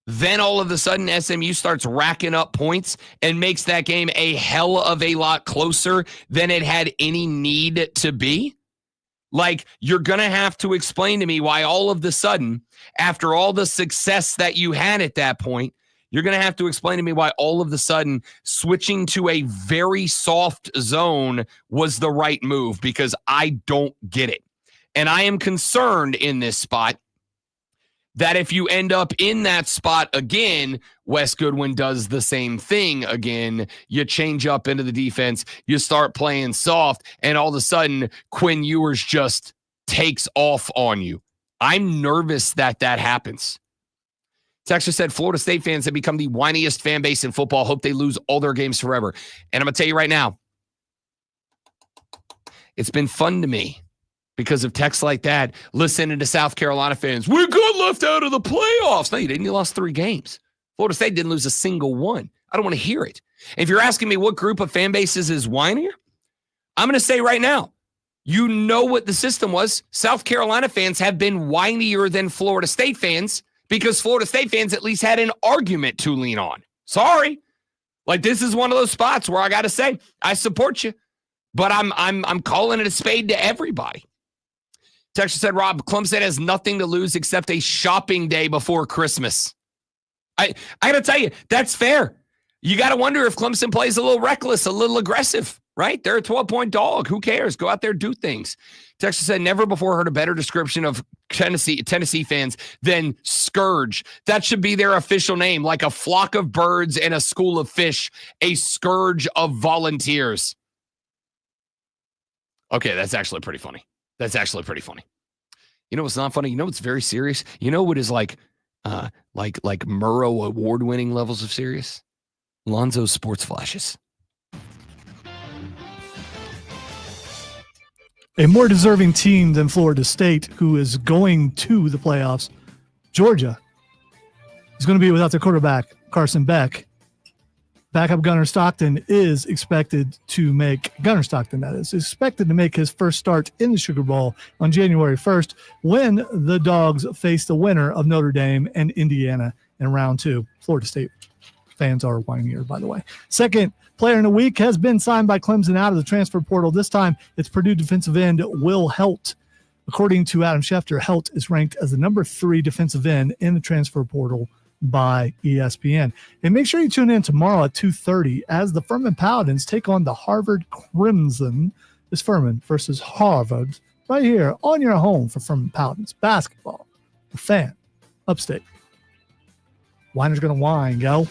then all of a sudden SMU starts racking up points and makes that game a hell of a lot closer than it had any need to be. Like, you're going to have to explain to me why all of a sudden, after all the success that you had at that point, you're going to have to explain to me why all of a sudden switching to a very soft zone was the right move, because I don't get it. And I am concerned in this spot that if you end up in that spot again, Wes Goodwin does the same thing again. You change up into the defense, you start playing soft, and all of a sudden, Quinn Ewers just takes off on you. I'm nervous that happens. Texas said, Florida State fans have become the whiniest fan base in football. Hope they lose all their games forever. And I'm going to tell you right now, it's been fun to me because of texts like that, listening to South Carolina fans. We got left out of the playoffs. No, you didn't. You lost 3 games. Florida State didn't lose a single one. I don't want to hear it. If you're asking me what group of fan bases is whinier, I'm going to say right now, you know what the system was. South Carolina fans have been whinier than Florida State fans because Florida State fans at least had an argument to lean on. Sorry. Like, this is one of those spots where I got to say, I support you, but I'm calling it a spade to everybody. Texas said, Rob, Clemson has nothing to lose except a shopping day before Christmas. I got to tell you, that's fair. You got to wonder if Clemson plays a little reckless, a little aggressive, right? They're a 12-point dog. Who cares? Go out there, do things. Texas said, never before heard a better description of Tennessee fans than scourge. That should be their official name, like a flock of birds and a school of fish, a scourge of volunteers. Okay, that's actually pretty funny. That's actually pretty funny. You know what's not funny? You know what's very serious? You know what is like Murrow award-winning levels of serious? Lonzo's sports flashes. A more deserving team than Florida State, who is going to the playoffs, Georgia, is going to be without their quarterback, Carson Beck. Backup Gunnar Stockton is expected to make his first start in the Sugar Bowl on January 1st when the Dogs face the winner of Notre Dame and Indiana in round 2. Florida State fans are whinier, by the way. Second player in the week has been signed by Clemson out of the transfer portal. This time, it's Purdue defensive end Will Helt. According to Adam Schefter, Helt is ranked as the number 3 defensive end in the transfer portal by ESPN. And make sure you tune in tomorrow at 2:30 as the Furman Paladins take on the Harvard Crimson. It's Furman versus Harvard right here on your home for Furman Paladins basketball. The Fan, upstate. Winer's going to whine, yo.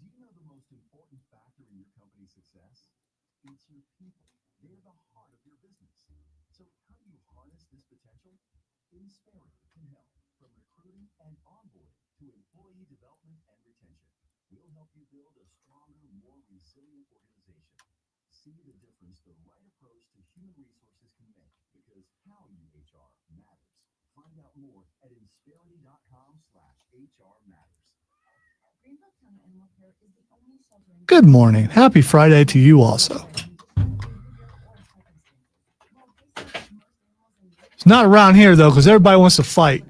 Do you know the most important factor in your company's success? It's your people. They're the heart of your business. So how do you harness this potential? Insperity can help, from recruiting and onboarding to employee development and retention. We'll help you build a stronger, more resilient organization. See the difference the right approach to human resources can make, because how you HR matters. Find out more at Insperity.com/HR matters. Good morning. Happy Friday to you also. It's not around here, though, because everybody wants to fight.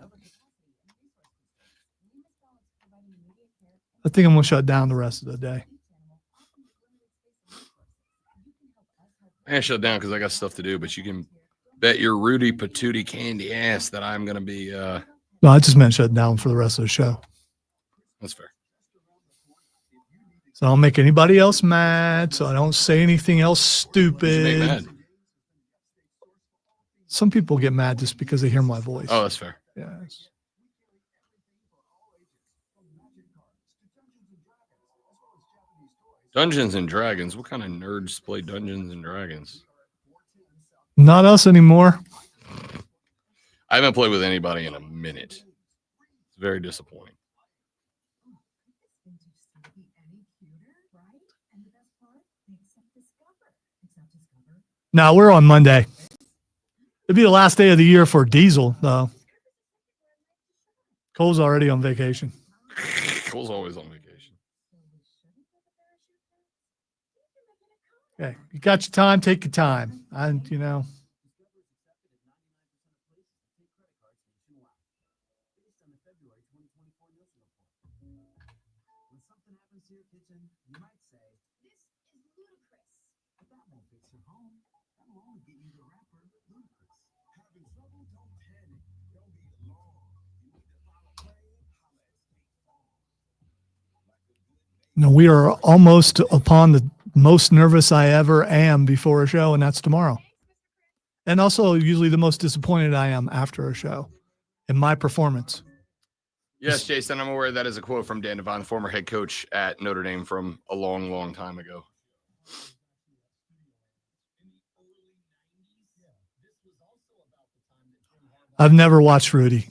I think I'm going to shut down the rest of the day. I can't shut down because I got stuff to do, but you can bet your Rudy Patootie candy ass that I'm going to be. No, I just meant shut down for the rest of the show. That's fair. So I don't make anybody else mad, so I don't say anything else stupid. Make mad? Some people get mad just because they hear my voice. Oh, that's fair. Yes. Dungeons and Dragons. What kind of nerds play Dungeons and Dragons? Not us anymore. I haven't played with anybody in a minute. It's very disappointing. No, we're on Monday. It'd be the last day of the year for Diesel, though. Cole's already on vacation. Cole's always on vacation. Okay, you got your time, take your time. You know. No, we are almost upon the most nervous I ever am before a show, and that's tomorrow. And also usually the most disappointed I am after a show in my performance. Yes, Jason, I'm aware that is a quote from Dan Devine, former head coach at Notre Dame from a long, long time ago. I've never watched Rudy.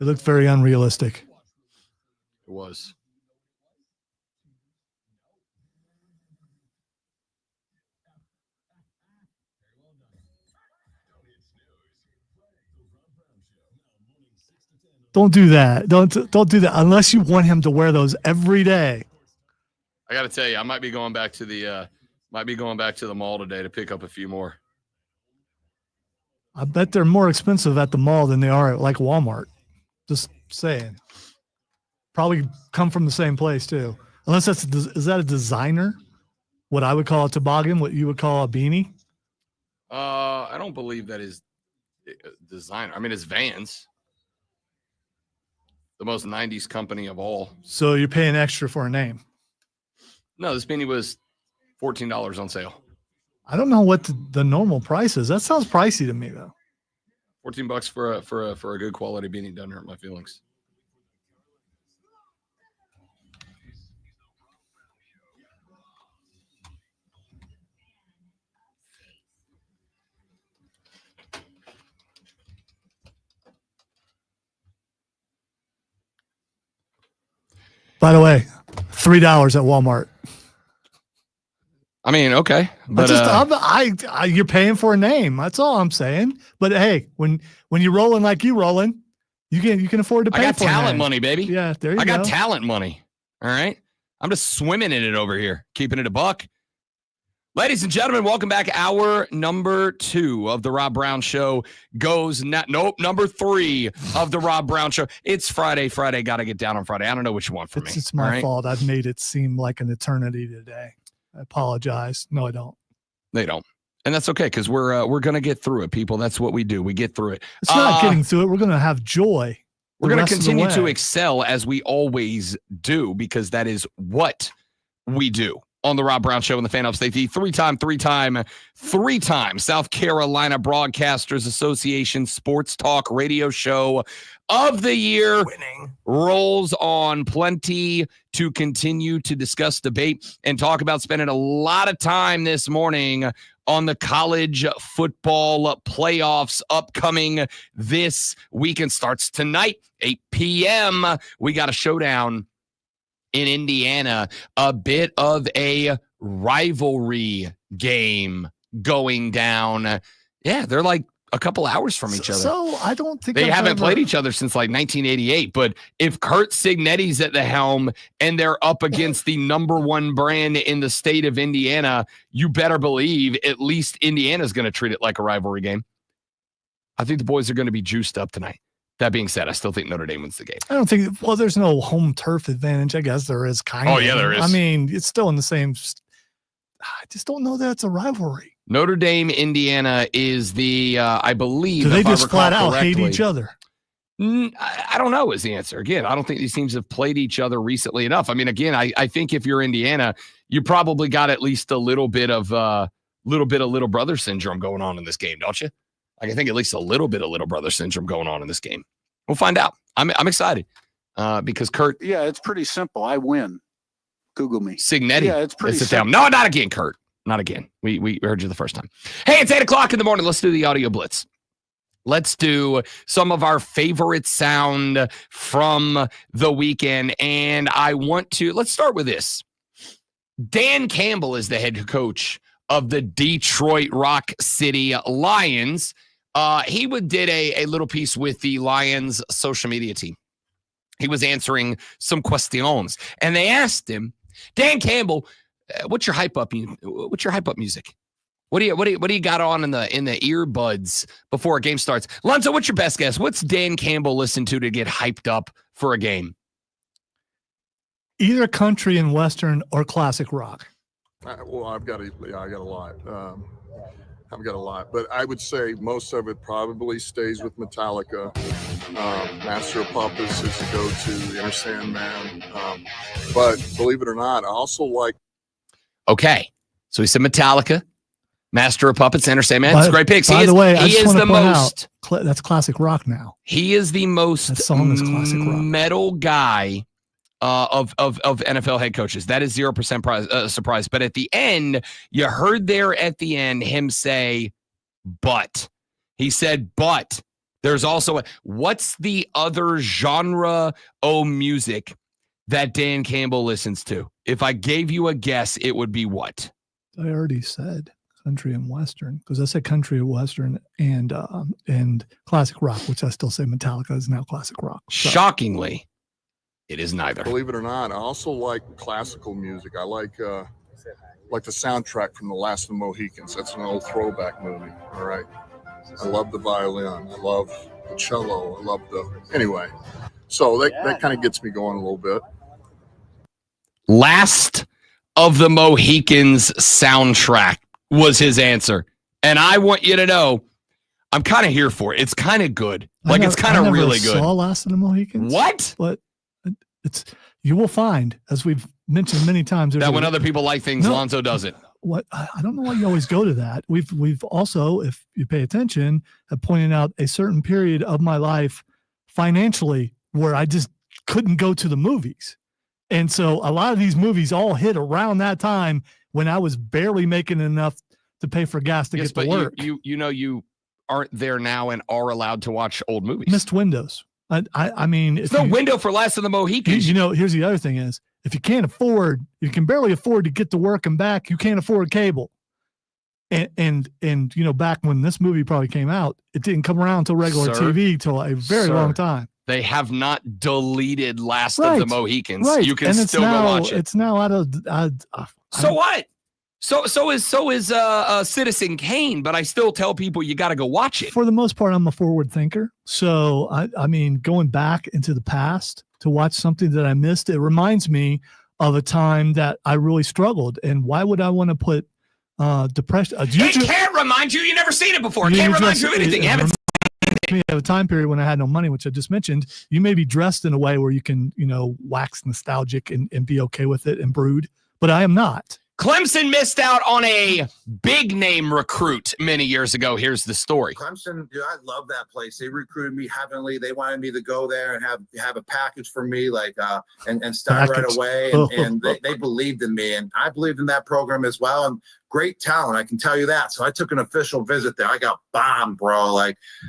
It looked very unrealistic. It was. Don't do that. Don't do that unless you want him to wear those every day. I got to tell you, I might be going back to the mall today to pick up a few more. I bet they're more expensive at the mall than they are at like Walmart. Just saying. Probably come from the same place too. Unless is that a designer? What I would call a toboggan, what you would call a beanie? I don't believe that is designer. I mean, it's Vans. The most 90s company of all. So you're paying extra for a name. No, this beanie was $14 on sale. I don't know what the normal price is. That sounds pricey to me though. $14 for a good quality beanie doesn't hurt my feelings. By the way, $3 at Walmart. I mean, okay, but you're paying for a name. That's all I'm saying. But hey, when you're rolling like you rolling, you can afford to pay. I got for a talent name. money, baby. Yeah, there you go. I got talent money. All right, I'm just swimming in it over here, keeping it a buck. Ladies and gentlemen, welcome back. Hour number 2 of the Rob Brown Show goes number 3 of the Rob Brown Show. It's Friday. Got to get down on Friday. I don't know what you want from me. It's my fault. I've made it seem like an eternity today. I apologize. No, I don't. They don't. And that's okay, because we're going to get through it, people. That's what we do. We get through it. It's not getting through it. We're going to have joy. We're going to continue to excel as we always do, because that is what we do on the Rob Brown Show and the Fan Up Safety. Three-time South Carolina Broadcasters Association Sports Talk Radio Show of the Year. Winning. Rolls on. Plenty to continue to discuss, debate, and talk about. Spending a lot of time this morning on the college football playoffs upcoming this weekend. Starts tonight, 8 p.m. We got a showdown in Indiana, a bit of a rivalry game going down. Yeah, they're like a couple hours from each other. So I don't think they haven't played each other since like 1988. But if Kurt Cignetti's at the helm and they're up against the number 1 brand in the state of Indiana, you better believe at least Indiana's going to treat it like a rivalry game. I think the boys are going to be juiced up tonight. That being said, I still think Notre Dame wins the game. I don't think, well, there's no home turf advantage. I guess there is kind of. Oh, yeah, there is. I mean, it's still in the same. I just don't know that it's a rivalry. Notre Dame, Indiana is the, I believe. Do they just flat out hate each other? I don't know is the answer. Again, I don't think these teams have played each other recently enough. I mean, again, I think if you're Indiana, you probably got at least a little bit of little brother syndrome going on in this game, don't you? I think at least a little bit of little brother syndrome going on in this game. We'll find out. I'm excited because Kurt. Yeah, it's pretty simple. I win. Google me. Cignetti. Yeah, it's pretty simple. No, not again, Kurt. Not again. We heard you the first time. Hey, it's 8:00 in the morning. Let's do the audio blitz. Let's do some of our favorite sound from the weekend. And let's start with this. Dan Campbell is the head coach of the Detroit Rock City Lions. He did a little piece with the Lions social media team. He was answering some questions, and they asked him, Dan Campbell, what's your hype up music? What do you got on in the earbuds before a game starts? Lonzo, what's your best guess? What's Dan Campbell listen to get hyped up for a game? Either country and western or classic rock. Well, I've got a lot. I've got a lot, but I would say most of it probably stays with Metallica. Master of Puppets is a go-to, Inner Sandman. But believe it or not, I also like. Okay, So he said Metallica, Master of Puppets, Enter Sandman. It's great picks. By the way, I just is want the to point most. out, that's classic rock now. He is the most That song is classic rock. metal guy of NFL head coaches. That is 0% surprise. But at the end, you heard there at the end him say, but. He said, but there's also what's the other genre of music that Dan Campbell listens to? If I gave you a guess, it would be what? I already said country and western, because I said country and western and classic rock, which I still say Metallica is now classic rock. So. Shockingly, it is neither. Believe it or not, I also like classical music. I like the soundtrack from The Last of the Mohicans. That's an old throwback movie. All right. I love the violin. I love the cello. I love anyway. So that kind of gets me going a little bit. Last of the Mohicans soundtrack was his answer. And I want you to know, I'm kind of here for it. It's kind of good. Like, it's kind of really good. I saw Last of the Mohicans. What? But you will find, as we've mentioned many times, that when other people like things, Lonzo doesn't. What I don't know why you always go to that. We've also, if you pay attention, have pointed out a certain period of my life financially where I just couldn't go to the movies. And so a lot of these movies all hit around that time when I was barely making enough to pay for gas to get to work. You aren't there now and are allowed to watch old movies. Missed windows. I mean, there's no window for Last of the Mohicans. Here's the other thing is, if you can barely afford to get to work and back, you can't afford cable. And back when this movie probably came out, it didn't come around until regular TV till a very long time. They have not deleted Last of the Mohicans. Right. You can still go watch it. It's now out of. So what? So is Citizen Kane, but I still tell people you got to go watch it. For the most part, I'm a forward thinker. So I mean, going back into the past to watch something that I missed, it reminds me of a time that I really struggled. And why would I want to put depression? It can't remind you. You never seen it before. It can't remind you of anything. You haven't me of a time period when I had no money, which I just mentioned. You may be dressed in a way where you can, wax nostalgic and be okay with it and brood, but I am not. Clemson missed out on a big name recruit many years ago. Here's the story. Clemson, dude, I love that place. They recruited me heavily. They wanted me to go there and have a package for me, and start right away. And they believed in me, and I believed in that program as well. And great talent, I can tell you that. So I took an official visit there. I got bombed, bro.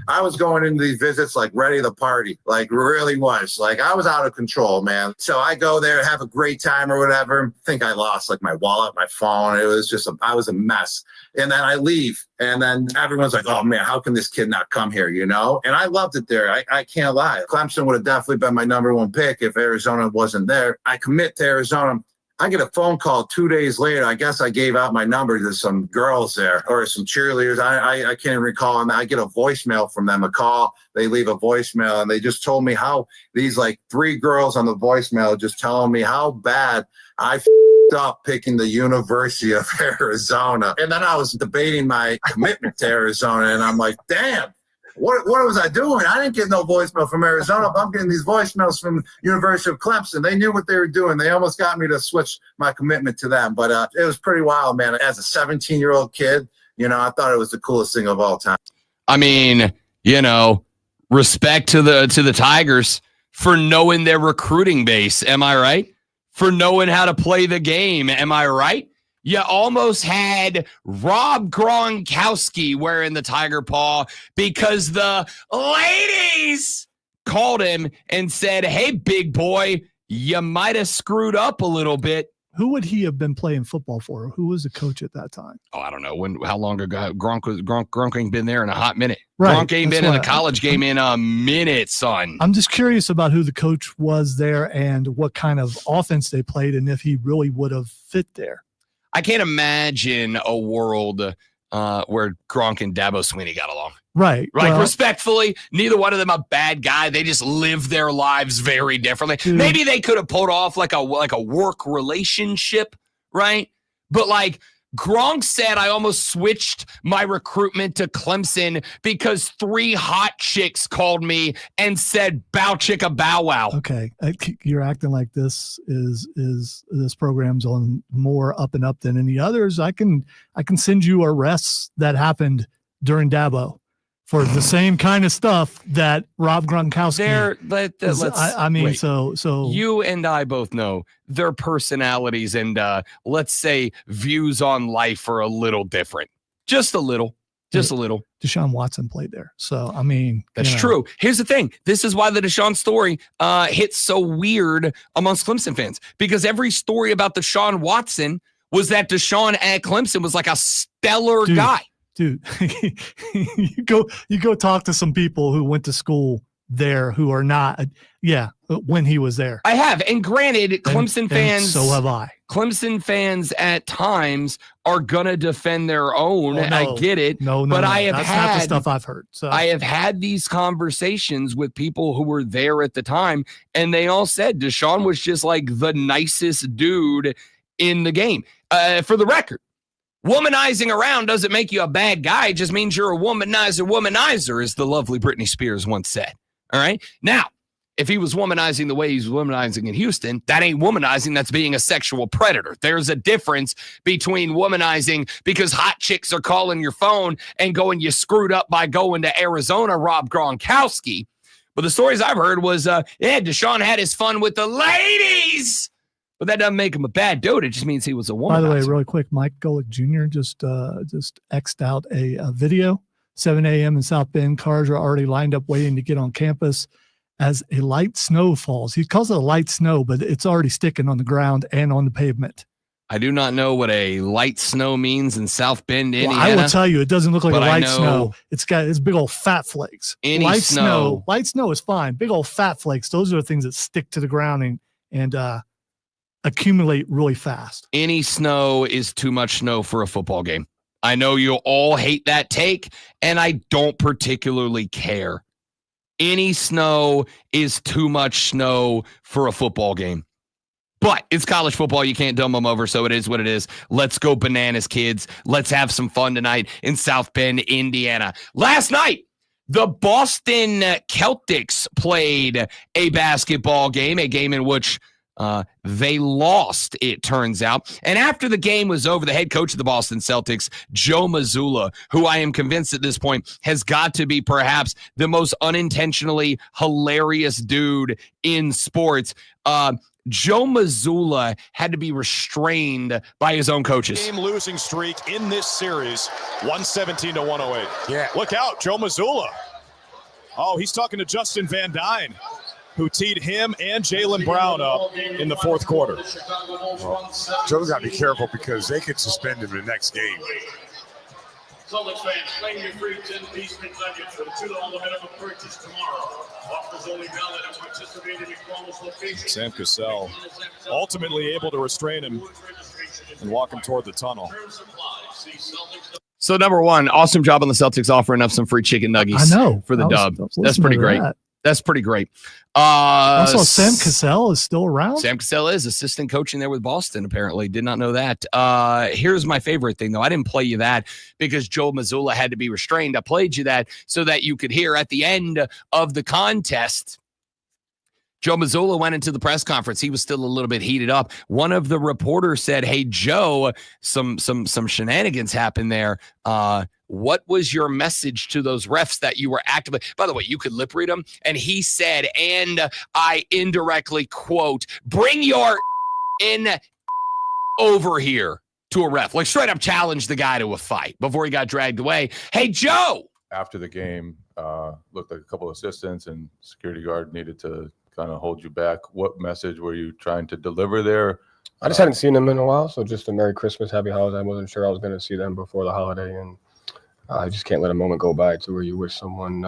I was going into these visits ready to party, really was. I was out of control, man. So I go there, have a great time or whatever. I think I lost my wallet, my phone. It was just I was a mess. And then I leave, and then everyone's like, "Oh man, how can this kid not come here?" And I loved it there. I can't lie. Clemson would have definitely been my number one pick if Arizona wasn't there. I commit to Arizona. I get a phone call 2 days later. I guess I gave out my number to some girls there or some cheerleaders. I can't recall. And I get a voicemail from them, a call. They leave a voicemail, and they just told me how these 3 girls on the voicemail just telling me how bad I f***ed up picking the University of Arizona. And then I was debating my commitment to Arizona, and I'm like, damn. What was I doing? I didn't get no voicemail from Arizona, but I'm getting these voicemails from University of Clemson. They knew what they were doing. They almost got me to switch my commitment to them. But it was pretty wild, man. As a 17-year-old kid, I thought it was the coolest thing of all time. I mean, respect to the Tigers for knowing their recruiting base. Am I right? For knowing how to play the game. Am I right? You almost had Rob Gronkowski wearing the tiger paw because the ladies called him and said, "Hey, big boy, you might have screwed up a little bit." Who would he have been playing football for? Who was the coach at that time? Oh, I don't know. How long ago? Gronk ain't been there in a hot minute. Right. Gronk ain't been in the college game in a minute, son. I'm just curious about who the coach was there and what kind of offense they played and if he really would have fit there. I can't imagine a world where Gronk and Dabo Swinney got along. Right. Respectfully, neither one of them a bad guy. They just live their lives very differently. Dude. Maybe they could have pulled off like a work relationship, right? But Gronk said I almost switched my recruitment to Clemson because 3 hot chicks called me and said bow chicka bow wow. Okay, you're acting like this is this program's on more up and up than any others. I can send you arrests that happened during Dabo for the same kind of stuff that Rob Gronkowski. Wait. So you and I both know their personalities and let's say views on life are a little different. Just a little. Deshaun Watson played there. So, I mean. That's true. Here's the thing. This is why the Deshaun story hits so weird amongst Clemson fans. Because every story about Deshaun Watson was that Deshaun at Clemson was like a stellar guy. Dude, you go talk to some people who went to school there who are not, when he was there. I have. And granted, Clemson fans. So have I. Clemson fans at times are going to defend their own. Oh, no. I get it. No, but I have that's had not the stuff I've heard. So I have had these conversations with people who were there at the time, and they all said Deshaun was just like the nicest dude in the game. For the record, womanizing around doesn't make you a bad guy. It just means you're a womanizer, as the lovely Britney Spears once said. All right. Now, if he was womanizing the way he's womanizing in Houston, that ain't womanizing. That's being a sexual predator. There's a difference between womanizing because hot chicks are calling your phone and going, you screwed up by going to Arizona, Rob Gronkowski. But the stories I've heard was, Deshaun had his fun with the ladies. But that doesn't make him a bad dude. It just means he was a womanizer. By the way, really quick, Mike Golick Jr. just X'd out a video. 7 a.m. in South Bend. Cars are already lined up waiting to get on campus as a light snow falls. He calls it a light snow, but it's already sticking on the ground and on the pavement. I do not know what a light snow means in South Bend, Indiana. Well, I will tell you, it doesn't look like a light snow. It's big old fat flakes. Light snow is fine. Big old fat flakes. Those are the things that stick to the ground and accumulate really fast. Any snow is too much snow for a football game. I know you'll all hate that take, and I don't particularly care. Any snow is too much snow for a football game. But it's college football. You can't dumb them over, so it is what it is. Let's go bananas, kids. Let's have some fun tonight in South Bend, Indiana. Last night, the Boston Celtics played a basketball game, a game in which they lost, it turns out. And after the game was over, the head coach of the Boston Celtics, Joe Mazzulla, who I am convinced at this point has got to be perhaps the most unintentionally hilarious dude in sports, Joe Mazzulla had to be restrained by his own coaches. Game losing streak in this series, 117 to 108. Yeah. Look out, Joe Mazzulla. Oh, he's talking to Justin Van Dyne, who teed him and Jaylen Brown up in the fourth quarter. Well, Joe's got to be careful because they could suspend him in the next game. Celtics fans, claim your free 10-piece McNuggets with a $2 minimum purchase tomorrow. Offers only valid at participating McDonald's locations. Sam Cassell ultimately able to restrain him and walk him toward the tunnel. So number one, awesome job on the Celtics offering up some free chicken nuggets. I know. For the dub. That's pretty great. That's pretty great. Also, Sam Cassell is still around. Sam Cassell is assistant coaching there with Boston, apparently. Did not know that. Here's my favorite thing, though. I didn't play you that because Joe Mazzulla had to be restrained. I played you that so that you could hear at the end of the contest, Joe Mazzulla went into the press conference. He was still a little bit heated up. One of the reporters said, "Hey, Joe, some shenanigans happened there. What was your message to those refs that you were actively?" By the way, you could lip read them. And he said, and I indirectly quote, "Bring your in over here," to a ref. Like straight up challenged the guy to a fight before he got dragged away. Hey, Joe. After the game, looked like a couple of assistants and security guard needed to kind of hold you back. What message were you trying to deliver there? I just hadn't seen them in a while, so just a Merry Christmas, Happy Holiday. I wasn't sure I was going to see them before the holiday, and I just can't let a moment go by to where you wish someone,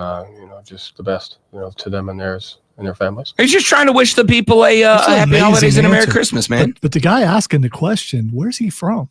just the best, to them and theirs and their families. He's just trying to wish the people a happy holidays and a Merry Christmas, man. But the guy asking the question, where's he from?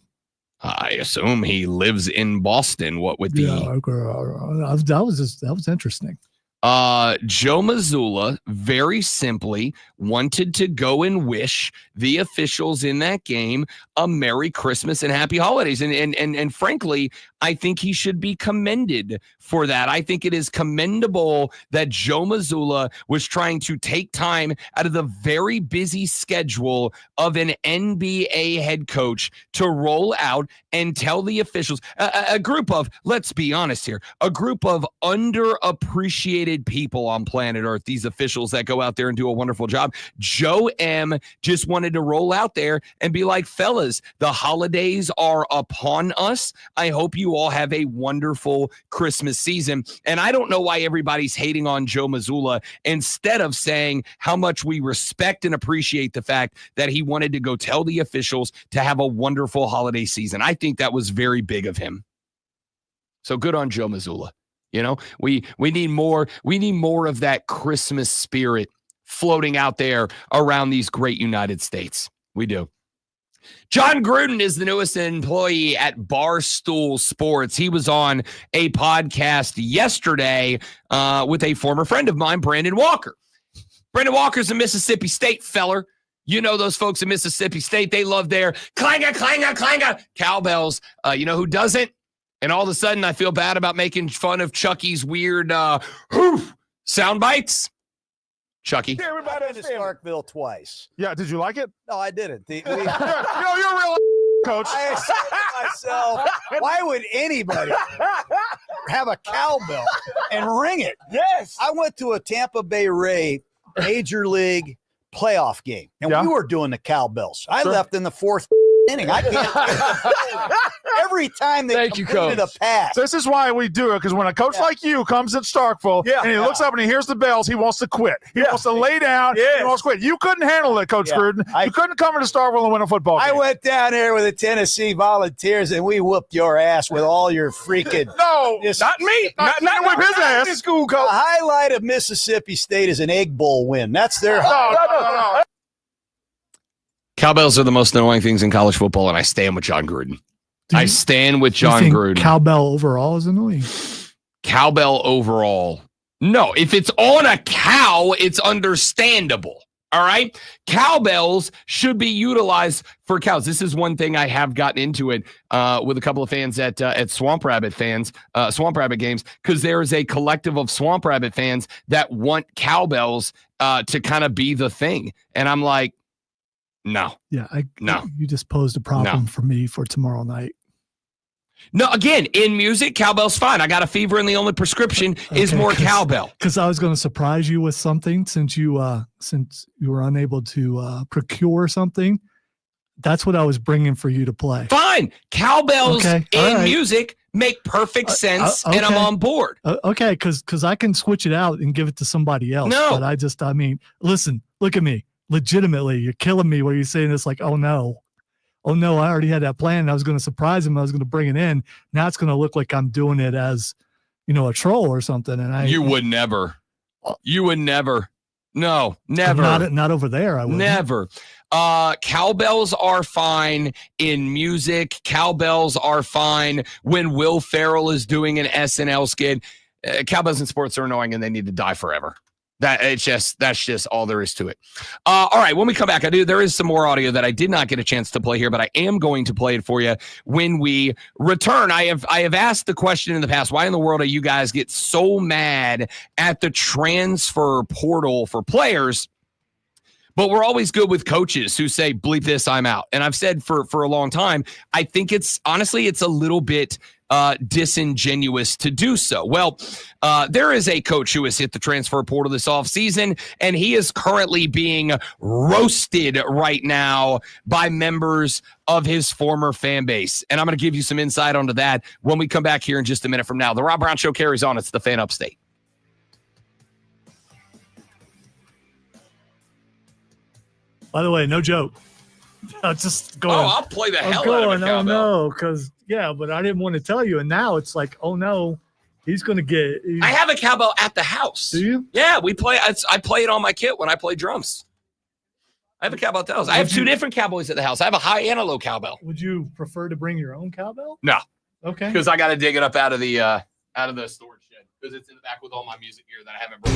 I assume he lives in Boston. What would be? Yeah, that was interesting. Joe Mazzulla very simply wanted to go and wish the officials in that game a Merry Christmas and Happy Holidays. And frankly, I think he should be commended for that. I think it is commendable that Joe Mazzulla was trying to take time out of the very busy schedule of an NBA head coach to roll out and tell the officials, a group of, let's be honest here, a group of underappreciated people on planet Earth, these officials that go out there and do a wonderful job. Joe M just wanted to roll out there and be like, fellas, the holidays are upon us. I hope you all have a wonderful Christmas season. And I don't know why everybody's hating on Joe Mazzulla instead of saying how much we respect and appreciate the fact that he wanted to go tell the officials to have a wonderful holiday season. I think that was very big of him. So good on Joe Mazzulla. You know, we need more of that Christmas spirit floating out there around these great United States. We do. John Gruden is the newest employee at Barstool Sports. He was on a podcast yesterday with a former friend of mine, Brandon Walker. Brandon Walker's a Mississippi State feller. You know those folks in Mississippi State. They love their clanger, clanger, clanger cowbells. You know who doesn't? And all of a sudden, I feel bad about making fun of Chucky's weird sound bites. Chucky. Everybody I've been to Starkville twice. Yeah, did you like it? No, I didn't. You're a real coach. I said to myself, why would anybody have a cowbell and ring it? Yes. I went to a Tampa Bay Ray Major League playoff game, and we were doing the cowbells. I left in the fourth inning. I can't. Every time they completed a pass. This is why we do it, because when a coach like you comes at Starkville and he looks up and he hears the bells, he wants to quit. He wants to lay down. He wants to quit. You couldn't handle it, Coach Gruden. You couldn't come into Starkville and win a football game. I went down there with the Tennessee Volunteers, and we whooped your ass with all your freaking. No, not me. Not whip his ass. School coach. The highlight of Mississippi State is an Egg Bowl win. That's their. No. Cowbells are the most annoying things in college football, and I stand with John Gruden. I stand with John Gruden. Cowbell overall is annoying. Cowbell overall. No, if it's on a cow, it's understandable. All right. Cowbells should be utilized for cows. This is one thing I have gotten into it with a couple of fans at Swamp Rabbit games, because there is a collective of Swamp Rabbit fans that want cowbells to kind of be the thing. And I'm like, no. Yeah. No. You just posed a problem for me for tomorrow night. No, again, in music, cowbell's fine. I got a fever, and the only prescription is more cowbell. Because I was going to surprise you with something since you were unable to procure something. That's what I was bringing for you to play. Fine, cowbells in music make perfect sense, and I'm on board. Okay, because I can switch it out and give it to somebody else. No, but listen, look at me. Legitimately, you're killing me where you're saying this like, oh no, I already had that plan. I was going to surprise him. I was going to bring it in. Now it's going to look like I'm doing it as, a troll or something. And you would never. You would never. No, never. Not over there. I would never. Cowbells are fine in music. Cowbells are fine when Will Ferrell is doing an SNL skit. Cowbells in sports are annoying, and they need to die forever. That's just all there is to it. All right, when we come back, there is some more audio that I did not get a chance to play here, but I am going to play it for you when we return. I have asked the question in the past, why in the world do you guys get so mad at the transfer portal for players? But we're always good with coaches who say, bleep this, I'm out. And I've said for a long time, I think it's a little bit disingenuous to do so. Well, there is a coach who has hit the transfer portal this offseason, and he is currently being roasted right now by members of his former fan base. And I'm going to give you some insight onto that when we come back here in just a minute from now. The Rob Brown Show carries on. It's the Fan Upstate. By the way, no joke. Just going. Oh, I'll play the hell out of a cowbell. Oh no, because but I didn't want to tell you, and now it's like, oh no, he's going to get. I have a cowbell at the house. Do you? Yeah, we play. I play it on my kit when I play drums. I have a cowbell at the house. I have two different cowboys at the house. I have a high and a low cowbell. Would you prefer to bring your own cowbell? No. Okay. Because I got to dig it up out of the storage shed. because it's in the back with all my music gear that I haven't brought.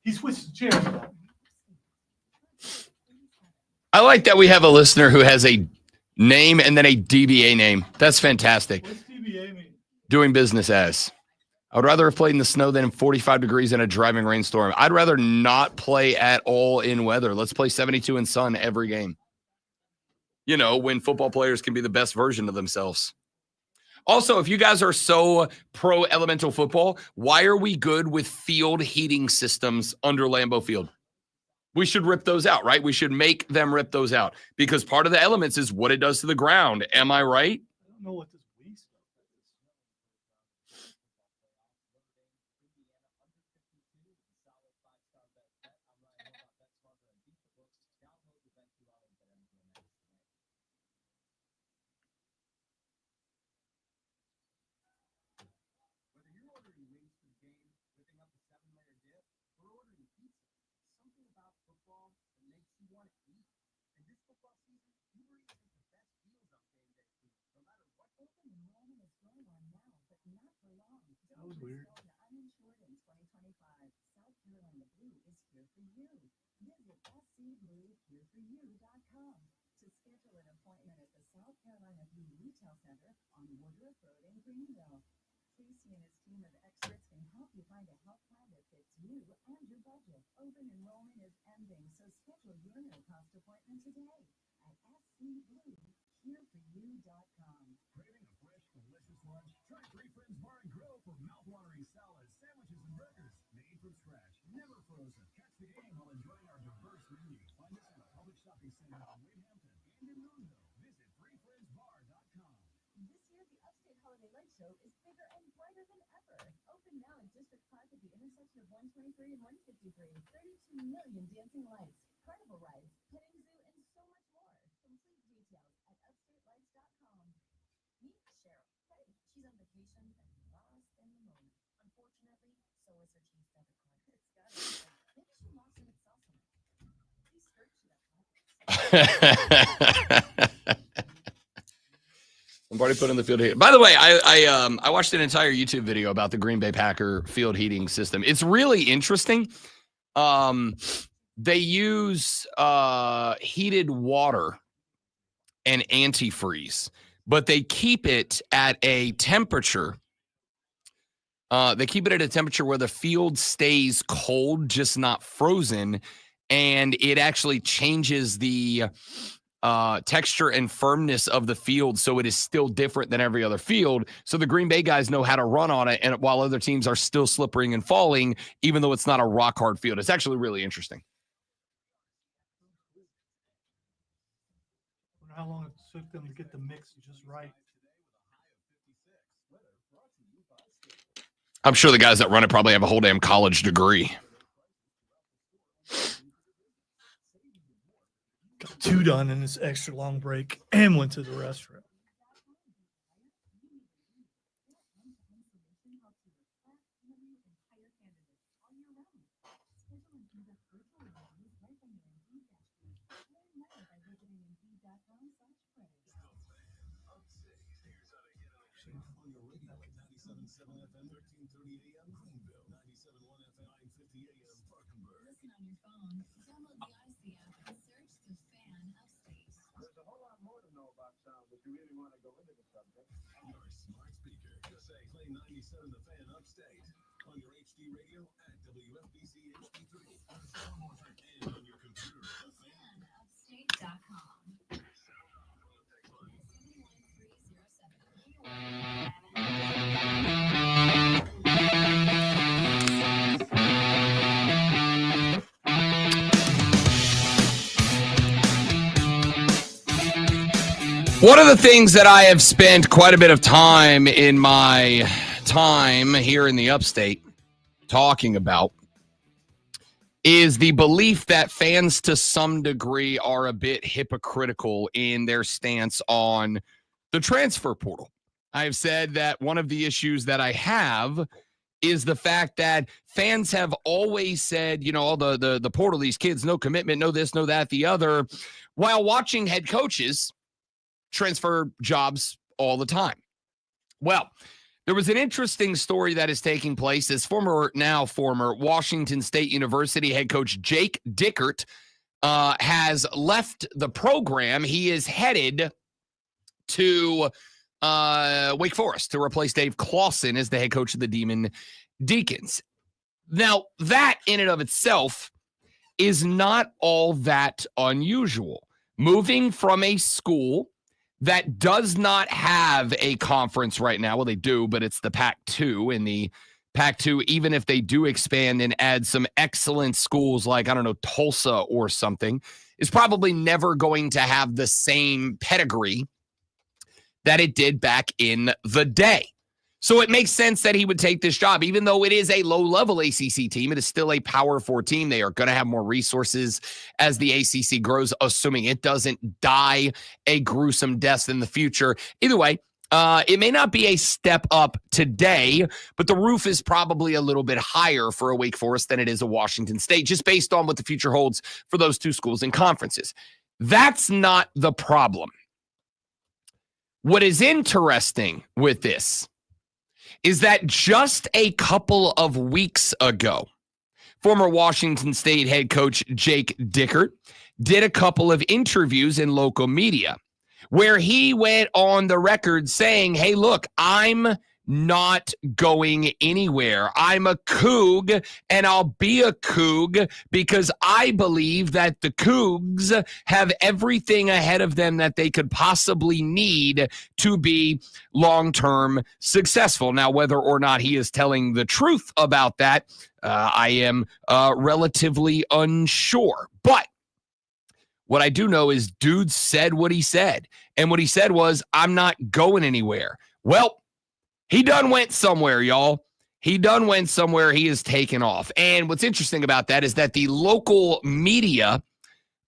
He switched chairs. I like that we have a listener who has a name and then a DBA name. That's fantastic. What's DBA mean? Doing business as. I would rather have played in the snow than in 45 degrees in a driving rainstorm. I'd rather not play at all in weather. Let's play 72 in sun every game. You know, when football players can be the best version of themselves. Also, if you guys are so pro elemental football, why are we good with field heating systems under Lambeau Field? We should rip those out, right? We should make them rip those out because part of the elements is what it does to the ground. Am I right? I don't know what this Wii stuff is. Whether you're ordering wings for the game, whipping up a 7-layer dip, or ordering pizza, something about football that makes you want to eat. And this football season, Uber Eats has the best deals on game day food, no matter what. Open enrollment is going on now, but not for long. That was weird. Uninsured in 2025. South Carolina Blue is here for you. Visit scbluehereforyou.com to schedule an appointment at the South Carolina Blue Retail Center on Woodruff Road in Greenville. Casey and his team of experts can help you find a health plan that fits you and your budget. Open enrollment is ending, so schedule your no-cost appointment today at scbluehereforyou.com. Craving a fresh, delicious lunch? Try Three Friends Bar and Grill for mouth-watering salads, sandwiches, and burgers made from scratch, never frozen. Catch the game while enjoying our diverse menu. Find us at a public shopping center in Wade Hampton and in Louisville. Visit threefriendsbar.com. This year, the Upstate Holiday Light Show is bigger and brighter than ever. Open now at District Park at the intersection of 123 and 153. 32 million dancing lights, carnival rides, petting zoo, and so much more. Complete details at upstatelights.com. Meet Cheryl. Hey, she's on vacation and lost in the moment. Unfortunately, so is her Chase debit card. It's got to be. Maybe she lost in Excel somewhere. Please search that pocket. I'm already put in the field heating. By the way, I watched an entire YouTube video about the Green Bay Packer field heating system. It's really interesting. They use heated water and antifreeze, but they keep it at a temperature. They keep it at a temperature where the field stays cold, just not frozen. and it actually changes the texture and firmness of the field, so it is still different than every other field. So the Green Bay guys know how to run on it, and while other teams are still slippering and falling, even though it's not a rock hard field. It's actually really interesting. I wonder how long it took them to get the mix just right. I'm sure the guys that run it probably have a whole damn college degree. Got 2 done in this extra long break and went to the restroom. There's a whole lot more to know about sound, but you really want to go into the subject. Your smart speaker. Just say play 97 The Fan Upstate on your HD radio at WFBC HD3. And on your computer. TheFanUpstate.com. One of the things that I have spent quite a bit of time in my time here in the upstate talking about is the belief that fans to some degree are a bit hypocritical in their stance on the transfer portal. I've said that one of the issues that I have is the fact that fans have always said, you know, all the portal, these kids, no commitment, no this, no that, the other, while watching head coaches transfer jobs all the time. Well, there was an interesting story that is taking place as former Washington State University head coach Jake Dickert has left the program. He is headed to Wake Forest to replace Dave Clawson as the head coach of the Demon Deacons. Now, that in and of itself is not all that unusual. Moving from a school that does not have a conference right now. Well, they do, but it's the Pac-2. And the Pac-2, even if they do expand and add some excellent schools like, I don't know, Tulsa or something, is probably never going to have the same pedigree that it did back in the day. So it makes sense that he would take this job. Even though it is a low-level ACC team, it is still a Power 4 team. They are going to have more resources as the ACC grows, assuming it doesn't die a gruesome death in the future. Either way, it may not be a step up today, but the roof is probably a little bit higher for a Wake Forest than it is a Washington State, just based on what the future holds for those two schools and conferences. That's not the problem. What is interesting with this is that just a couple of weeks ago, former Washington State head coach Jake Dickert did a couple of interviews in local media where he went on the record saying, hey, look, I'm not going anywhere. I'm a Coug, and I'll be a Coug because I believe that the Cougs have everything ahead of them that they could possibly need to be long-term successful. Now, whether or not he is telling the truth about that, I am relatively unsure. But what I do know is dude said what he said. And what he said was, I'm not going anywhere. Well, he done went somewhere, y'all. He done went somewhere. He is taken off. And what's interesting about that is that the local media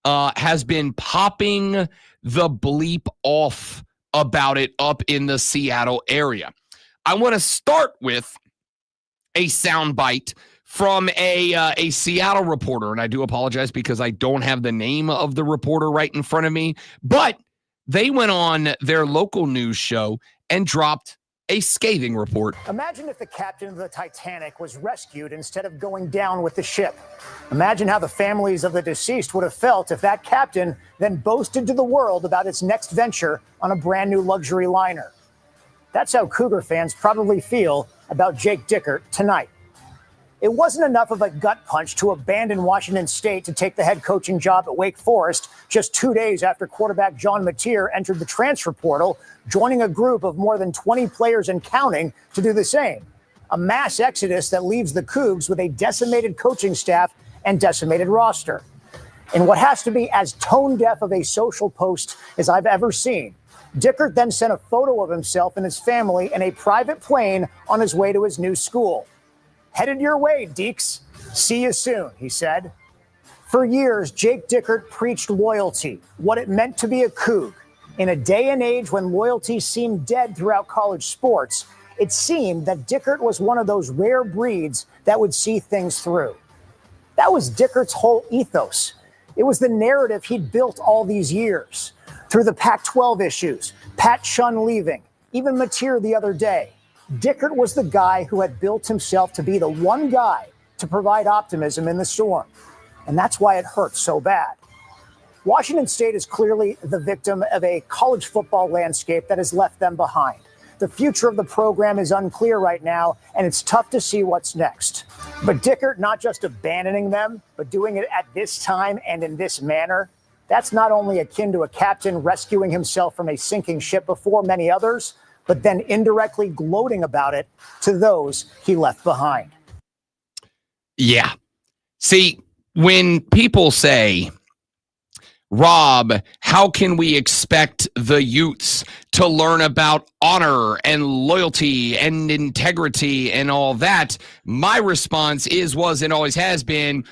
has been popping the bleep off about it up in the Seattle area. I want to start with a soundbite from a Seattle reporter, and I do apologize because I don't have the name of the reporter right in front of me, but they went on their local news show and dropped a scathing report. Imagine if the captain of the Titanic was rescued instead of going down with the ship. Imagine how the families of the deceased would have felt if that captain then boasted to the world about its next venture on a brand new luxury liner. That's how Cougar fans probably feel about Jake Dickert tonight. It wasn't enough of a gut punch to abandon Washington State to take the head coaching job at Wake Forest just 2 days after quarterback John Mateer entered the transfer portal, joining a group of more than 20 players and counting to do the same. A mass exodus that leaves the Cougs with a decimated coaching staff and decimated roster. In what has to be as tone-deaf of a social post as I've ever seen, Dickert then sent a photo of himself and his family in a private plane on his way to his new school. Headed your way, Deeks. See you soon, he said. For years, Jake Dickert preached loyalty, what it meant to be a Coug. In a day and age when loyalty seemed dead throughout college sports, it seemed that Dickert was one of those rare breeds that would see things through. That was Dickert's whole ethos. It was the narrative he'd built all these years. Through the Pac-12 issues, Pat Chun leaving, even Mateer the other day, Dickert was the guy who had built himself to be the one guy to provide optimism in the storm. And that's why it hurts so bad. Washington State is clearly the victim of a college football landscape that has left them behind. The future of the program is unclear right now, and it's tough to see what's next. But Dickert not just abandoning them, but doing it at this time and in this manner, that's not only akin to a captain rescuing himself from a sinking ship before many others, but then indirectly gloating about it to those he left behind. Yeah. See, when people say, Rob, how can we expect the youths to learn about honor and loyalty and integrity and all that? My response is, was, and always has been,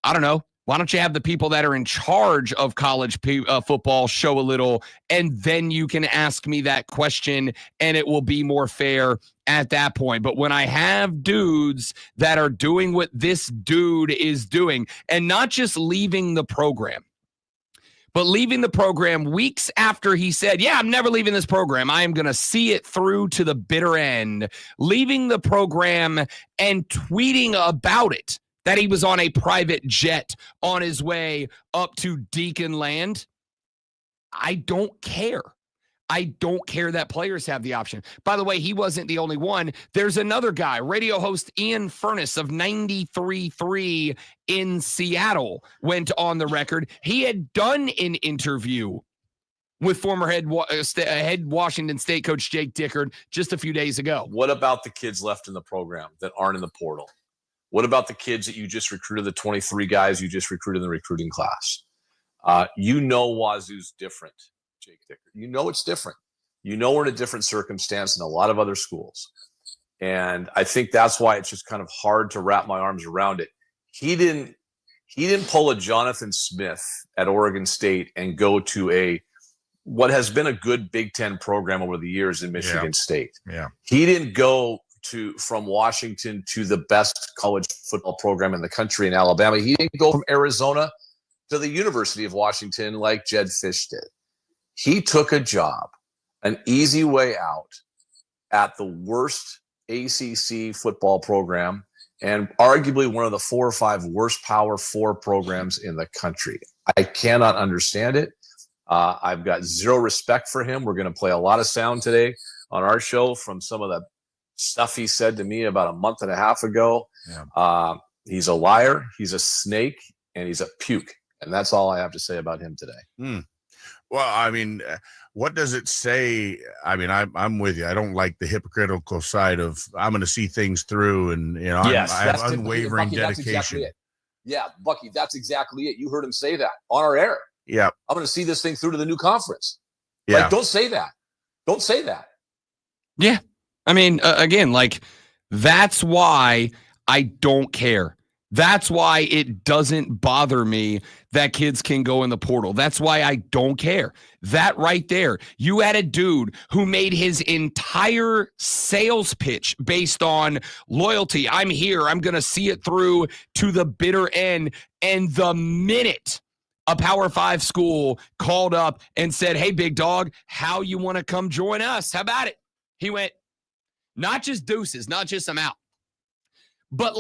I don't know. Why don't you have the people that are in charge of college football show a little, and then you can ask me that question, and it will be more fair at that point. But when I have dudes that are doing what this dude is doing, and not just leaving the program, but leaving the program weeks after he said, yeah, I'm never leaving this program. I am going to see it through to the bitter end. Leaving the program and tweeting about it, that he was on a private jet on his way up to Deacon Land. I don't care. I don't care that players have the option. By the way, he wasn't the only one. There's another guy, radio host Ian Furness of 93.3 in Seattle, went on the record. He had done an interview with former head Washington State coach Jake Dickert just a few days ago. What about the kids left in the program that aren't in the portal? What about the kids that you just recruited, the 23 guys you just recruited in the recruiting class? Wazoo's different, Jake Dickert. You know it's different. You know we're in a different circumstance than a lot of other schools. And I think that's why it's just kind of hard to wrap my arms around it. He didn't pull a Jonathan Smith at Oregon State and go to what has been a good Big Ten program over the years in Michigan State. Yeah. He didn't go from Washington to the best college football program in the country in Alabama. He didn't go from Arizona to the University of Washington like Jedd Fisch did. He took a job, an easy way out at the worst ACC football program and arguably one of the 4 or 5 worst Power 4 programs in the country. I cannot understand it. I've got zero respect for him. We're going to play a lot of sound today on our show from some of the stuff he said to me about a month and a half ago. Yeah. He's a liar, he's a snake, and he's a puke. And that's all I have to say about him today. Well, I mean, what does it say? I mean, I'm with you. I don't like the hypocritical side of I'm going to see things through, and I have unwavering dedication. That's exactly it. Yeah, Bucky, that's exactly it. You heard him say that on our air. Yeah, I'm going to see this thing through to the new conference. Yeah, don't say that. Don't say that. Yeah. I mean, again, that's why I don't care. That's why it doesn't bother me that kids can go in the portal. That's why I don't care. That right there, you had a dude who made his entire sales pitch based on loyalty. I'm here. I'm going to see it through to the bitter end. And the minute a Power 5 school called up and said, hey, big dog, how you want to come join us? How about it? He went, not just deuces, not just I'm out, but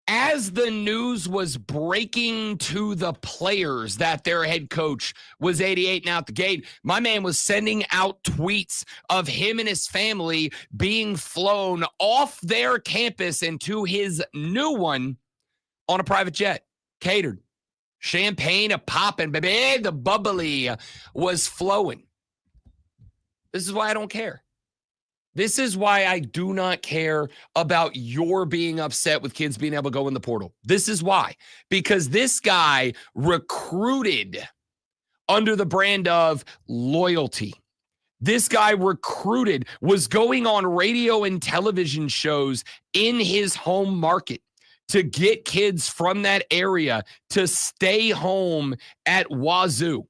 as the news was breaking to the players that their head coach was 88 and out the gate, my man was sending out tweets of him and his family being flown off their campus into his new one on a private jet, catered. Champagne a popping, baby. The bubbly was flowing. This is why I don't care. This is why I do not care about your being upset with kids being able to go in the portal. This is why. Because this guy recruited under the brand of loyalty. This guy recruited, was going on radio and television shows in his home market to get kids from that area to stay home at Wazoo.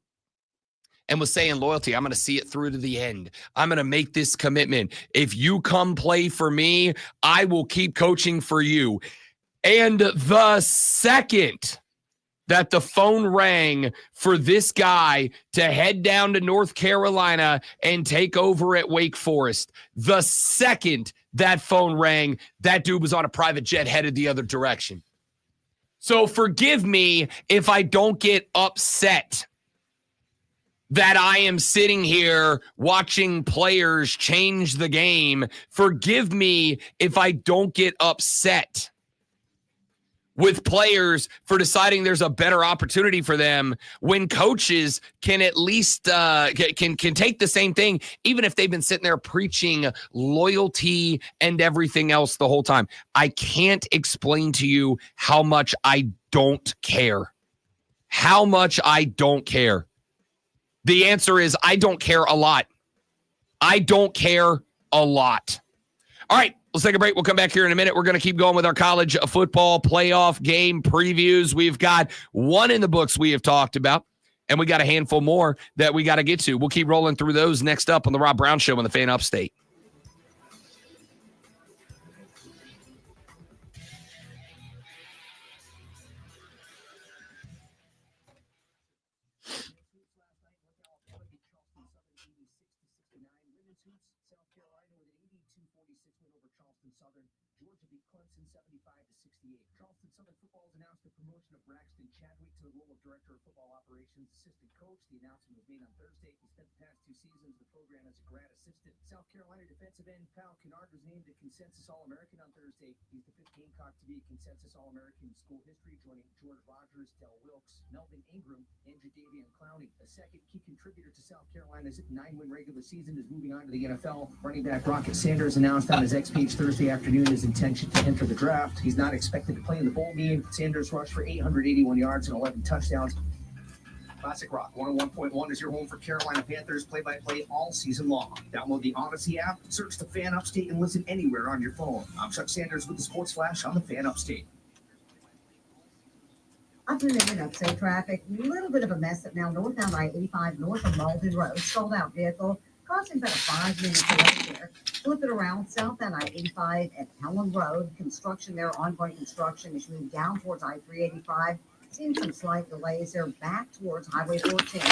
And was saying, loyalty, I'm going to see it through to the end. I'm going to make this commitment. If you come play for me, I will keep coaching for you. And the second that the phone rang for this guy to head down to North Carolina and take over at Wake Forest, the second that phone rang, that dude was on a private jet headed the other direction. So forgive me if I don't get upset that I am sitting here watching players change the game. Forgive me if I don't get upset with players for deciding there's a better opportunity for them when coaches can at least can take the same thing, even if they've been sitting there preaching loyalty and everything else the whole time. I can't explain to you how much I don't care. How much I don't care. The answer is I don't care a lot. I don't care a lot. All right, let's take a break. We'll come back here in a minute. We're going to keep going with our college football playoff game previews. We've got one in the books we have talked about, and we got a handful more that we got to get to. We'll keep rolling through those next up on the Rob Brown Show on the Fan Upstate. Director of Football Operations, assistant coach. The announcement was made on Thursday. He spent the past 2 seasons in the program as a grad assistant. South Carolina defensive end Pal Kennard was named a consensus All-American on Thursday. He's the 5th Gamecock to be a consensus All-American in school history, joining George Rogers, Del Wilkes, Melvin Ingram, and Jadeveon Clowney. A second key contributor to South Carolina's 9-win regular season is moving on to the NFL. Running back Rocket Sanders announced on his X page Thursday afternoon his intention to enter the draft. He's not expected to play in the bowl game. Sanders rushed for 881 yards and 11 touchdowns. Classic Rock 101.1 is your home for Carolina Panthers play-by-play all season long. Download the Odyssey app, search the Fan Upstate, and listen anywhere on your phone. I'm Chuck Sanders with the Sports Flash on the Fan Upstate. Up in upstate traffic, a little bit of a mess up now northbound I-85 north of Malden Road. Sold out vehicle causing about a 5-minute delay there. Flip it around southbound I-85 at Helen Road. Construction there, ongoing construction as you move down towards I-385. Seeing some slight delays there back towards Highway 14,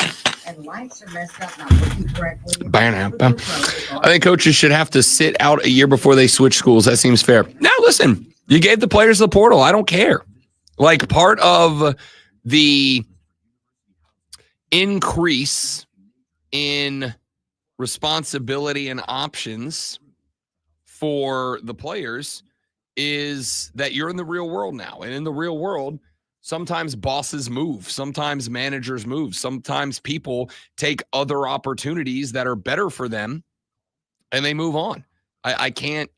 and lights are messed up, not working correctly. I think coaches should have to sit out a year before they switch schools. That seems fair. Now, listen, you gave the players the portal. I don't care. Like, part of the increase in responsibility and options for the players is that you're in the real world now. And in the real world, sometimes bosses move, sometimes managers move, sometimes people take other opportunities that are better for them and they move on. I can't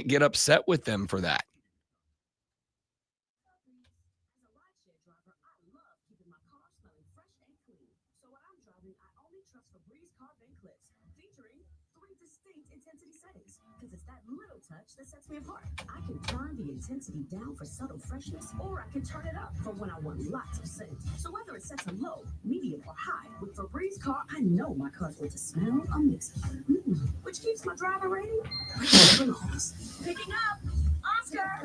get upset with them for that. That sets me apart. I can turn the intensity down for subtle freshness, or I can turn it up for when I want lots of scent. So whether it's set to low, medium, or high, with Febreze car, I know my car's going to smell amazing. Which keeps my driver rating picking up. Oscar!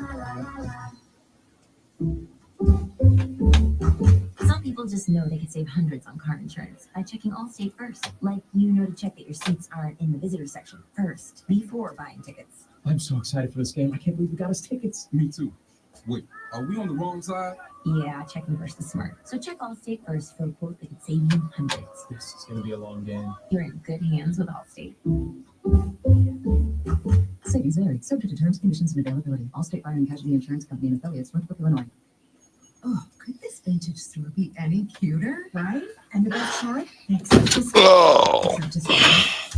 Some people just know they could save hundreds on car insurance by checking Allstate first. Like, you know to check that your seats aren't in the visitor section first before buying tickets. I'm so excited for this game. I can't believe we got us tickets. Me too. Wait, are we on the wrong side? Yeah, checking first is smart. So check Allstate first for a quote that could save you hundreds. This is going to be a long game. You're in good hands with Allstate. Savings vary, subject to terms, conditions, and availability. Allstate Fire and Casualty Insurance Company and affiliates, Northbrook, Illinois. Oh, could this vintage store be any cuter? Right? And the best part? Except to Oh.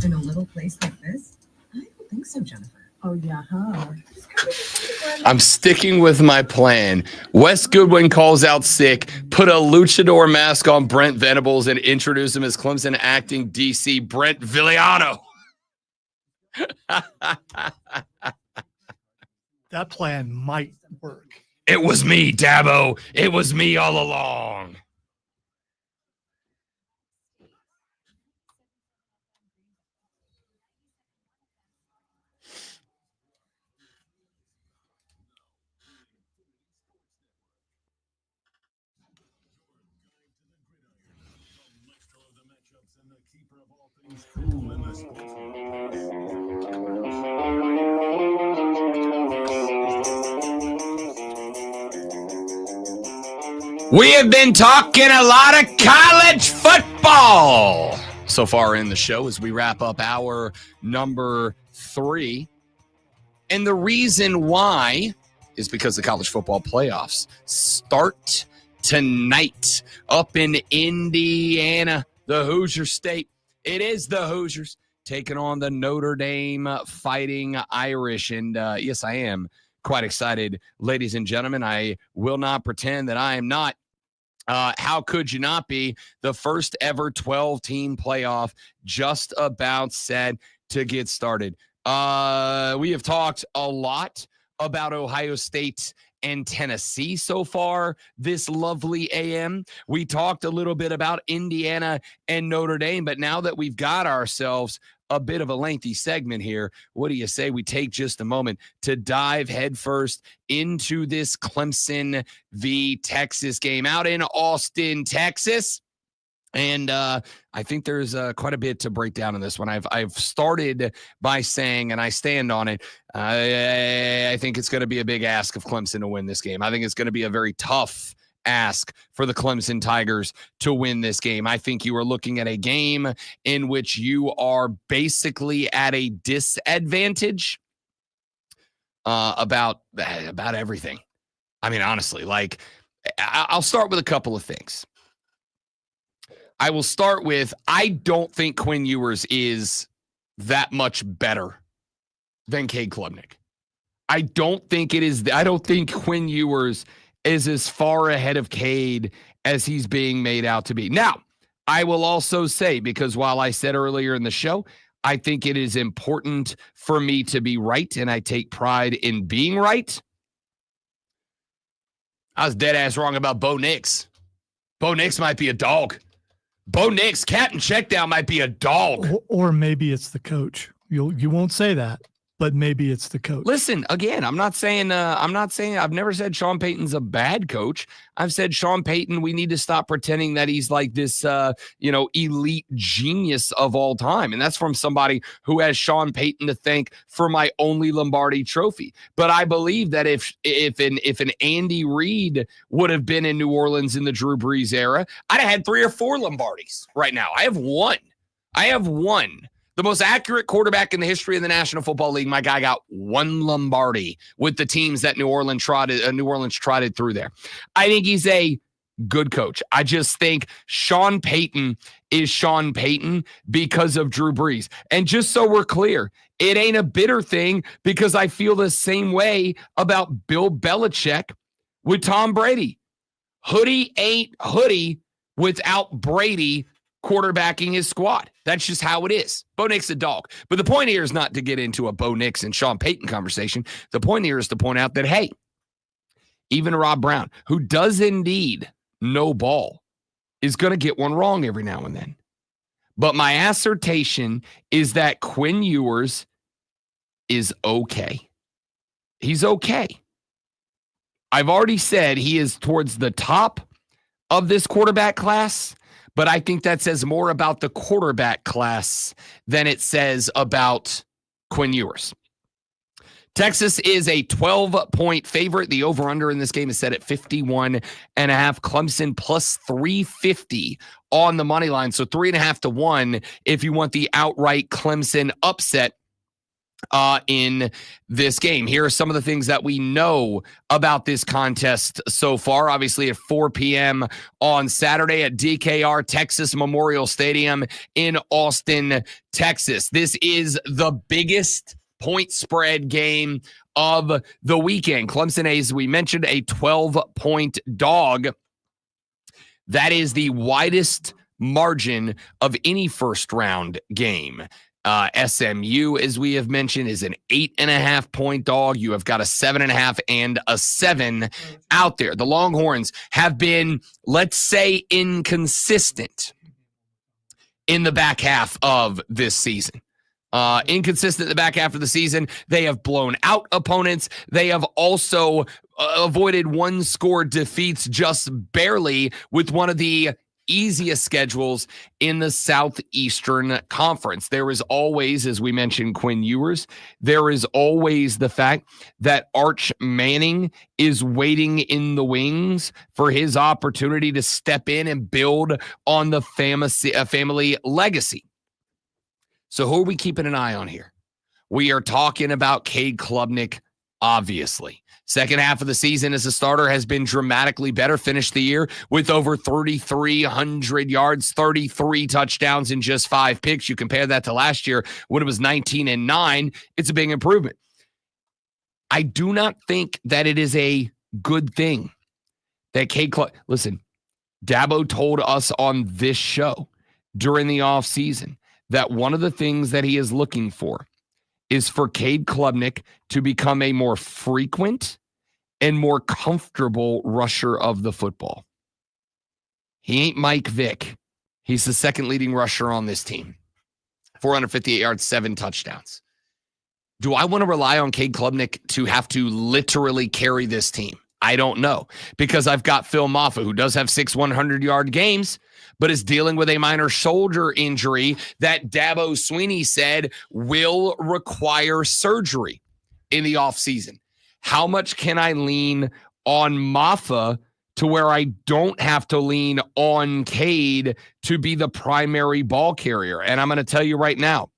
in a little place like this? I don't think so, Jennifer. Oh, yeah, huh? I'm sticking with my plan. Wes Goodwin calls out sick, put a luchador mask on Brent Venables, and introduce him as Clemson acting DC Brent Villano. That plan might work. It was me, Dabo. It was me all along. We have been talking a lot of college football so far in the show as we wrap up hour number 3. And the reason why is because the college football playoffs start tonight up in Indiana, the Hoosier State. It is the Hoosiers taking on the Notre Dame Fighting Irish. And yes, I am quite excited, ladies and gentlemen. I will not pretend that I am not. How could you not be? The first ever 12-team playoff just about set to get started. We have talked a lot about Ohio State and Tennessee so far this lovely AM. We talked a little bit about Indiana and Notre Dame, but now that we've got ourselves a bit of a lengthy segment here, what do you say we take just a moment to dive headfirst into this Clemson v. Texas game out in Austin, Texas? And I think there's quite a bit to break down in this one. I've started by saying, and I stand on it, I think it's going to be a big ask of Clemson to win this game. I think it's going to be a very tough ask for the Clemson Tigers to win this game. I think you are looking at a game in which you are basically at a disadvantage about everything. I mean, honestly, like, I'll start with a couple of things. I will start with, I don't think Quinn Ewers is that much better than Cade Klubnik. I don't think Quinn Ewers is as far ahead of Cade as he's being made out to be. Now, I will also say, because while I said earlier in the show, I think it is important for me to be right, and I take pride in being right. I was dead ass wrong about Bo Nix. Bo Nix might be a dog. Bo Nix, Captain Checkdown might be a dog. Or maybe it's the coach. You won't say that, but maybe it's the coach. Listen, again, I'm not saying I've never said Sean Payton's a bad coach. I've said Sean Payton, we need to stop pretending that he's like this elite genius of all time. And that's from somebody who has Sean Payton to thank for my only Lombardi trophy. But I believe that if an Andy Reid would have been in New Orleans in the Drew Brees era, I'd have had 3 or 4 Lombardis right now. I have one. The most accurate quarterback in the history of the National Football League. My guy got 1 Lombardi with the teams that New Orleans trotted through there. I think he's a good coach. I just think Sean Payton is Sean Payton because of Drew Brees. And just so we're clear, it ain't a bitter thing, because I feel the same way about Bill Belichick with Tom Brady. Hoodie ain't hoodie without Brady quarterbacking his squad. That's just how it is. Bo Nix a dog. But the point here is not to get into a Bo Nix and Sean Payton conversation. The point here is to point out that, hey, even Rob Brown, who does indeed know ball, is going to get one wrong every now and then. But my assertion is that Quinn Ewers is okay. He's okay. I've already said he is towards the top of this quarterback class, but I think that says more about the quarterback class than it says about Quinn Ewers. Texas is a 12-point favorite. The over-under in this game is set at 51.5. Clemson plus 350 on the money line. So 3.5 to 1 if you want the outright Clemson upset in this game. Here are some of the things that we know about this contest so far. Obviously at 4 p.m. on Saturday at DKR Texas Memorial Stadium in Austin, Texas. This is the biggest point spread game of the weekend. Clemson, as we mentioned, a 12-point dog. That is the widest margin of any first-round game. SMU, as we have mentioned, is an 8.5-point dog. You have got a 7.5 and a 7 out there. The Longhorns have been, let's say, inconsistent in the back half of this season. Inconsistent in the back half of the season. They have blown out opponents. They have also avoided one-score defeats just barely with one of the easiest schedules in the Southeastern Conference. There is always, as we mentioned, Quinn Ewers, there is always the fact that Arch Manning is waiting in the wings for his opportunity to step in and build on the family legacy. So who are we keeping an eye on here? We are talking about Cade Klubnik, obviously. Second half of the season as a starter has been dramatically better. Finished the year with over 3,300 yards, 33 touchdowns, and just 5 picks. You compare that to last year when it was 19-9. It's a big improvement. I do not think that it is a good thing that Cade Klubnik. Listen, Dabo told us on this show during the offseason that one of the things that he is looking for is for Cade Klubnik to become a more frequent and more comfortable rusher of the football. He ain't Mike Vick. He's the second leading rusher on this team. 458 yards, 7 touchdowns. Do I want to rely on Cade Klubnik to have to literally carry this team? I don't know, because I've got Phil Maffa, who does have 6 100-yard games, but is dealing with a minor shoulder injury that Dabo Swinney said will require surgery in the offseason. How much can I lean on Maffa to where I don't have to lean on Cade to be the primary ball carrier? And I'm going to tell you right now,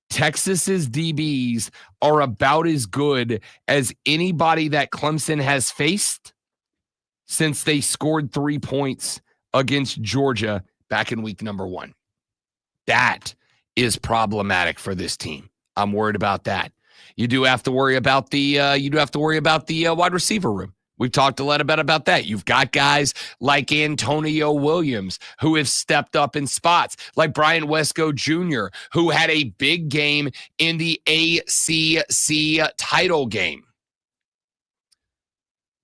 Texas's DBs are about as good as anybody that Clemson has faced since they scored 3 points against Georgia back in week number 1. That is problematic for this team. I'm worried about that. You do have to worry about the wide receiver room. We've talked a lot about that. You've got guys like Antonio Williams who have stepped up in spots, like Brian Wesco Jr., who had a big game in the ACC title game.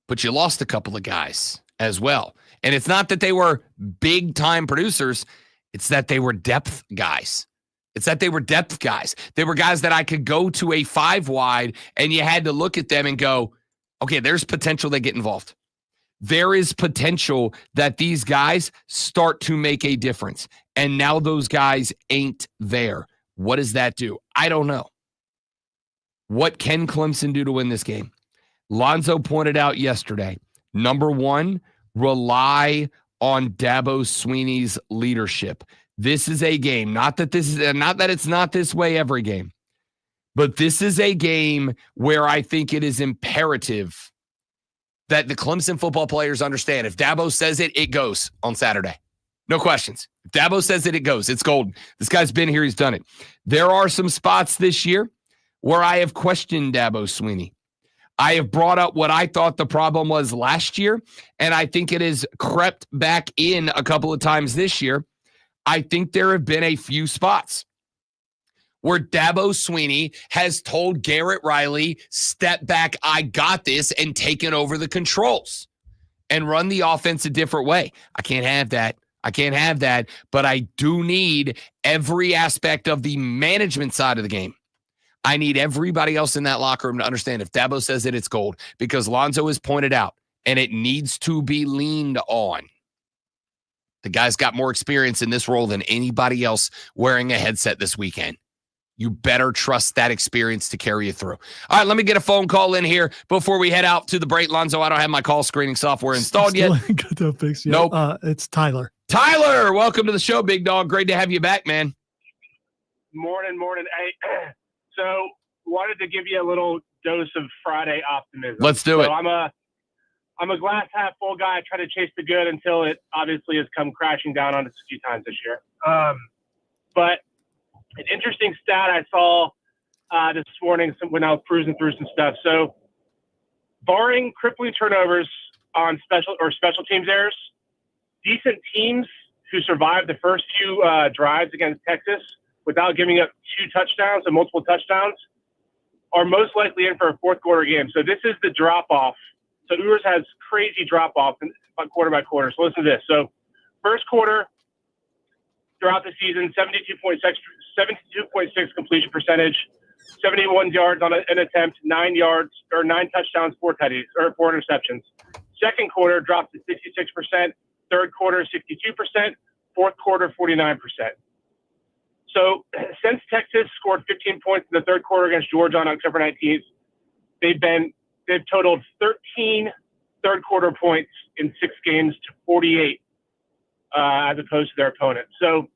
But you lost a couple of guys as well. And it's not that they were big-time producers. It's that they were depth guys. They were guys that I could go to a 5-wide, and you had to look at them and go, okay, there's potential they get involved. There is potential that these guys start to make a difference. And now those guys ain't there. What does that do? I don't know. What can Clemson do to win this game? Lonzo pointed out yesterday, number one, rely on Dabo Swinney's leadership. This is a game, not that it's not this way every game, but this is a game where I think it is imperative that the Clemson football players understand. If Dabo says it, it goes on Saturday. No questions. If Dabo says it, it goes. It's golden. This guy's been here. He's done it. There are some spots this year where I have questioned Dabo Swinney. I have brought up what I thought the problem was last year, and I think it has crept back in a couple of times this year. I think there have been a few spots where Dabo Swinney has told Garrett Riley, step back, I got this, and taken over the controls and run the offense a different way. I can't have that. But I do need every aspect of the management side of the game. I need everybody else in that locker room to understand if Dabo says it, it's gold, because Lonzo has pointed out, and it needs to be leaned on. The guy's got more experience in this role than anybody else wearing a headset this weekend. You better trust that experience to carry you through. All right, let me get a phone call in here before we head out to the break. Lonzo, I don't have my call screening software installed yet. Got that fixed yet. Nope. It's Tyler. Tyler, welcome to the show, big dog. Great to have you back, man. Morning. Hey, so wanted to give you a little dose of Friday optimism. Let's do it. I'm a glass half full guy. I try to chase the good until it obviously has come crashing down on us a few times this year. But an interesting stat I saw this morning when I was cruising through some stuff. So, barring crippling turnovers on special teams errors, decent teams who survived the first few drives against Texas without giving up 2 touchdowns and multiple touchdowns are most likely in for a fourth quarter game. So this is the drop off. So Ewers has crazy drop off quarter by quarter. So listen to this. So first quarter throughout the season, 72.6 completion percentage, 71 yards on an attempt, 9 touchdowns, 4 interceptions. Second quarter dropped to 66%. Third quarter, 62%. Fourth quarter, 49%. So since Texas scored 15 points in the third quarter against Georgia on October 19th, they've totaled 13 third quarter points in 6 games to 48 as opposed to their opponent. So,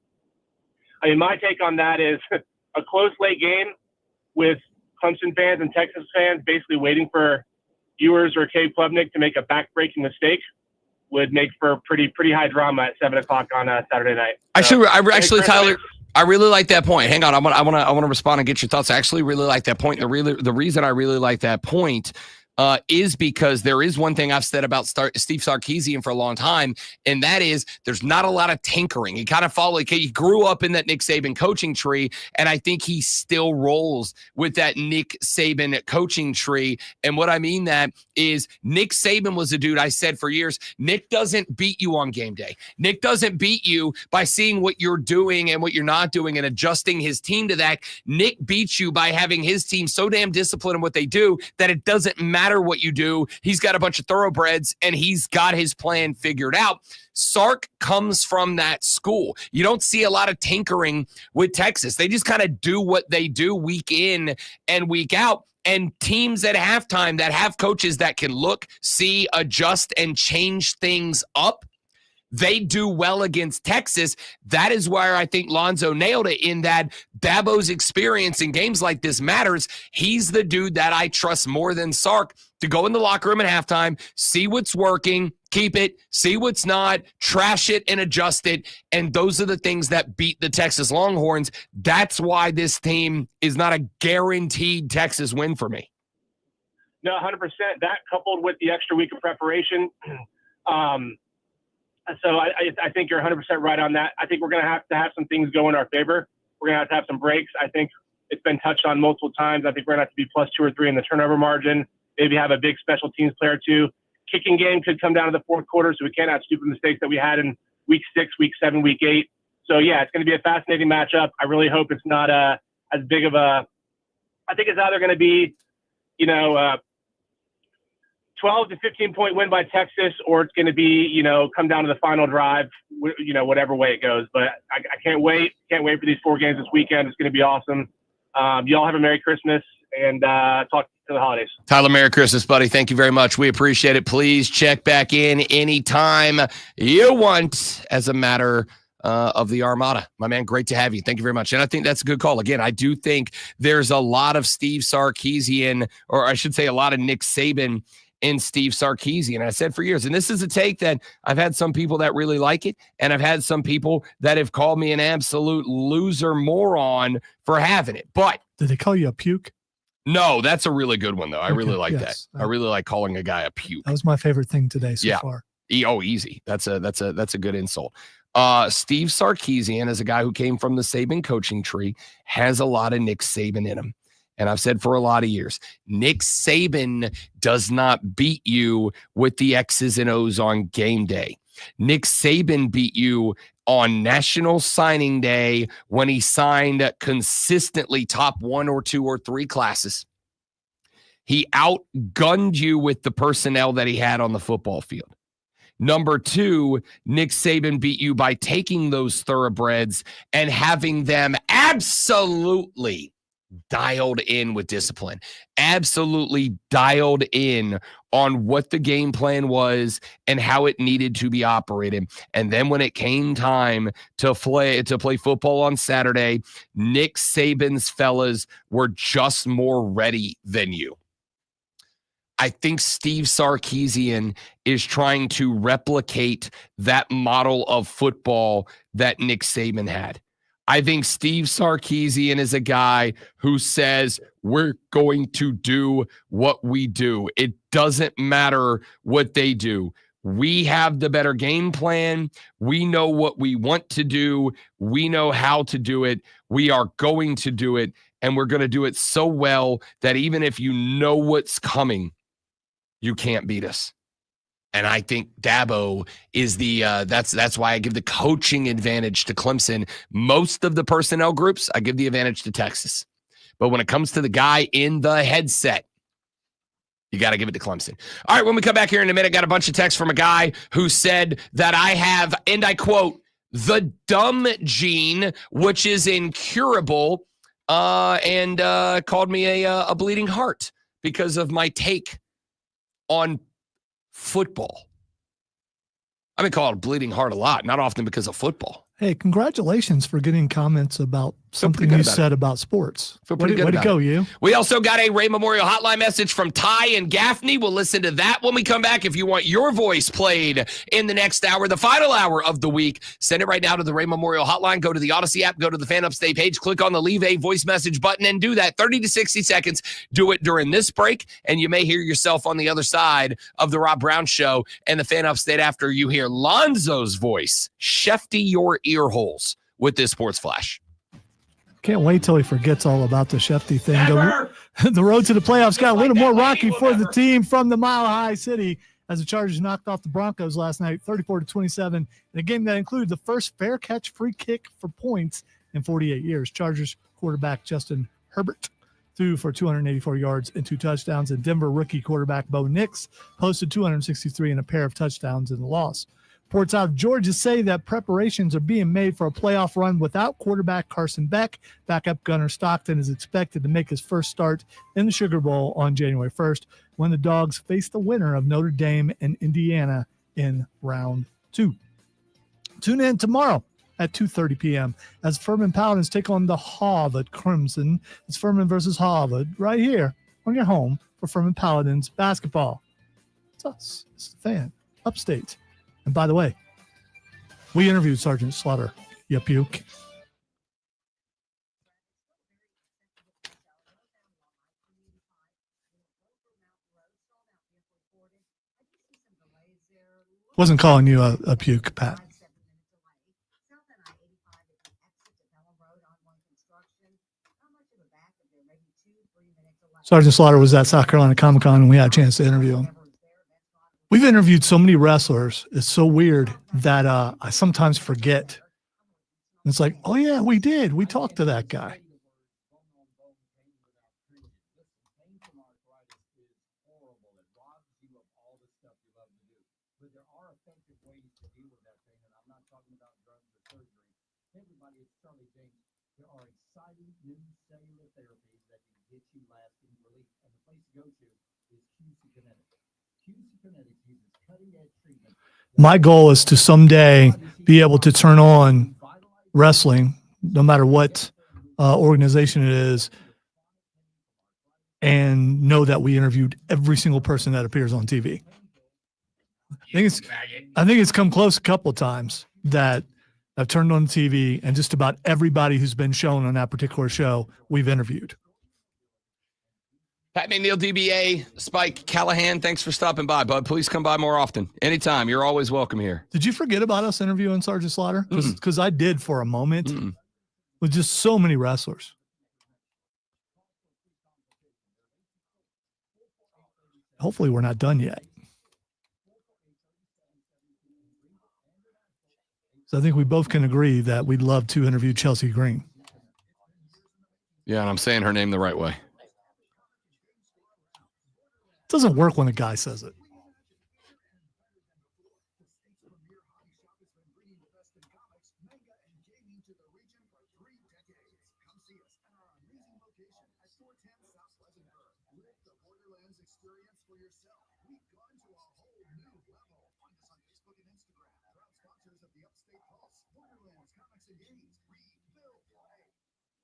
I mean, my take on that is a close late game with Clemson fans and Texas fans basically waiting for Ewers or Cade Klubnik to make a back-breaking mistake would make for pretty high drama at 7 o'clock on Saturday night. So, actually, Tyler, I really like that point. Hang on, I want to respond and get your thoughts. I actually really like that point. The reason I really like that point is because there is one thing I've said about Steve Sarkisian for a long time, and that is there's not a lot of tinkering. He kind of he grew up in that Nick Saban coaching tree, and I think he still rolls with that Nick Saban coaching tree. And what I mean that is Nick Saban was a dude I said for years, Nick doesn't beat you on game day. Nick doesn't beat you by seeing what you're doing and what you're not doing and adjusting his team to that. Nick beats you by having his team so damn disciplined in what they do that it doesn't matter what you do. He's got a bunch of thoroughbreds and he's got his plan figured out. Sark comes from that school. You don't see a lot of tinkering with Texas. They just kind of do what they do week in and week out. And teams at halftime that have coaches that can look, see, adjust, and change things up, they do well against Texas. That is where I think Lonzo nailed it in that Dabo's experience in games like this matters. He's the dude that I trust more than Sark to go in the locker room at halftime, see what's working, keep it, see what's not, trash it and adjust it. And those are the things that beat the Texas Longhorns. That's why this team is not a guaranteed Texas win for me. No, 100%. That coupled with the extra week of preparation, so I think you're 100% right on that. I think we're going to have some things go in our favor. We're going to have some breaks. I think it's been touched on multiple times. I think we're going to have to be +2 or 3 in the turnover margin, maybe have a big special teams player too. Kicking game could come down to the fourth quarter, so we can't have stupid mistakes that we had in week 6, week 7, week 8. So, yeah, it's going to be a fascinating matchup. I really hope it's not as big of a – I think it's either going to be, 12 to 15 point win by Texas, or it's going to be, come down to the final drive, whatever way it goes. But I can't wait. Can't wait for these 4 games this weekend. It's going to be awesome. Y'all have a Merry Christmas and talk to the holidays. Tyler, Merry Christmas, buddy. Thank you very much. We appreciate it. Please check back in anytime you want as a matter of the Armada. My man, great to have you. Thank you very much. And I think that's a good call. Again, I do think there's a lot of Steve Sarkisian, or I should say a lot of Nick Saban in Steve Sarkisian. I said for years, and this is a take that I've had some people that really like it, and I've had some people that have called me an absolute loser moron for having it. But did they call you a puke? No, that's a really good one though. I really like yes. that. I really like calling a guy a puke. That was my favorite thing today so far. Easy. That's a good insult. Steve Sarkisian is a guy who came from the Saban coaching tree, has a lot of Nick Saban in him. And I've said for a lot of years, Nick Saban does not beat you with the X's and O's on game day. Nick Saban beat you on National Signing Day when he signed consistently top 1 or 2 or 3 classes. He outgunned you with the personnel that he had on the football field. Number two, Nick Saban beat you by taking those thoroughbreds and having them absolutely dialed in with discipline, absolutely dialed in on what the game plan was and how it needed to be operated. And then when it came time to play football on Saturday, Nick Saban's fellas were just more ready than you. I think Steve Sarkisian is trying to replicate that model of football that Nick Saban had. I think Steve Sarkisian is a guy who says, we're going to do what we do. It doesn't matter what they do. We have the better game plan. We know what we want to do. We know how to do it. We are going to do it. And we're going to do it so well that even if you know what's coming, you can't beat us. And I think Dabo is that's why I give the coaching advantage to Clemson. Most of the personnel groups, I give the advantage to Texas. But when it comes to the guy in the headset, you got to give it to Clemson. All right, when we come back here in a minute, got a bunch of texts from a guy who said that I have, and I quote, the dumb gene, which is incurable, and called me a bleeding heart because of my take on football. I've been called a bleeding heart a lot, not often because of football. Hey, congratulations for getting comments about something you said about sports. Way to go, you. We also got a Ray Memorial Hotline message from Ty and Gaffney. We'll listen to that when we come back. If you want your voice played in the next hour, the final hour of the week, send it right now to the Ray Memorial Hotline. Go to the Odyssey app, go to the Fan Upstate page, click on the Leave a Voice Message button, and do that 30 to 60 seconds. Do it during this break, and you may hear yourself on the other side of the Rob Brown Show and the Fan Upstate after you hear Lonzo's voice. Shefty your ear holes with this Sports Flash. Can't wait till he forgets all about the Shefty thing. The road to the playoffs got a little more rocky for the team from the Mile High City as the Chargers knocked off the Broncos last night, 34-27, in a game that included the first fair catch free kick for points in 48 years. Chargers quarterback Justin Herbert threw for 284 yards and 2 touchdowns, and Denver rookie quarterback Bo Nix posted 263 and a pair of touchdowns in the loss. Reports out of Georgia say that preparations are being made for a playoff run without quarterback Carson Beck. Backup Gunnar Stockton is expected to make his first start in the Sugar Bowl on January 1st when the Dogs face the winner of Notre Dame and Indiana in round 2. Tune in tomorrow at 2:30 p.m. as Furman Paladins take on the Harvard Crimson. It's Furman versus Harvard right here on your home for Furman Paladins basketball. It's us. It's the Fan Upstate. And by the way, we interviewed Sergeant Slaughter. You puke. Wasn't calling you a puke, Pat. Sergeant Slaughter was at South Carolina Comic-Con, and we had a chance to interview him. We've interviewed so many wrestlers. It's so weird that I sometimes forget. It's like, oh, yeah, we did. We talked to that guy. My goal is to someday be able to turn on wrestling, no matter what organization it is, and know that we interviewed every single person that appears on TV. I think it's come close a couple of times that I've turned on TV and just about everybody who's been shown on that particular show we've interviewed. Pat McNeil, DBA, Spike Callahan, thanks for stopping by, bud. Please come by more often. Anytime. You're always welcome here. Did you forget about us interviewing Sergeant Slaughter? Because I did for a moment with just so many wrestlers. Hopefully we're not done yet. So I think we both can agree that we'd love to interview Chelsea Green. Yeah, and I'm saying her name the right way. Doesn't work when a guy says it. 410 South Pleasantville. Live the Borderlands experience for yourself. We've gone to a whole new level. Find us on Facebook and Instagram. Proud sponsors of the Upstate Pulse, Borderlands Comics and Games. Read, build, play.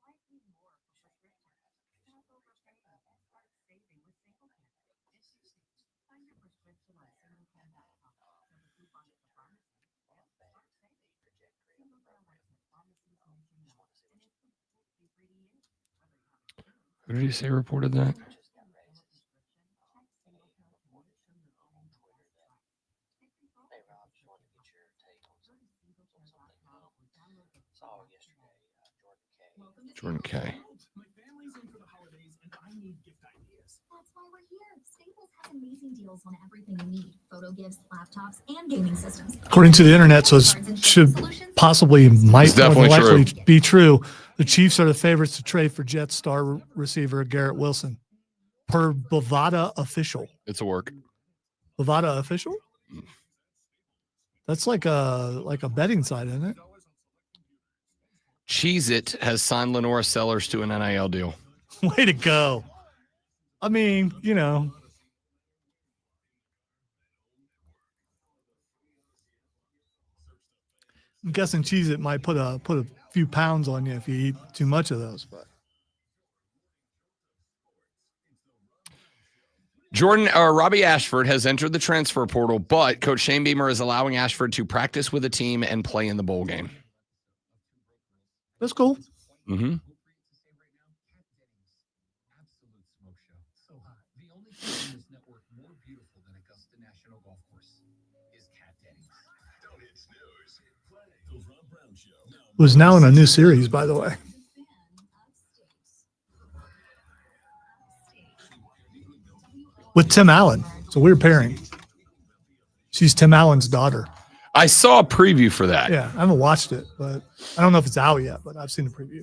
Life needs more for prescription. Stop overpaying and start saving with SingleCare. It's easy. Find your prescription on SingleCare.com. Send a coupon at the pharmacy and start saving. SingleCare works with pharmacies nationwide, and it's completely free to use. Who did he say reported that? Jordan K. My family's in for the holidays and I need gift ideas. That's why we're here. Staples has amazing deals on everything you need. Photo gifts, laptops, and gaming systems. According to the internet, so it should possibly might It's more than definitely likely be true. The Chiefs are the favorites to trade for Jets star receiver Garrett Wilson, per Bovada official. It's a work. Bovada official? That's like a betting site, isn't it? Cheez-It has signed Lenora Sellers to an NIL deal. Way to go. I mean, you know. I'm guessing Cheez-It might put a few pounds on you if you eat too much of those, but Robbie Ashford has entered the transfer portal, but Coach Shane Beamer is allowing Ashford to practice with a team and play in the bowl game. That's cool. Mm-hmm. was now in a new series, by the way. With Tim Allen. It's a weird pairing. She's Tim Allen's daughter. I saw a preview for that. Yeah, I haven't watched it, but I don't know if it's out yet, but I've seen the preview.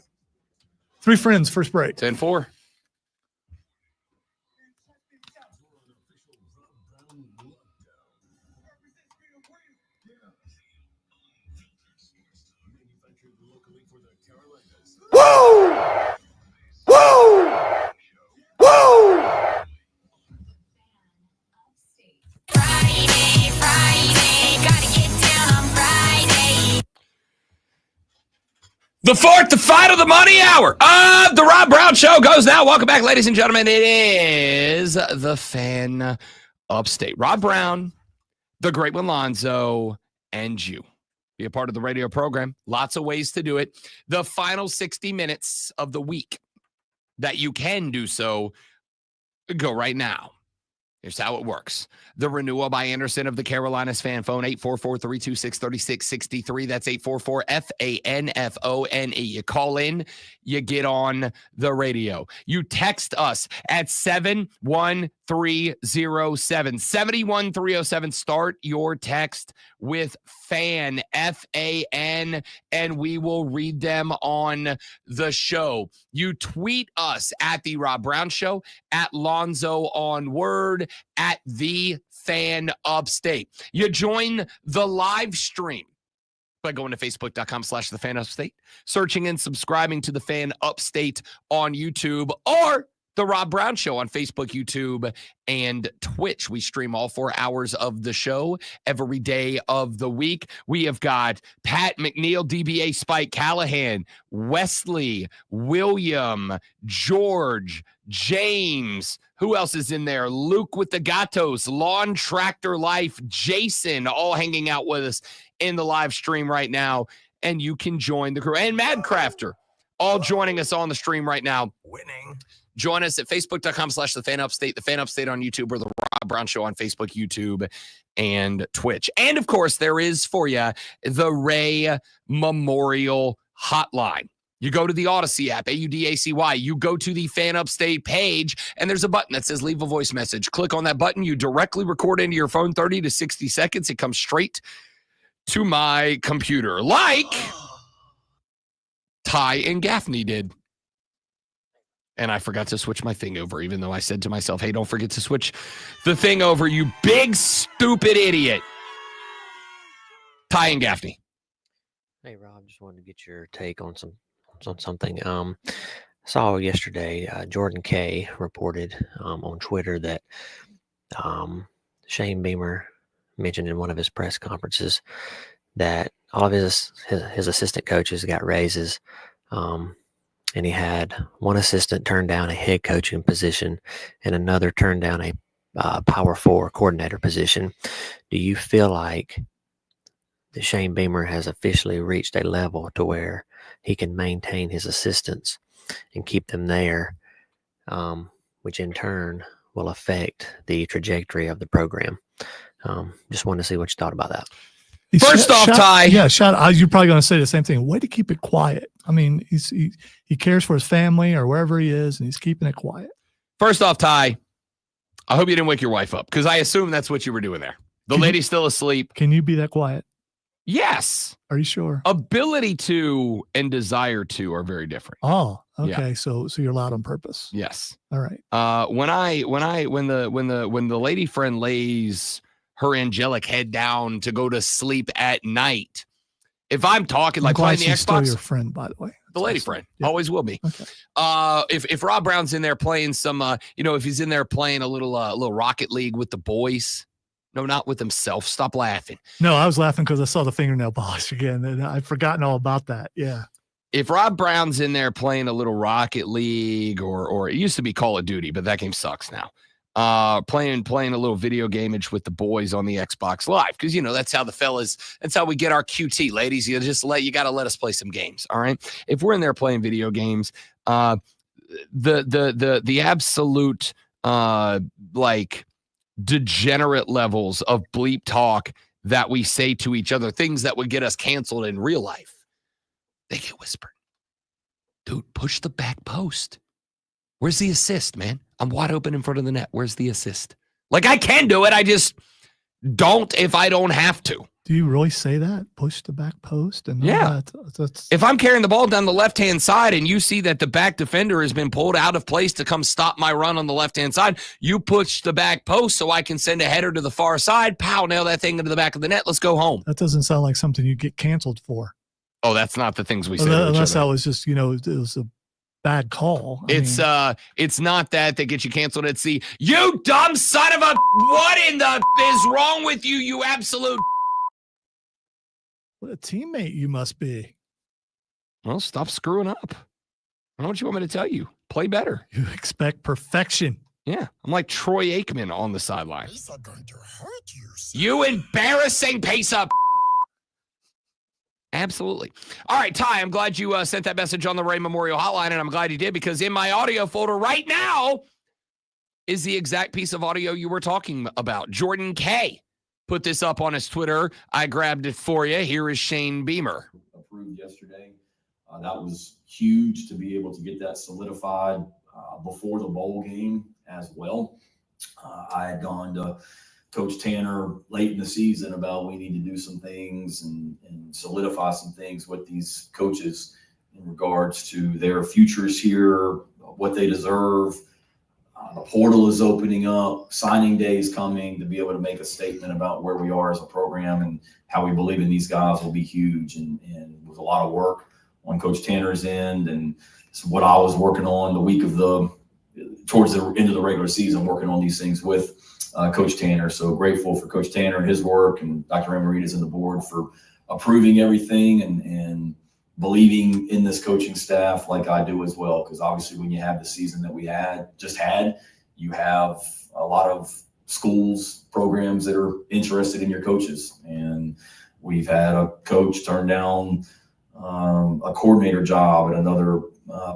Three friends, first break. 10-4. Woo! Woo! Woo! The fourth, the final, the money hour of the Rob Brown Show goes now. Welcome back, ladies and gentlemen. It is the Fan Upstate. Rob Brown, the Great One Lonzo, and you. Be a part of the radio program. Lots of ways to do it. The final 60 minutes of the week that you can do so, go right now. Here's how it works. The renewal by Anderson of the Carolinas fan phone, 844-326-3663. That's 844-FANFONE. You call in, you get on the radio. You text us at 71307. 71307. Start your text with FAN, F-A-N, and we will read them on the show. You tweet us at The Rob Brown Show, at Lonzo on Word, at The Fan Upstate. You join the live stream by going to facebook.com/The Fan Upstate, searching and subscribing to The Fan Upstate on YouTube, or The Rob Brown Show on Facebook, YouTube, and Twitch. We stream all 4 hours of the show every day of the week. We have got Pat McNeil, DBA Spike Callahan, Wesley, William, George, James. Who else is in there? Luke with the Gatos, Lawn Tractor Life, Jason, all hanging out with us in the live stream right now. And you can join the crew. And Madcrafter, all joining us on the stream right now. Winning. Join us at facebook.com/The Fan Upstate, The Fan Upstate on YouTube, or The Rob Brown Show on Facebook, YouTube, and Twitch. And, of course, there is for you the Ray Memorial Hotline. You go to the Odyssey app, AUDACY. You go to the Fan Upstate page, and there's a button that says leave a voice message. Click on that button. You directly record into your phone, 30 to 60 seconds. It comes straight to my computer, like Ty and Gaffney did. And I forgot to switch my thing over, even though I said to myself, hey, don't forget to switch the thing over, you big, stupid idiot. Ty and Gaffney. Hey, Rob, just wanted to get your take on something. saw yesterday Jordan Kay reported on Twitter that Shane Beamer mentioned in one of his press conferences that all of his assistant coaches got raises, and he had one assistant turn down a head coaching position and another turn down a Power 4 coordinator position. Do you feel like that Shane Beamer has officially reached a level to where he can maintain his assistants and keep them there, which in turn will affect the trajectory of the program? Just wanted to see what you thought about that. First off, Ty. Yeah, you're probably going to say the same thing. Way to keep it quiet. I mean, he cares for his family or wherever he is, and he's keeping it quiet. First off, Ty, I hope you didn't wake your wife up, because I assume that's what you were doing there. The lady's still asleep. Can you be that quiet? Yes. Are you sure? Ability to and desire to are very different. Oh, okay. Yeah. So you're loud on purpose. Yes. All right. When the lady friend lays her angelic head down to go to sleep at night, if I'm talking like playing the she's still Xbox, your friend, by the way. the lady friend always will be. Okay. If Rob Brown's in there playing some, if he's in there playing a little Rocket League with the boys. No, not with himself. Stop laughing. No, I was laughing because I saw the fingernail polish again, and I'd forgotten all about that. Yeah. If Rob Brown's in there playing a little Rocket League, or it used to be Call of Duty, but that game sucks now. Playing a little video gameage with the boys on the Xbox Live, because that's how that's how we get our QT, ladies. You got to let us play some games. All right. If we're in there playing video games, the absolute degenerate levels of bleep talk that we say to each other, things that would get us canceled in real life, they get whispered. Dude, push the back post. Where's the assist, man? I'm wide open in front of the net. Where's the assist? Like, I can do it. I just don't if I don't have to. Do you really say that? Push the back post? And yeah. That's... If I'm carrying the ball down the left-hand side and you see that the back defender has been pulled out of place to come stop my run on the left-hand side, you push the back post so I can send a header to the far side. Pow, nail that thing into the back of the net. Let's go home. That doesn't sound like something you get canceled for. Oh, that's not the things we say. Unless that was just, it was a bad call. It's not that gets you canceled. It's the, you dumb son of a, what in the is wrong with you, you absolute. What a teammate you must be. Well, stop screwing up. I don't know what you want me to tell you. Play better. You expect perfection. Yeah. I'm like Troy Aikman on the sideline. You embarrassing piece of. Absolutely. All right, Ty, I'm glad you sent that message on the Ray Memorial Hotline, and I'm glad you did, because in my audio folder right now is the exact piece of audio you were talking about. Jordan Kay put this up on his Twitter. I grabbed it for you. Here is Shane Beamer. Approved yesterday. That was huge to be able to get that solidified before the bowl game as well. I had gone to Coach Tanner late in the season about we need to do some things and solidify some things with these coaches in regards to their futures here, what they deserve. The portal is opening up, signing day is coming, to be able to make a statement about where we are as a program and how we believe in these guys will be huge. And it was a lot of work on Coach Tanner's end, and it's what I was working on the week of towards the end of the regular season, working on these things with Coach Tanner. So grateful for Coach Tanner and his work, and Dr. Amaritas and the board for approving everything and believing in this coaching staff like I do as well. Because obviously when you have the season that we just had, you have a lot of schools, programs that are interested in your coaches. And we've had a coach turn down a coordinator job at another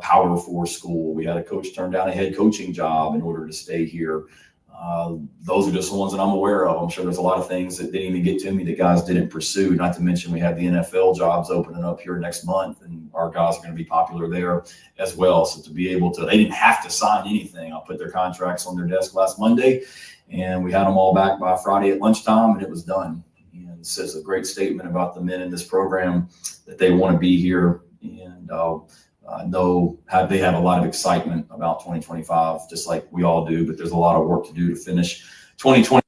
Power 4 school. We had a coach turn down a head coaching job in order to stay here. Those are just the ones that I'm aware of. I'm sure there's a lot of things that didn't even get to me that guys didn't pursue, not to mention we have the NFL jobs opening up here next month, and our guys are going to be popular there as well. So to be able to, they didn't have to sign anything. I put their contracts on their desk last Monday, and we had them all back by Friday at lunchtime, and it was done. And it says a great statement about the men in this program, that they want to be here. And I know they have a lot of excitement about 2025, just like we all do, but there's a lot of work to do to finish 2020.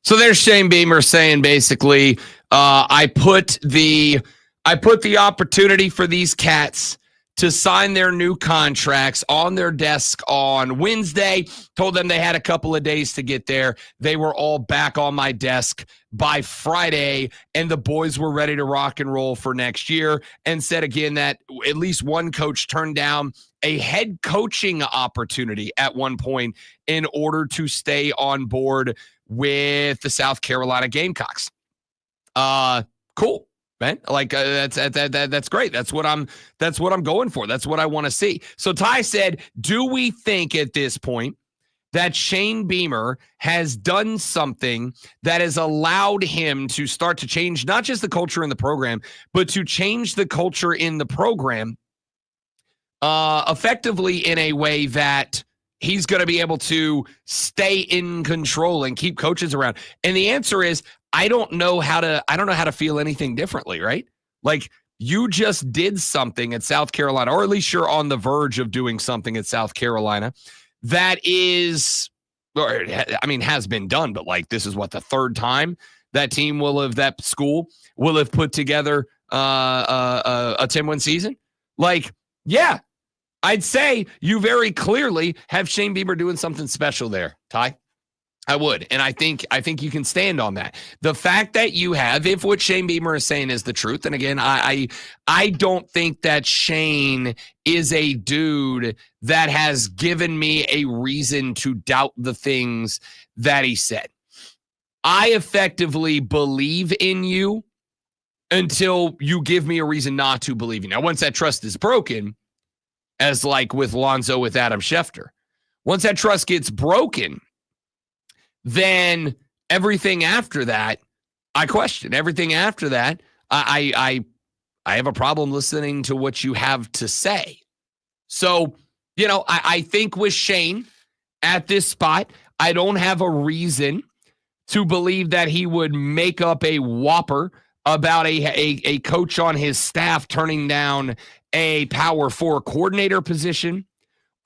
So there's Shane Beamer saying basically, I put the opportunity for these cats to sign their new contracts on their desk on Wednesday. Told them they had a couple of days to get there. They were all back on my desk by Friday, and the boys were ready to rock and roll for next year, and said again that at least one coach turned down a head coaching opportunity at one point in order to stay on board with the South Carolina Gamecocks. Cool. Man, like that's great. That's what I'm going for. That's what I want to see. So Ty said, do we think at this point that Shane Beamer has done something that has allowed him to start to change not just the culture in the program, but to change the culture in the program effectively in a way that he's going to be able to stay in control and keep coaches around? And the answer is, I don't know how to feel anything differently, right? Like, you just did something at South Carolina, or at least you're on the verge of doing something at South Carolina that is, or I mean, has been done, but like, this is what, the third time that school will have put together a 10-win season? Like, yeah, I'd say you very clearly have Shane Beamer doing something special there, Ty. I would. And I think you can stand on that. The fact that you have, if what Shane Beamer is saying is the truth, and again, I don't think that Shane is a dude that has given me a reason to doubt the things that he said. I effectively believe in you until you give me a reason not to believe you. Now, once that trust is broken, as like with Lonzo with Adam Schefter, once that trust gets broken, then everything after that, I question. Everything after that, I have a problem listening to what you have to say. So, I think with Shane at this spot, I don't have a reason to believe that he would make up a whopper about a coach on his staff turning down a Power 4 coordinator position,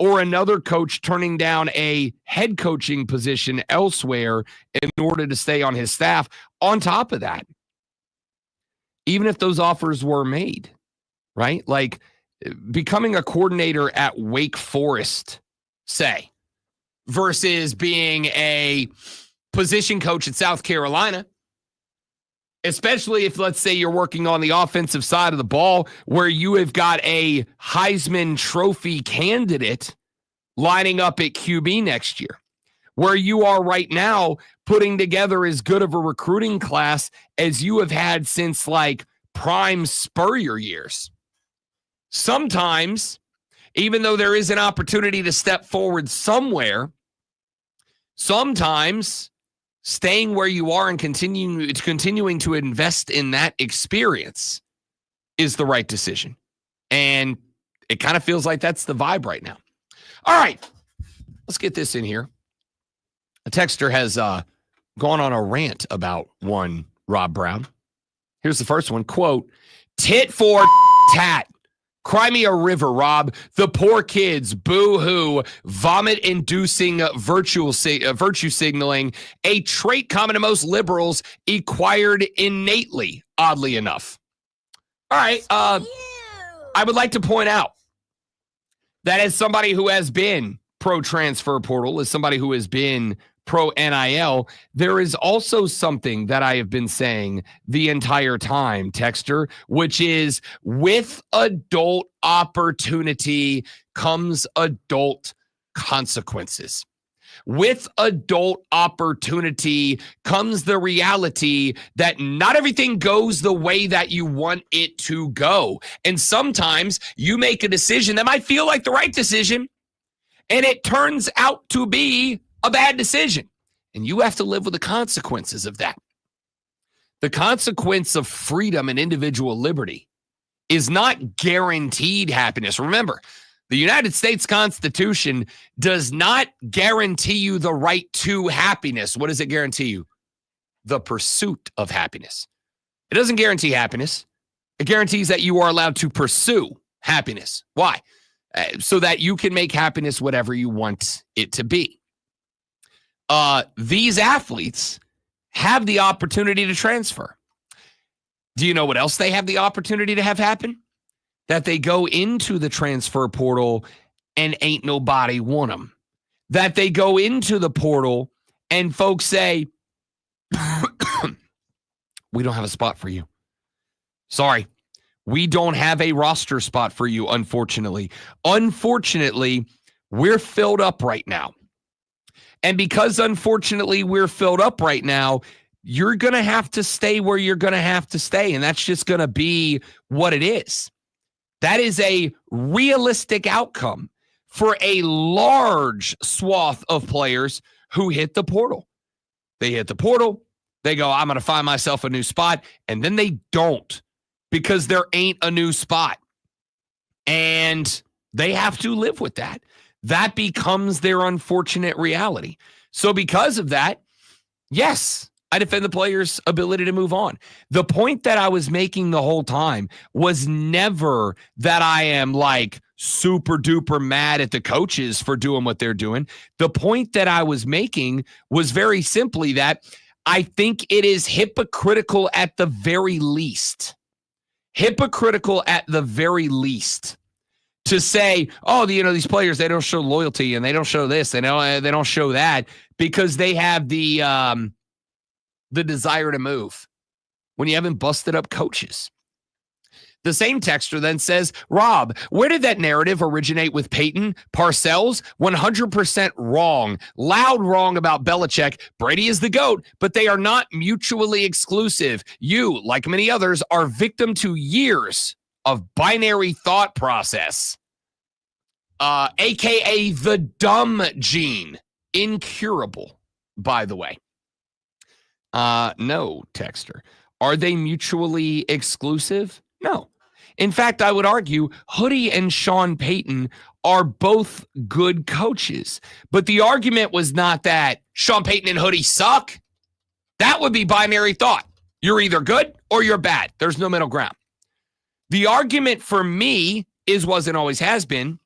or another coach turning down a head coaching position elsewhere in order to stay on his staff. On top of that, even if those offers were made, right? Like becoming a coordinator at Wake Forest, say, versus being a position coach at South Carolina, especially if, let's say, you're working on the offensive side of the ball where you have got a Heisman Trophy candidate lining up at QB next year, where you are right now putting together as good of a recruiting class as you have had since like prime Spurrier years. Sometimes, even though there is an opportunity to step forward somewhere, sometimes staying where you are and continuing to invest in that experience is the right decision. And it kind of feels like that's the vibe right now. All right, let's get this in here. A texter has gone on a rant about one Rob Brown. Here's the first one. Quote, tit for tat. Cry me a river, Rob. The poor kids, boo-hoo, vomit-inducing virtue signaling, a trait common to most liberals, acquired innately, oddly enough. All right, I would like to point out that as somebody who has been pro-transfer portal, as somebody who has been pro-NIL, there is also something that I have been saying the entire time, Texter, which is with adult opportunity comes adult consequences. With adult opportunity comes the reality that not everything goes the way that you want it to go. And sometimes you make a decision that might feel like the right decision, and it turns out to be a bad decision. And you have to live with the consequences of that. The consequence of freedom and individual liberty is not guaranteed happiness. Remember, the United States Constitution does not guarantee you the right to happiness. What does it guarantee you? The pursuit of happiness. It doesn't guarantee happiness. It guarantees that you are allowed to pursue happiness. Why? So that you can make happiness whatever you want it to be. These athletes have the opportunity to transfer. Do you know what else they have the opportunity to have happen? that they go into the transfer portal and ain't nobody want them. That they go into the portal and folks say, we don't have a spot for you. Sorry. We don't have a roster spot for you, unfortunately. Unfortunately, we're filled up right now. And because, unfortunately, we're filled up right now, you're going to have to stay where you're going to have to stay. And that's just going to be what it is. That is a realistic outcome for a large swath of players who hit the portal. They hit the portal. They go, I'm going to find myself a new spot. And then they don't, because there ain't a new spot. And they have to live with that. That becomes their unfortunate reality. So because of that, yes, I defend the player's ability to move on. The point that I was making the whole time was never that I am like super duper mad at the coaches for doing what they're doing. The point that I was making was very simply that I think it is hypocritical at the very least. Hypocritical at the very least to say, oh, these players, they don't show loyalty and they don't show this, they don't show that because they have the desire to move when you haven't busted up coaches. The same texter then says, Rob, where did that narrative originate with Peyton? Parcells? 100% wrong. Loud wrong about Belichick. Brady is the GOAT, but they are not mutually exclusive. You, like many others, are victim to years of binary thought process, a.k.a. the dumb gene. Incurable, by the way. No, texter. Are they mutually exclusive? No. In fact, I would argue Hoodie and Sean Payton are both good coaches. But the argument was not that Sean Payton and Hoodie suck. That would be binary thought. You're either good or you're bad. There's no middle ground. The argument for me was and always has been,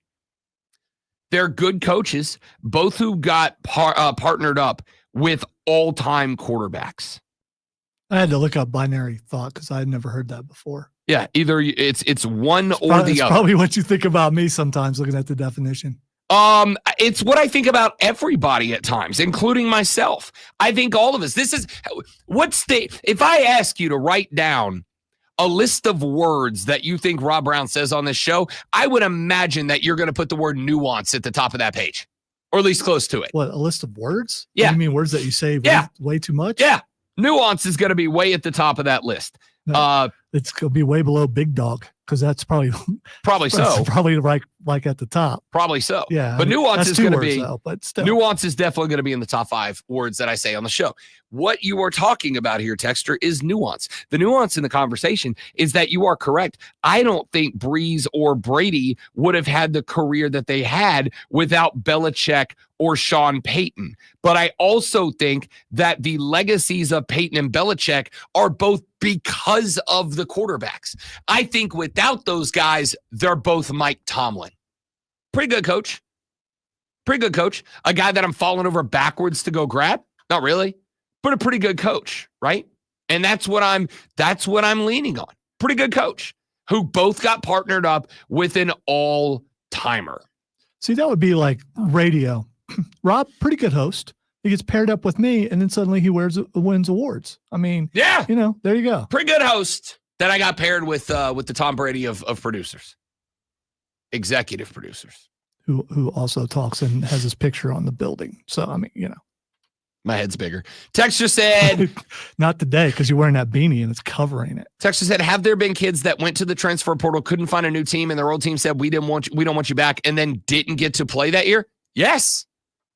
they're good coaches, both who got partnered up with all-time quarterbacks. I had to look up binary thought because I had never heard that before. Yeah, either it's one or the it's other. Probably what you think about me sometimes looking at the definition. It's what I think about everybody at times, including myself. I think all of us. If I ask you to write down a list of words that you think Rob Brown says on this show, I would imagine that you're going to put the word nuance at the top of that page, or at least close to it. What, a list of words? Yeah. You mean words that you say way too much? Yeah. Nuance is going to be way at the top of that list. No, it's going to be way below big dog because that's probably so. Probably like at the top. Probably so. Yeah. But nuance is going to be, but still. Nuance is definitely going to be in the top 5 words that I say on the show. What you are talking about here, texter, is nuance. The nuance in the conversation is that you are correct. I don't think Breeze or Brady would have had the career that they had without Belichick or Sean Payton. But I also think that the legacies of Payton and Belichick are both because of the quarterbacks. I think without those guys, they're both Mike Tomlin. Pretty good coach. Pretty good coach. A guy that I'm falling over backwards to go grab? Not really, but a pretty good coach, right? And that's what I'm leaning on. Pretty good coach who both got partnered up with an all-timer. See, that would be like radio. Rob, pretty good host. He gets paired up with me, and then suddenly he wins awards. I mean, yeah, there you go. Pretty good host that I got paired with the Tom Brady of producers, executive producers, who also talks and has his picture on the building. So I mean, my head's bigger. Texture said, not today because you're wearing that beanie and it's covering it. Texture said, have there been kids that went to the transfer portal, couldn't find a new team, and their old team said we don't want you back, and then didn't get to play that year? Yes.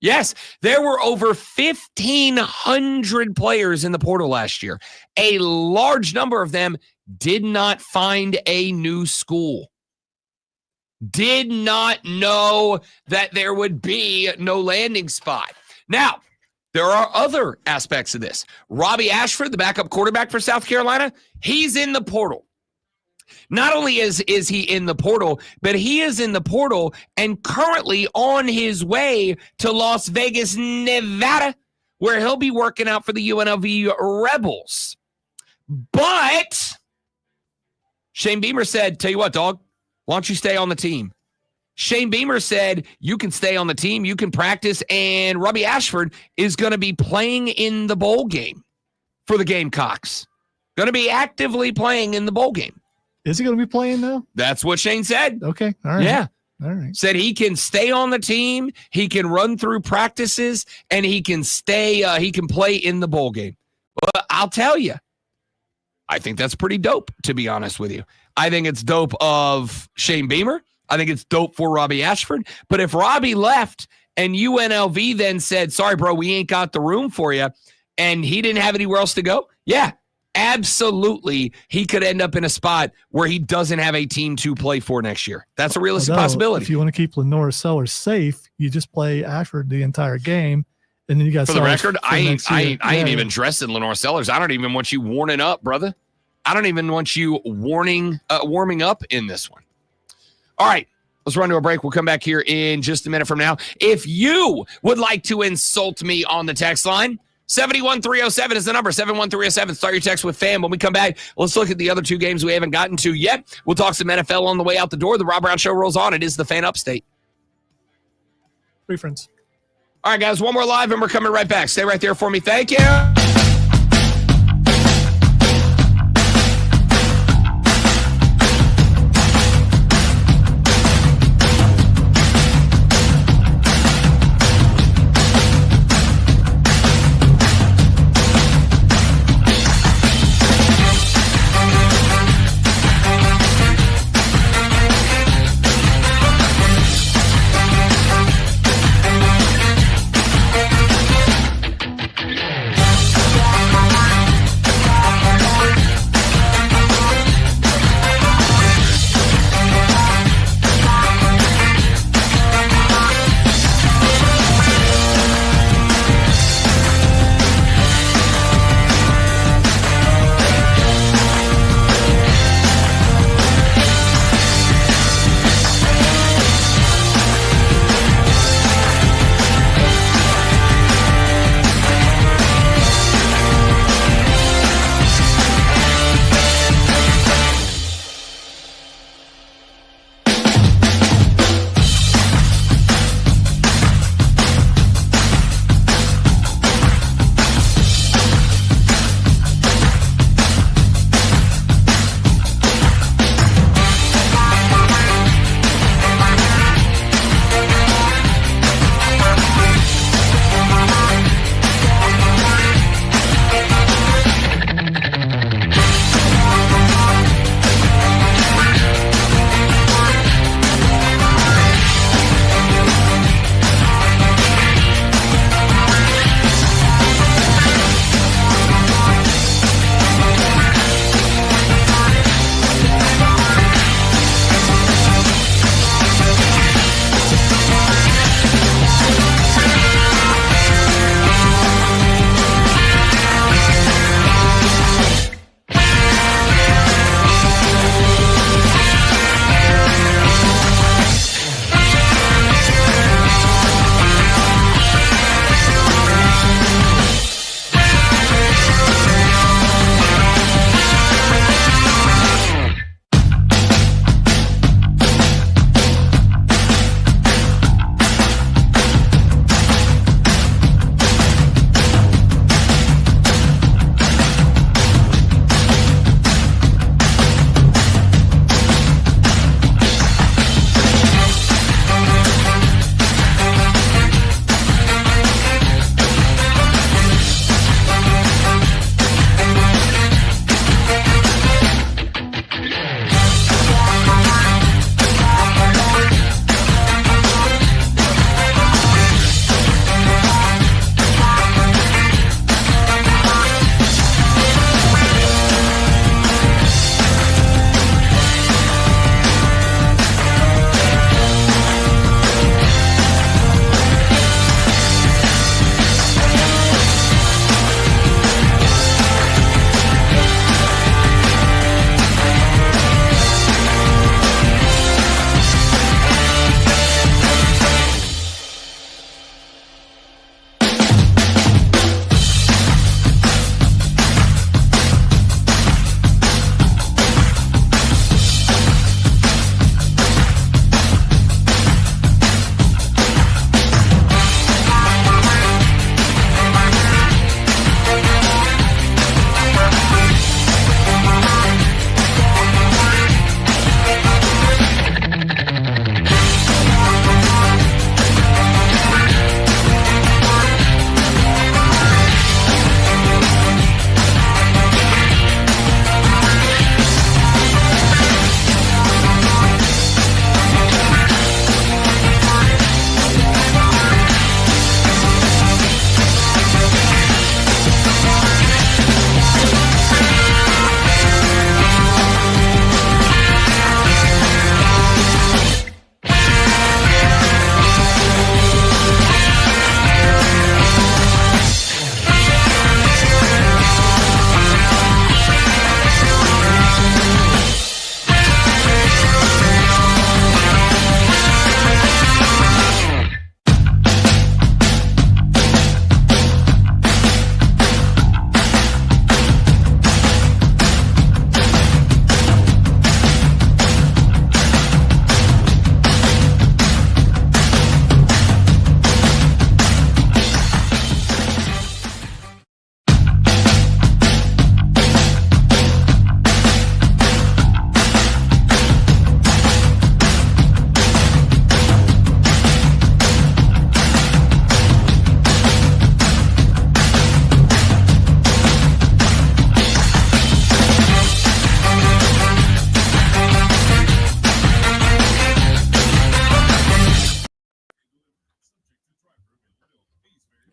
Yes, there were over 1,500 players in the portal last year. A large number of them did not find a new school. Did not know that there would be no landing spot. Now, there are other aspects of this. Robbie Ashford, the backup quarterback for South Carolina, he's in the portal. Not only is he in the portal, but he is in the portal and currently on his way to Las Vegas, Nevada, where he'll be working out for the UNLV Rebels. But Shane Beamer said, tell you what, dog, Why don't you stay on the team? Shane Beamer said you can stay on the team, you can practice, and Robbie Ashford is going to be playing in the bowl game for the Gamecocks. Going to be actively playing in the bowl game. Is he going to be playing now? That's what Shane said. Okay. All right. Yeah. All right. Said he can stay on the team, he can run through practices, and he can he can play in the bowl game. Well, I'll tell you, I think that's pretty dope, to be honest with you. I think it's dope of Shane Beamer. I think it's dope for Robbie Ashford. But if Robbie left and UNLV then said, sorry, bro, we ain't got the room for you, and he didn't have anywhere else to go, yeah, absolutely, he could end up in a spot where he doesn't have a team to play for next year. That's a realistic possibility. If you want to keep Lenora Sellers safe, you just play Ashford the entire game, and then you got. For Sellers the record, I ain't even dressed in Lenora Sellers. I don't even want you warming up, brother. I don't even want you warming up in this one. All right, let's run to a break. We'll come back here in just a minute from now. If you would like to insult me on the text line, 71307 is the number, 71307. Start your text with FAM. When we come back, let's look at the other two games we haven't gotten to yet. We'll talk some NFL on the way out the door. The Rob Brown Show rolls on. It is the Fan Upstate. Three friends. All right, guys, one more live, and we're coming right back. Stay right there for me. Thank you.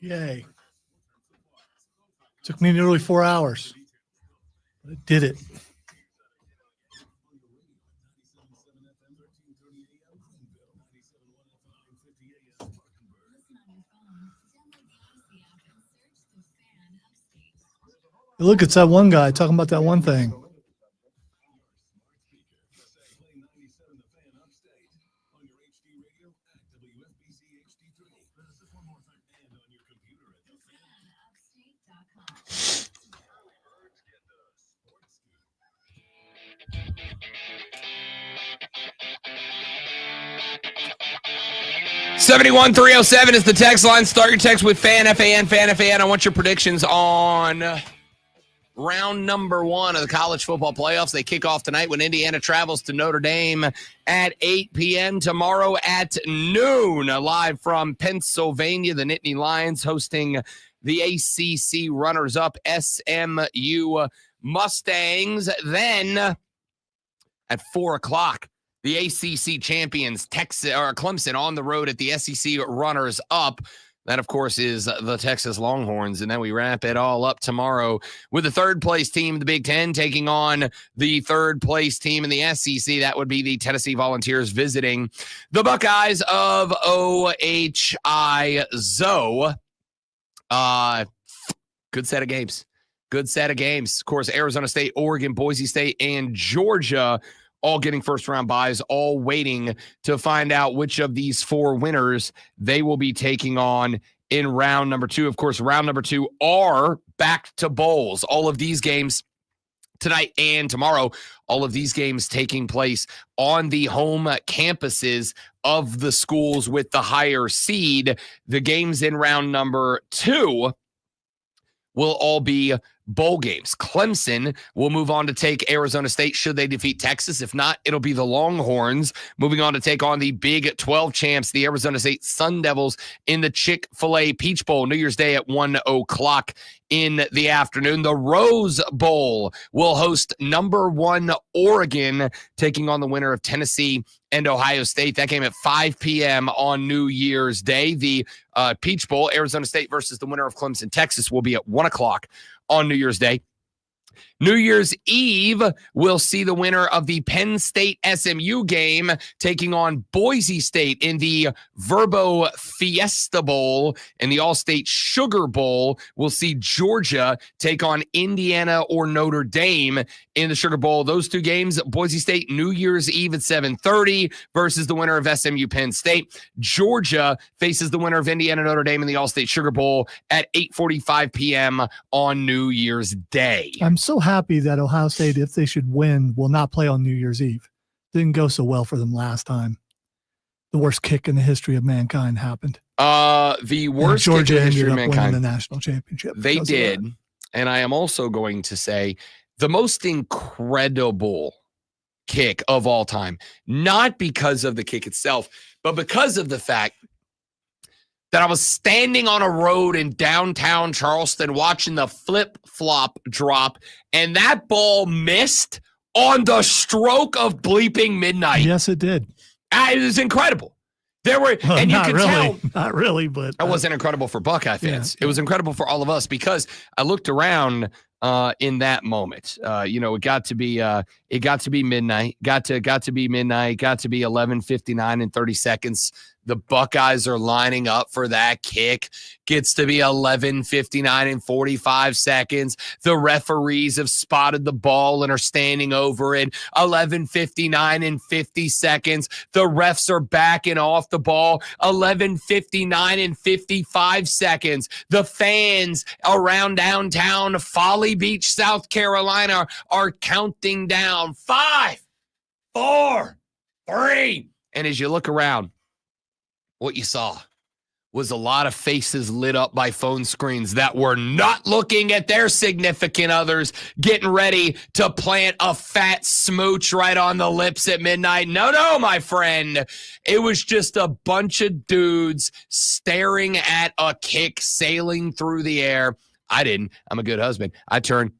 Yay. Took me nearly 4 hours. But I did it. Look, it's that one guy talking about that one thing. Seventy-one 307 is the text line. Start your text with FAN, FAN, FAN, FAN. I want your predictions on round number 1 of the college football playoffs. They kick off tonight when Indiana travels to Notre Dame at 8 p.m. Tomorrow at noon, live from Pennsylvania, the Nittany Lions hosting the ACC runners-up SMU Mustangs. Then at 4 o'clock, the ACC champions Texas or Clemson on the road at the SEC runners-up. That, of course, is the Texas Longhorns. And then we wrap it all up tomorrow with the third-place team in the Big Ten taking on the third-place team in the SEC. That would be the Tennessee Volunteers visiting the Buckeyes of OHI Zoe. Good set of games. Good set of games. Of course, Arizona State, Oregon, Boise State, and Georgia all getting first-round buys, all waiting to find out which of these 4 winners they will be taking on in round number 2. Of course, round number 2 are back to bowls. All of these games tonight and tomorrow, all of these games taking place on the home campuses of the schools with the higher seed. The games in round number 2 will all be bowl games. Clemson will move on to take Arizona State should they defeat Texas. If not, it'll be the Longhorns moving on to take on the Big 12 champs, the Arizona State Sun Devils, in the Chick-fil-A Peach Bowl, New Year's Day at 1 o'clock in the afternoon. The Rose Bowl will host number 1 Oregon taking on the winner of Tennessee and Ohio State. That game at 5 p.m. on New Year's Day. The Peach Bowl, Arizona State versus the winner of Clemson, Texas, will be at 1 o'clock on New Year's Day. New Year's Eve will see the winner of the Penn State SMU game taking on Boise State in the Verbo Fiesta Bowl. And the All-State Sugar Bowl will see Georgia take on Indiana or Notre Dame in the Sugar Bowl. Those 2 games, Boise State New Year's Eve at 7:30 versus the winner of SMU Penn State. Georgia faces the winner of Indiana Notre Dame in the All-State Sugar Bowl at 8:45 p.m. on New Year's Day. I'm so happy that Ohio State, if they should win, will not play on New Year's Eve. Didn't go so well for them last time. The worst kick in the history of mankind happened. The worst kick in the history of mankind. The national championship. They did. And I am also going to say the most incredible kick of all time, not because of the kick itself, but because of the fact that I was standing on a road in downtown Charleston watching the flip-flop drop, and that ball missed on the stroke of bleeping midnight. Yes, it did. It was incredible. There were, and you can tell. Not really, but it wasn't incredible for Buckeye fans. Yeah. It was incredible for all of us because I looked around in that moment. It got to be midnight. Got to be midnight. Got to be 11:59 and 30 seconds. The Buckeyes are lining up for that kick. Gets to be 11:59 and 45 seconds. The referees have spotted the ball and are standing over it. 11:59 and 50 seconds. The refs are backing off the ball. 11:59 and 55 seconds. The fans around downtown Folly Beach, South Carolina, are counting down 5, 4, 3. And as you look around, what you saw was a lot of faces lit up by phone screens that were not looking at their significant others, getting ready to plant a fat smooch right on the lips at midnight. No, my friend. It was just a bunch of dudes staring at a kick sailing through the air. I didn't. I'm a good husband. I turned,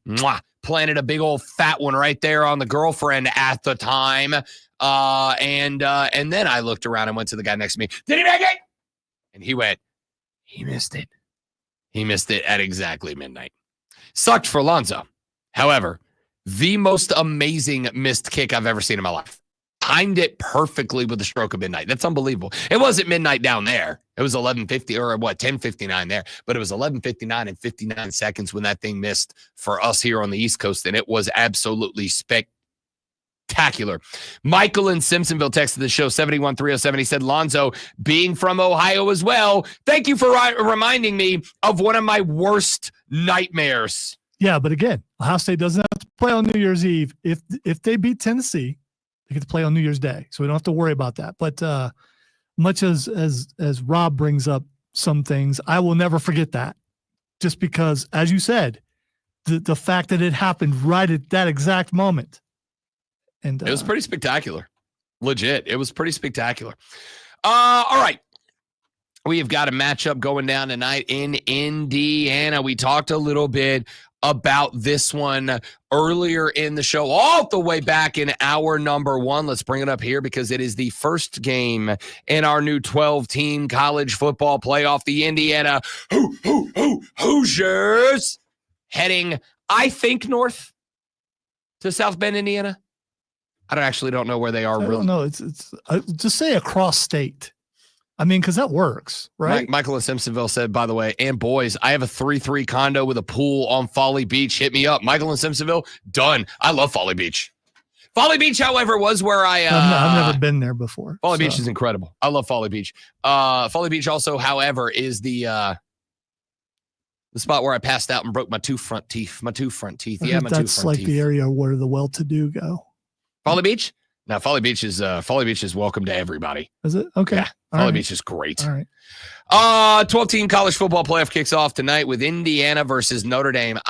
planted a big old fat one right there on the girlfriend at the time. And then I looked around and went to the guy next to me. Did he make it? And he went, he missed it. He missed it at exactly midnight. Sucked for Lonzo. However, the most amazing missed kick I've ever seen in my life. Timed it perfectly with the stroke of midnight. That's unbelievable. It wasn't midnight down there. It was 11:50 or 10:59 there, but it was 11:59 and 59 seconds when that thing missed for us here on the East Coast, and it was absolutely spectacular. Michael in Simpsonville texted the show 71307. He said, Lonzo, being from Ohio as well, thank you for reminding me of one of my worst nightmares. Yeah, but again, Ohio State doesn't have to play on New Year's Eve. If they beat Tennessee, they get to play on New Year's Day, so we don't have to worry about that. But much as Rob brings up some things, I will never forget that. Just because, as you said, the fact that it happened right at that exact moment. And it was pretty spectacular. Legit. It was pretty spectacular. All right. We have got a matchup going down tonight in Indiana. We talked a little bit about this one earlier in the show, all the way back in hour number 1. Let's bring it up here because it is the first game in our new 12-team college football playoff. The Indiana Hoosiers heading, I think, north to South Bend, Indiana. I don't know where they are. I don't know. It's just say across state. I mean, because that works, right? Michael in Simpsonville said, by the way, and boys, I have a 3-3 condo with a pool on Folly Beach. Hit me up. Michael in Simpsonville, done. I love Folly Beach. Folly Beach, however, was where I've never been there before. Folly Beach is incredible. I love Folly Beach. Folly Beach also, however, is the spot where I passed out and broke my two front teeth. Yeah, that's like the area where the well-to-do go. Folly Beach? Now, Folly Beach is welcome to everybody. Is it? Okay. Yeah, Folly Beach is great. All right. 12-team college football playoff kicks off tonight with Indiana versus Notre Dame.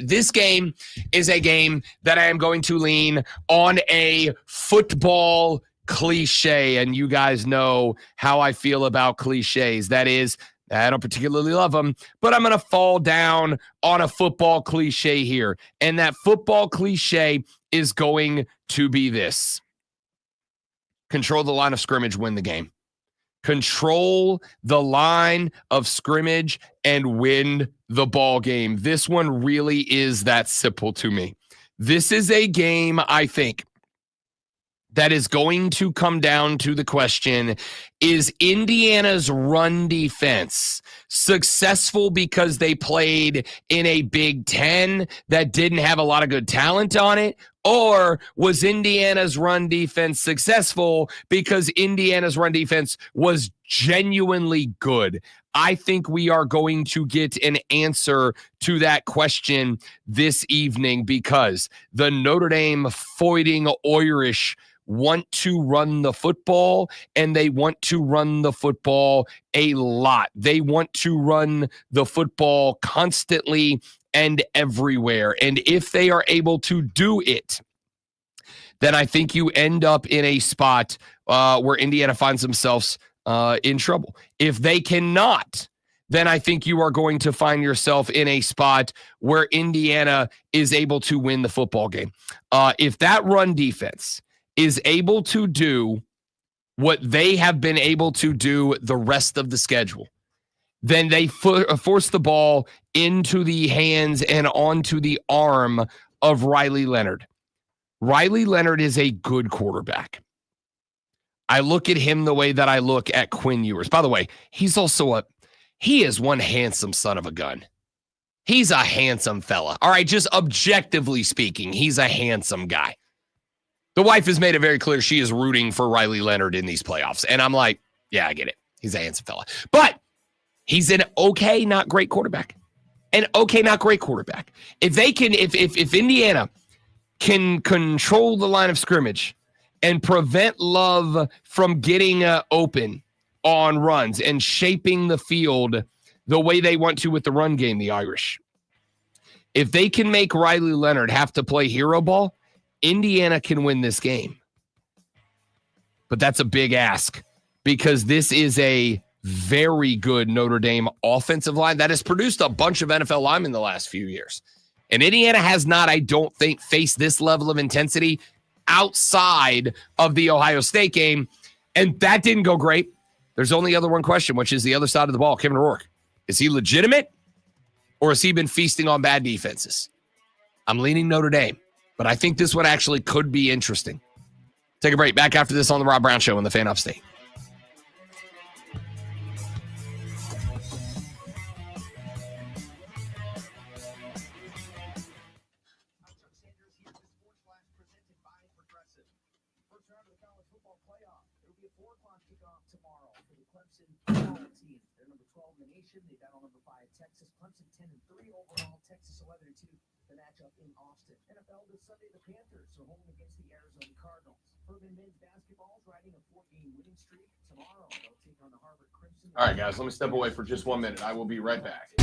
This game is a game that I am going to lean on a football cliche, and you guys know how I feel about cliches. That is, I don't particularly love them, but I'm going to fall down on a football cliche here, and that football cliche is going to be this. Control the line of scrimmage, win the game. Control the line of scrimmage and win the ball game. This one really is that simple to me. This is a game, I think, that is going to come down to the question, is Indiana's run defense successful because they played in a Big Ten that didn't have a lot of good talent on it? Or was Indiana's run defense successful because Indiana's run defense was genuinely good? I think we are going to get an answer to that question this evening because the Notre Dame Fighting Irish want to run the football, and they want to run the football a lot. They want to run the football constantly and everywhere. And if they are able to do it, then I think you end up in a spot where Indiana finds themselves in trouble. If they cannot, then I think you are going to find yourself in a spot where Indiana is able to win the football game. If that run defense is able to do what they have been able to do the rest of the schedule, then they force the ball into the hands and onto the arm of Riley Leonard. Riley Leonard is a good quarterback. I look at him the way that I look at Quinn Ewers. By the way, he is one handsome son of a gun. He's a handsome fella. All right, just objectively speaking, he's a handsome guy. The wife has made it very clear she is rooting for Riley Leonard in these playoffs. And I'm like, yeah, I get it. He's a handsome fella. But he's an okay, not great quarterback. An okay, not great quarterback. If Indiana can control the line of scrimmage and prevent Love from getting open on runs and shaping the field the way they want to with the run game, the Irish, if they can make Riley Leonard have to play hero ball, Indiana can win this game. But that's a big ask because this is a very good Notre Dame offensive line that has produced a bunch of NFL linemen the last few years. And Indiana has not, I don't think, faced this level of intensity outside of the Ohio State game. And that didn't go great. There's only one question, which is the other side of the ball, Kevin O'Rourke. Is he legitimate Or has he been feasting on bad defenses? I'm leaning Notre Dame, but I think this one actually could be interesting. Take a break. Back after this on the Rob Brown Show on the Fan Upstate. They battle number 5 Texas. Clemson 10-3 overall. Texas 11-2. The matchup in Austin. NFL this Sunday. The Panthers are home against the Arizona Cardinals. Furman men's basketball is riding a 4-game winning streak. Tomorrow they'll take on the Harvard Crimson. All right, guys, let me step away for just 1 minute. I will be right back.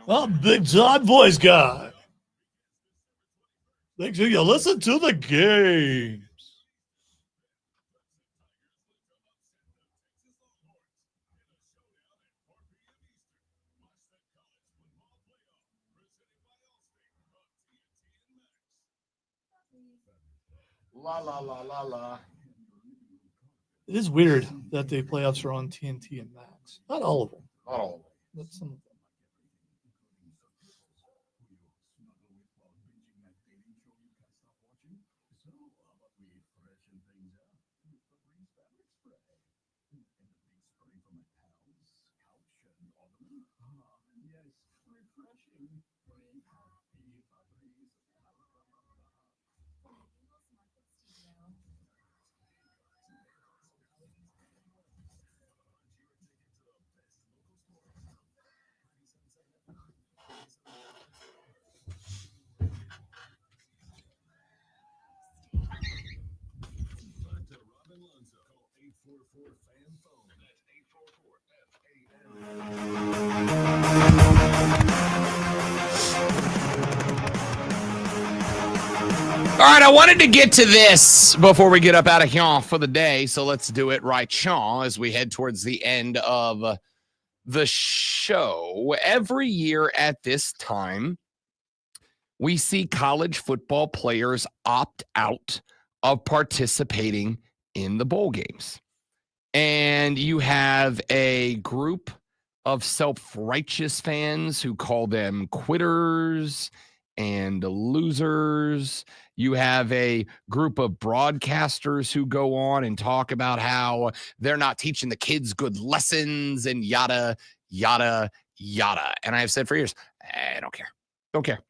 Well, Big John voice guy. Make sure you listen to the games. La la la la la. It is weird that the playoffs are on TNT and Max. Not all of them. Not all of them. But some of them. All right, I wanted to get to this before we get up out of here for the day, so let's do it right, Sean, as we head towards the end of the show. Every year at this time, we see college football players opt out of participating in the bowl games. And you have a group of self-righteous fans who call them quitters and losers. You have a group of broadcasters who go on and talk about how they're not teaching the kids good lessons and yada, yada, yada. And I have said for years, I don't care. Don't care.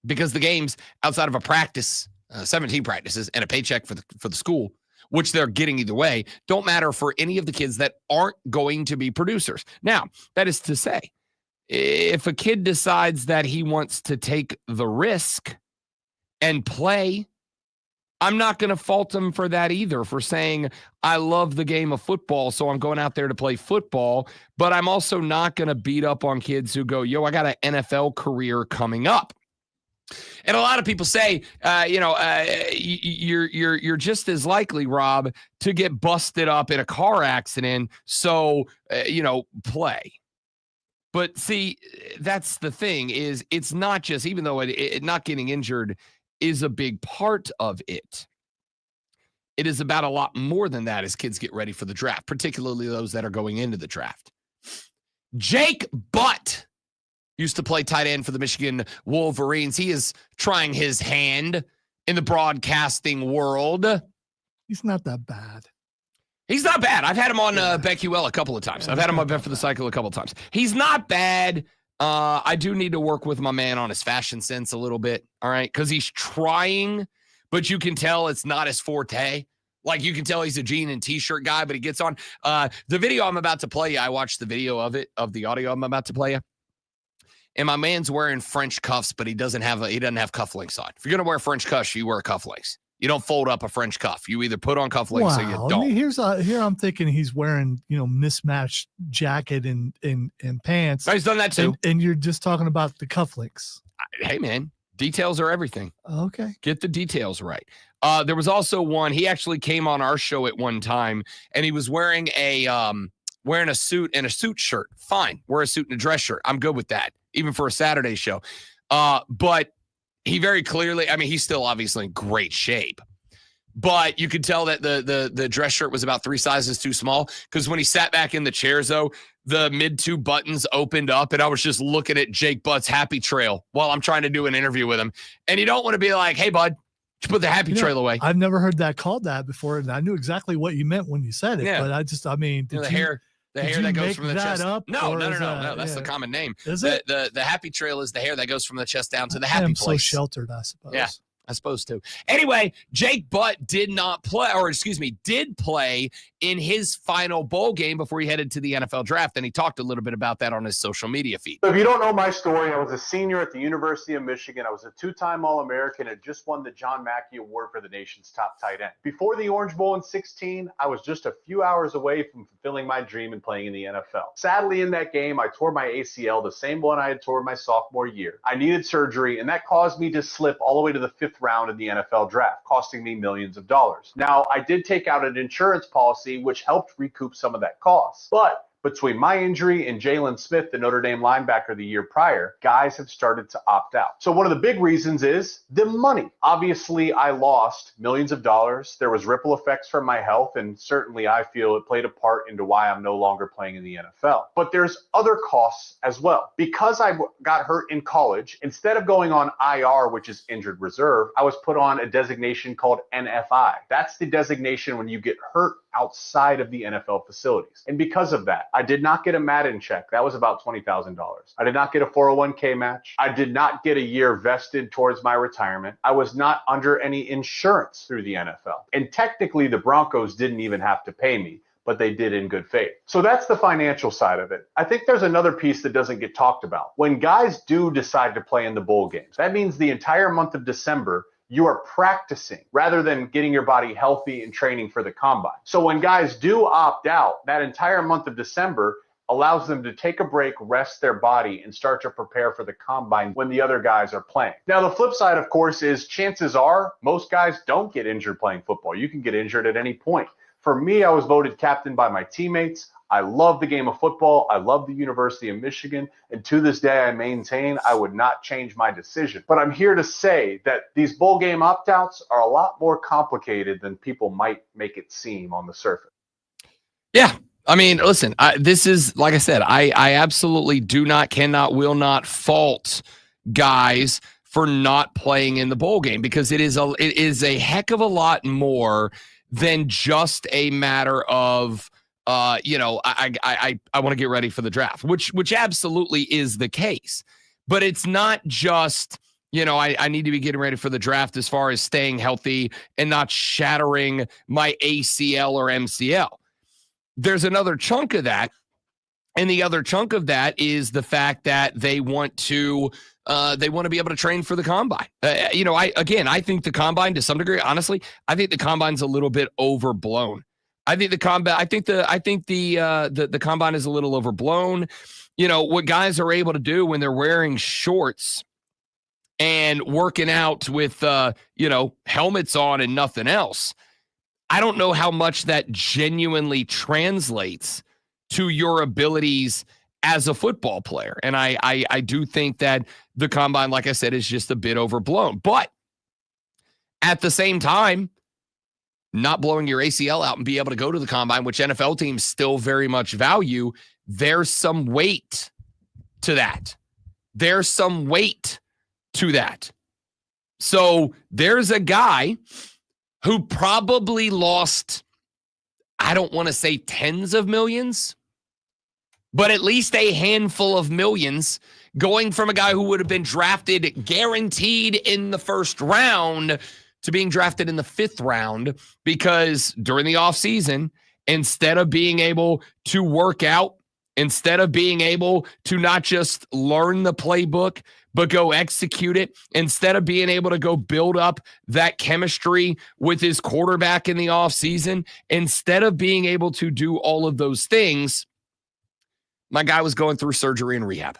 Because the games, outside of a practice, 17 practices, and a paycheck for the school, which they're getting either way, don't matter for any of the kids that aren't going to be producers. Now, that is to say, if a kid decides that he wants to take the risk and play I'm not going to fault them for that either, for saying, I love the game of football, so I'm going out there to play football. But I'm also not going to beat up on kids who go, yo, I got an NFL career coming up. And a lot of people say, you're just as likely, Rob, to get busted up in a car accident. So, play. But see, that's the thing is it's not just, even though it not getting injured is a big part of it. It is about a lot more than that as kids get ready for the draft, particularly those that are going into the draft. Jake Butt used to play tight end for the Michigan Wolverines. He is trying his hand in the broadcasting world. He's not that bad. He's not bad. I've had him on BetQL a couple of times. I've had him on Bet for the Cycle a couple of times. He's not bad. I do need to work with my man on his fashion sense a little bit, all right? Because he's trying, but you can tell it's not his forte. Like, you can tell he's a jean and T-shirt guy, but he gets on. The video I'm about to play you, I watched the video of the audio I'm about to play you. And my man's wearing French cuffs, but he doesn't have cufflinks on. If you're going to wear French cuffs, you wear cufflinks. You don't fold up a French cuff. You either put on cufflinks or you don't. I mean, here I'm thinking he's wearing, mismatched jacket and pants. No, he's done that too. And you're just talking about the cufflinks. Hey, man, details are everything. Okay. Get the details right. There was also one, he actually came on our show at one time, and he was wearing a suit and a suit shirt. Fine. Wear a suit and a dress shirt. I'm good with that, even for a Saturday show. But he very clearly, I mean, he's still obviously in great shape, but you could tell that the dress shirt was about 3 sizes too small, because when he sat back in the chairs, though, the mid 2 buttons opened up, and I was just looking at Jake Butt's happy trail while I'm trying to do an interview with him. And you don't want to be like, hey, bud, you put the happy trail away. I've never heard that called that before, and I knew exactly what you meant when you said it, Yeah. but the hair that goes from the chest. Up, no. That's the common name. Is it? The happy trail is the hair that goes from the chest down to the happy place. So sheltered, I suppose. Yeah, I suppose too. Anyway, Jake Butt did play in his final bowl game before he headed to the NFL draft, and he talked a little bit about that on his social media feed. So if you don't know my story, I was a senior at the University of Michigan. I was a 2-time All-American and just won the John Mackey Award for the nation's top tight end. Before the Orange Bowl in 2016, I was just a few hours away from fulfilling my dream and playing in the NFL. Sadly, in that game, I tore my ACL, the same one I had torn my sophomore year. I needed surgery, and that caused me to slip all the way to the 5th round in the NFL draft, costing me millions of dollars. Now, I did take out an insurance policy, which helped recoup some of that cost. But between my injury and Jalen Smith, the Notre Dame linebacker the year prior, guys have started to opt out. So one of the big reasons is the money. Obviously, I lost millions of dollars. There was ripple effects from my health, and certainly I feel it played a part into why I'm no longer playing in the NFL. But there's other costs as well. Because I got hurt in college, instead of going on IR, which is injured reserve, I was put on a designation called NFI. That's the designation when you get hurt outside of the NFL facilities. And because of that, I did not get a Madden check. That was about $20,000. I did not get a 401k match. I did not get a year vested towards my retirement. I was not under any insurance through the NFL. And technically, the Broncos didn't even have to pay me, but they did in good faith. So that's the financial side of it. I think there's another piece that doesn't get talked about. When guys do decide to play in the bowl games, that means the entire month of December, you are practicing rather than getting your body healthy and training for the combine. So when guys do opt out, that entire month of December allows them to take a break, rest their body, and start to prepare for the combine when the other guys are playing. Now, the flip side, of course, is chances are most guys don't get injured playing football. You can get injured at any point. For me, I was voted captain by my teammates. I love the game of football. I love the University of Michigan. And to this day, I maintain I would not change my decision. But I'm here to say that these bowl game opt-outs are a lot more complicated than people might make it seem on the surface. Yeah. I mean, listen, this is, like I said, I absolutely will not fault guys for not playing in the bowl game, because it is a heck of a lot more than just a matter of, I want to get ready for the draft, which absolutely is the case. But it's not just, I need to be getting ready for the draft as far as staying healthy and not shattering my ACL or MCL. There's another chunk of that And the other chunk of that is the fact that they want to be able to train for the combine. I think the combine, to some degree, honestly, I think the combine's a little bit overblown. I think the combine is a little overblown. What guys are able to do when they're wearing shorts and working out with helmets on and nothing else. I don't know how much that genuinely translates to your abilities as a football player. And I do think that the combine, like I said, is just a bit overblown. But at the same time, not blowing your ACL out and be able to go to the combine, which NFL teams still very much value, there's some weight to that. There's some weight to that. So there's a guy who probably lost, I don't want to say tens of millions, but at least a handful of millions, going from a guy who would have been drafted guaranteed in the first round to being drafted in the 5th round, because during the offseason, instead of being able to work out, instead of being able to not just learn the playbook, but go execute it, instead of being able to go build up that chemistry with his quarterback in the offseason, instead of being able to do all of those things, my guy was going through surgery and rehab.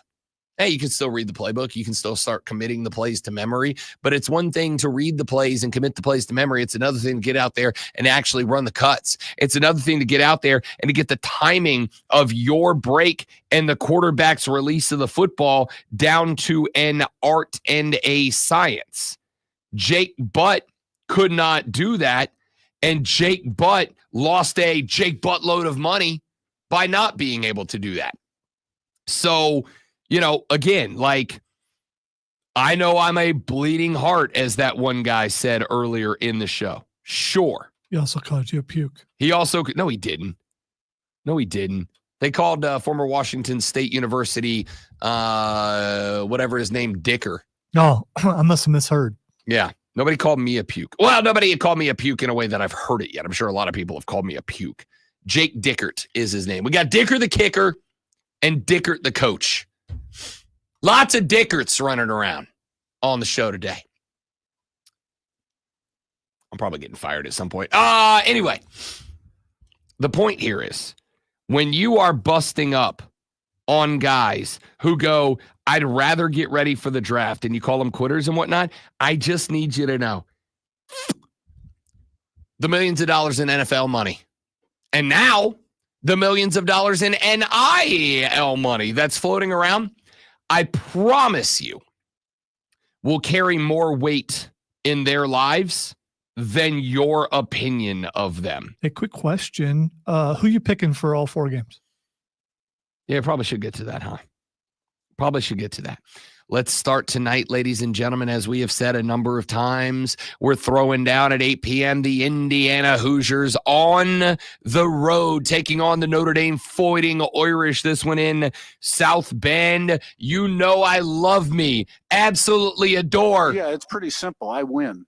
Hey, you can still read the playbook. You can still start committing the plays to memory, but it's one thing to read the plays and commit the plays to memory. It's another thing to get out there and actually run the cuts. It's another thing to get out there and to get the timing of your break and the quarterback's release of the football down to an art and a science. Jake Butt could not do that, and Jake Butt lost a Jake Butt load of money by not being able to do that. So, again, I know I'm a bleeding heart, as that one guy said earlier in the show. Sure. He also called you a puke. No, he didn't. They called former Washington State University, whatever his name, Dicker. No, I must have misheard. Yeah. Nobody called me a puke. Well, nobody had called me a puke in a way that I've heard it yet. I'm sure a lot of people have called me a puke. Jake Dickert is his name. We got Dicker the kicker and Dickert the coach. Lots of Dickerts running around on the show today. I'm probably getting fired at some point. Anyway, the point here is, when you are busting up on guys who go, I'd rather get ready for the draft, and you call them quitters and whatnot, I just need you to know the millions of dollars in NFL money, and now the millions of dollars in NIL money that's floating around, I promise you, will carry more weight in their lives than your opinion of them. A quick question. Who you picking for all 4 games? Yeah, probably should get to that, huh? Probably should get to that. Let's start tonight, ladies and gentlemen. As we have said a number of times, we're throwing down at 8 p.m. the Indiana Hoosiers on the road, taking on the Notre Dame Fighting Irish. This one in South Bend. You know I love me. Absolutely adore. Yeah, it's pretty simple. I win.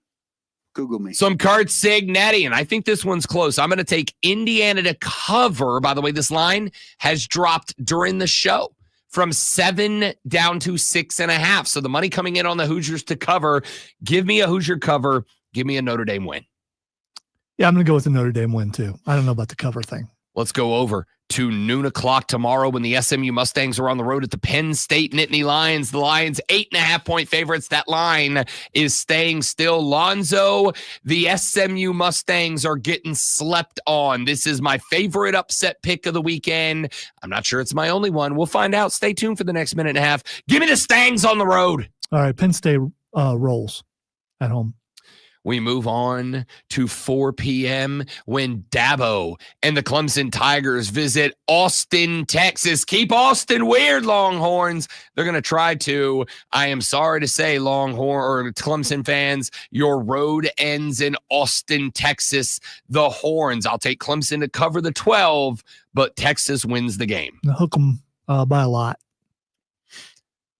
Google me. Some Cart Signetti, and I think this one's close. I'm going to take Indiana to cover. By the way, this line has dropped during the show from 7 down to 6.5. So the money coming in on the Hoosiers to cover. Give me a Hoosier cover. Give me a Notre Dame win. Yeah, I'm going to go with the Notre Dame win too. I don't know about the cover thing. Let's go over to noon o'clock tomorrow when the SMU Mustangs are on the road at the Penn State Nittany Lions. The Lions 8.5-point favorites. That line is staying still. Lonzo, the SMU Mustangs are getting slept on. This is my favorite upset pick of the weekend. I'm not sure it's my only one. We'll find out. Stay tuned for the next minute and a half. Give me the Stangs on the road. All right, Penn State rolls at home. We move on to 4 p.m. when Dabo and the Clemson Tigers visit Austin, Texas. Keep Austin weird, Longhorns. They're going to try to. I am sorry to say, Longhorn or Clemson fans, your road ends in Austin, Texas. The Horns. I'll take Clemson to cover the 12, but Texas wins the game. I'll hook them by a lot.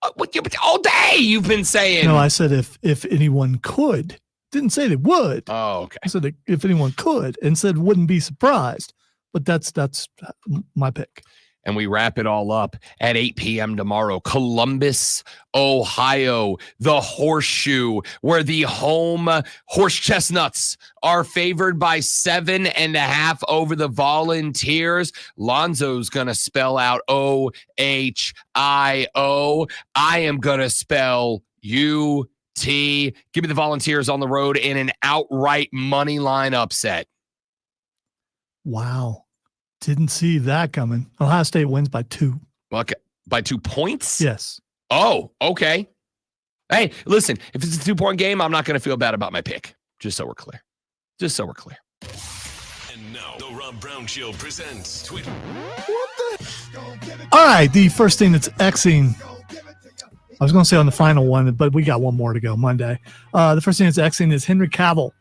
All day you've been saying. No, I said if anyone could. Didn't say they would. Oh, okay. I said if anyone could, and said wouldn't be surprised. But that's my pick. and we wrap it all up at 8 p.m. tomorrow. Columbus, Ohio, the Horseshoe, where the home Horse Chestnuts are favored by 7.5 over the Volunteers. Lonzo's going to spell out O-H-I-O. I am going to spell U-T. Give me the Volunteers on the road in an outright money line upset. Wow. Didn't see that coming. Ohio State wins by 2. Okay. By 2 points? Yes. Oh, okay. Hey, listen, if it's a 2-point game, I'm not going to feel bad about my pick. Just so we're clear. And now, the Rob Brown Show presents Twitter. All right. The first thing that's Xing, I was going to say on the final one, but we got one more to go Monday. The first thing that's Xing is Henry Cavill.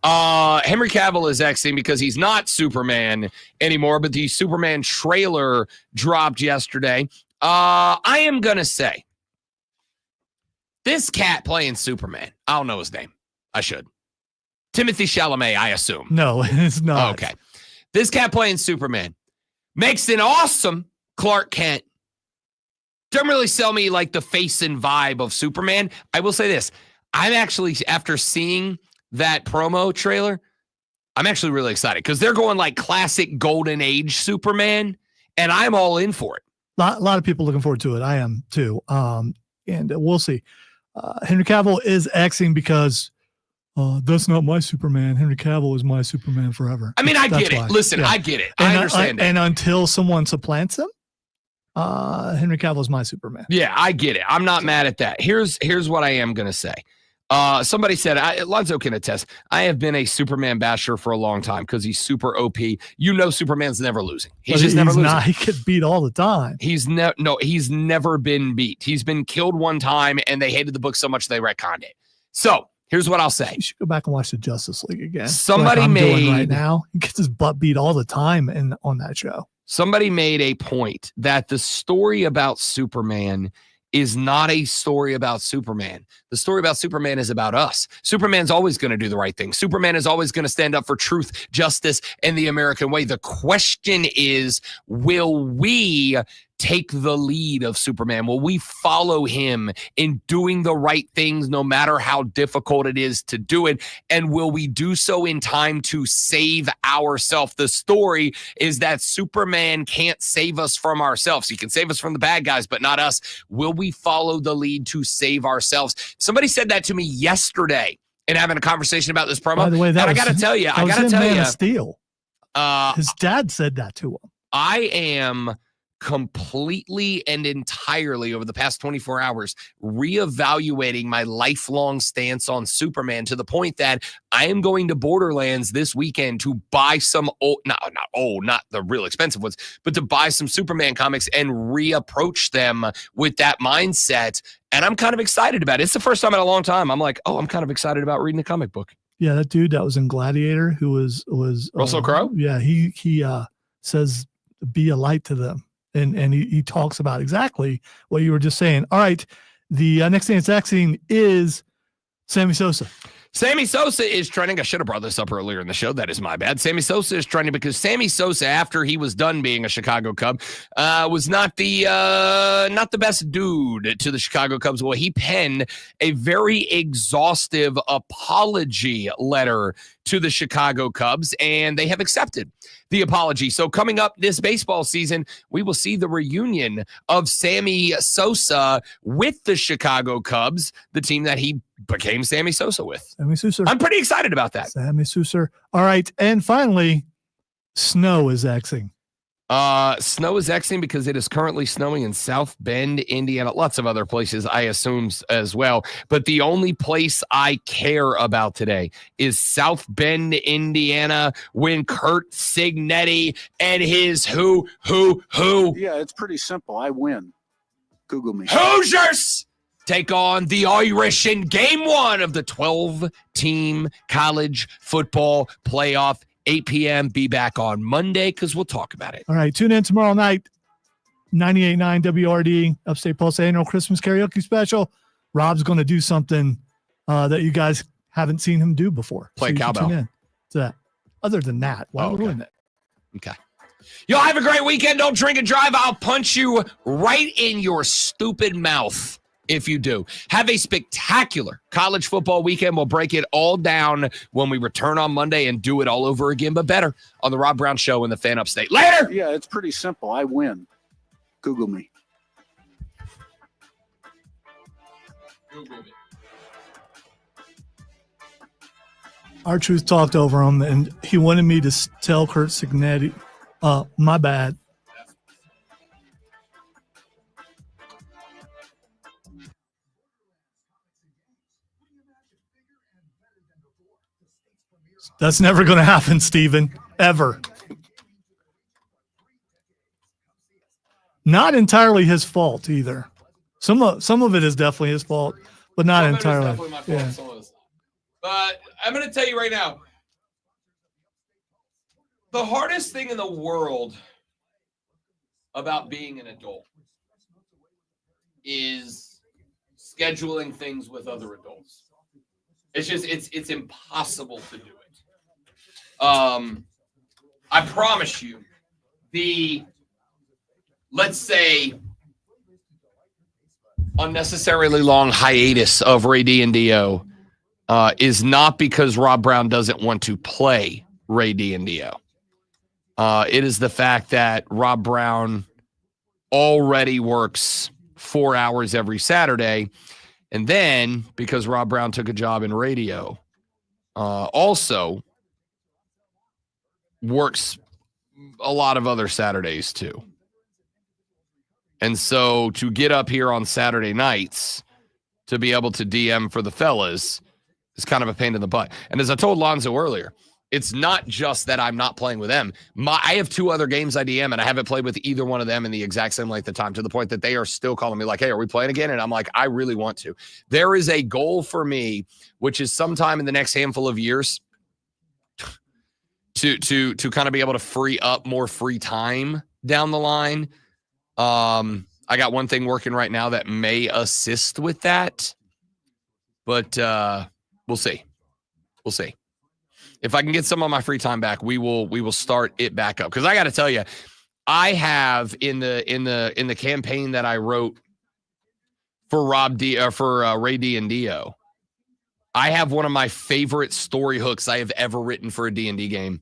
Henry Cavill is Xing because he's not Superman anymore, but the Superman trailer dropped yesterday. I am going to say this cat playing Superman, I don't know his name. I should. Timothy Chalamet, I assume. No, it's not. Okay. This cat playing Superman makes an awesome Clark Kent. Don't really sell me like the face and vibe of Superman. I will say this. I'm actually, after seeing that promo trailer, I'm actually really excited because they're going like classic golden age Superman, and I'm all in for it. A lot of people looking forward to it. I am too. And we'll see. Henry Cavill is Xing because that's not my Superman. Henry Cavill is my Superman forever. I mean, I That's get it. why. Listen, Yeah. I get it. I understand it. And until someone supplants him, Henry Cavill is my Superman. Yeah, I get it. I'm not mad at that. Here's what I am going to say. Somebody said, Lonzo can attest, I have been a Superman basher for a long time because he's super OP. You know Superman's never losing. He's just never losing. He gets beat all the time. He's never been beat. He's been killed one time, and they hated the book so much they retconned it. So here's what I'll say. You should go back and watch the Justice League again. Somebody like I'm doing made right now. He gets his butt beat all the time on that show. Somebody made a point that the story about Superman is not a story about Superman. The story about Superman is about us. Superman's always going to do the right thing. Superman is always going to stand up for truth, justice, and the American way. The question is, will we take the lead of Superman? Will we follow him in doing the right things no matter how difficult it is to do it? And will we do so in time to save ourselves? The story is that Superman can't save us from ourselves. He can save us from the bad guys, but not us. Will we follow the lead to save ourselves? Somebody said that to me yesterday in having a conversation about this promo. By the way, and I got to tell you, Man of Steel. His dad said that to him. I am completely and entirely over the past 24 hours reevaluating my lifelong stance on Superman to the point that I am going to Borderlands this weekend to buy some not the real expensive ones, but to buy some Superman comics and reapproach them with that mindset. And I'm kind of excited about it. It's the first time in a long time I'm like, I'm kind of excited about reading a comic book. Yeah, that dude that was in Gladiator who was Russell Crowe? Yeah, he says be a light to them. And he talks about exactly what you were just saying. All right, the next thing that's Xing is Sammy Sosa. Sammy Sosa is trending. I should have brought this up earlier in the show. That is my bad. Sammy Sosa is trending because Sammy Sosa, after he was done being a Chicago Cub, was not the best dude to the Chicago Cubs. Well, he penned a very exhaustive apology letter to the Chicago Cubs, and they have accepted the apology. So coming up this baseball season, we will see the reunion of Sammy Sosa with the Chicago Cubs, the team that he became Sammy Sosa with. Sammy Sosa. I'm pretty excited about that. Sammy Sosa. All right, and finally, snow is Xing. Snow is Xing because it is currently snowing in South Bend, Indiana, lots of other places, I assume as well. But the only place I care about today is South Bend, Indiana, when Kurt Signetti and his who? Yeah, it's pretty simple. I win. Google me. Hoosiers take on the Irish in game 1 of the 12-team college football playoff. 8 p.m. Be back on Monday because we'll talk about it. All right, tune in tomorrow night, 98.9 WRD, Upstate Pulse annual Christmas karaoke special. Rob's going to do something that you guys haven't seen him do before. Play you can cowbell. tune in to that. Other than that, why ruin it? Okay. Y'all have a great weekend. Don't drink and drive. I'll punch you right in your stupid mouth if you do. Have a spectacular college football weekend. We'll break it all down when we return on Monday and do it all over again, but better on the Rob Brown Show in the Fan Upstate. Later! Yeah, it's pretty simple. I win. Google me. R-Truth talked over him, and he wanted me to tell Curt Cignetti, my bad. That's never going to happen, Steven, ever. Not entirely his fault either. Some of it is definitely his fault, but not entirely. Yeah. But I'm going to tell you right now, the hardest thing in the world about being an adult is scheduling things with other adults. It's just, it's impossible to do it. I promise you, let's say, unnecessarily long hiatus of Ray D and Dio is not because Rob Brown doesn't want to play Ray D and Dio. It is the fact that Rob Brown already works 4 hours every Saturday. And then, because Rob Brown took a job in radio, also works a lot of other Saturdays too. And so to get up here on Saturday nights to be able to DM for the fellas is kind of a pain in the butt. And as I told Lonzo earlier, it's not just that I'm not playing with them. I have 2 other games I DM, and I haven't played with either one of them in the exact same length of time, to the point that they are still calling me like, hey, are we playing again? And I'm like, I really want to. There is a goal for me, which is sometime in the next handful of years to kind of be able to free up more free time down the line. I got one thing working right now that may assist with that, but we'll see. We'll see. If I can get some of my free time back, we will start it back up. Because I got to tell you, I have in the campaign that I wrote for Ray D and Dio, I have one of my favorite story hooks I have ever written for a D&D game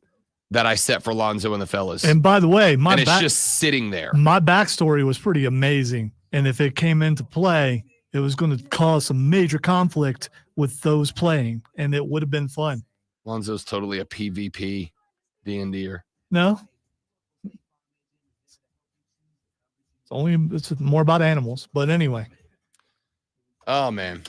that I set for Lonzo and the fellas. And by the way, it's just sitting there. My backstory was pretty amazing. And if it came into play, it was going to cause some major conflict with those playing, and it would have been fun. Lonzo's totally a PvP D&Der. No. It's more about animals, but anyway. Oh man.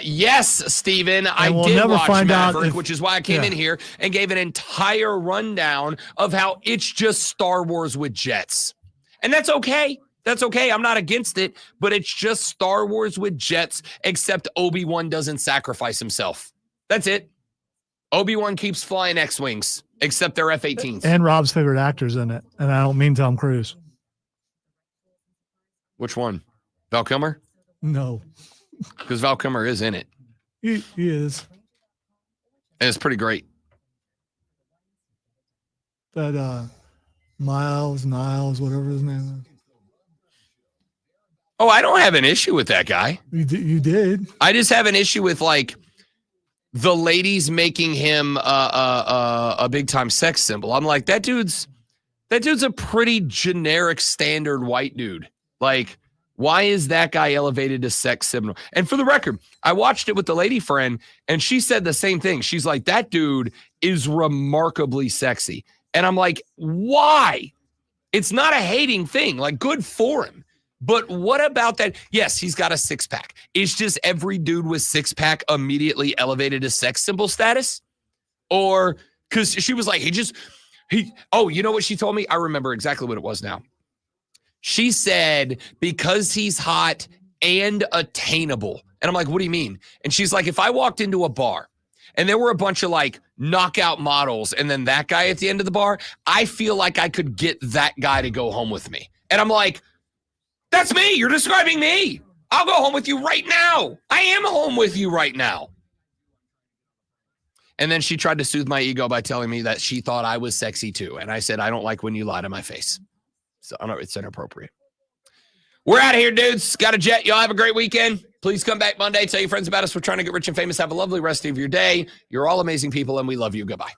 Yes, Steven, I we'll did never watch find Maverick, out which is why I came in here and gave an entire rundown of how it's just Star Wars with jets. And that's okay. That's okay. I'm not against it, but it's just Star Wars with jets, except Obi-Wan doesn't sacrifice himself. That's it. Obi-Wan keeps flying X-Wings, except they're F-18s. And Rob's favorite actor's in it, and I don't mean Tom Cruise. Which one? Val Kilmer? No. Because Val Kilmer is in it. He is. And it's pretty great. That Niles, whatever his name is. Oh, I don't have an issue with that guy. You did. I just have an issue with, like, the ladies making him a big time sex symbol. I'm like, that dude's a pretty generic standard white dude. Like, why is that guy elevated to sex symbol? And for the record, I watched it with the lady friend, and she said the same thing. She's like, that dude is remarkably sexy. And I'm like, why? It's not a hating thing. Like, good for him. But what about that? Yes, he's got a 6-pack. It's just every dude with 6-pack immediately elevated to sex symbol status? Or, because she was like, oh, you know what she told me? I remember exactly what it was now. She said, because he's hot and attainable. And I'm like, what do you mean? And she's like, if I walked into a bar and there were a bunch of like knockout models and then that guy at the end of the bar, I feel like I could get that guy to go home with me. And I'm like, that's me. You're describing me. I'll go home with you right now. I am home with you right now. And then she tried to soothe my ego by telling me that she thought I was sexy too. And I said, I don't like when you lie to my face. So I don't know, it's inappropriate. We're out of here, dudes. Got a jet. Y'all have a great weekend. Please come back Monday. Tell your friends about us. We're trying to get rich and famous. Have a lovely rest of your day. You're all amazing people, and we love you. Goodbye.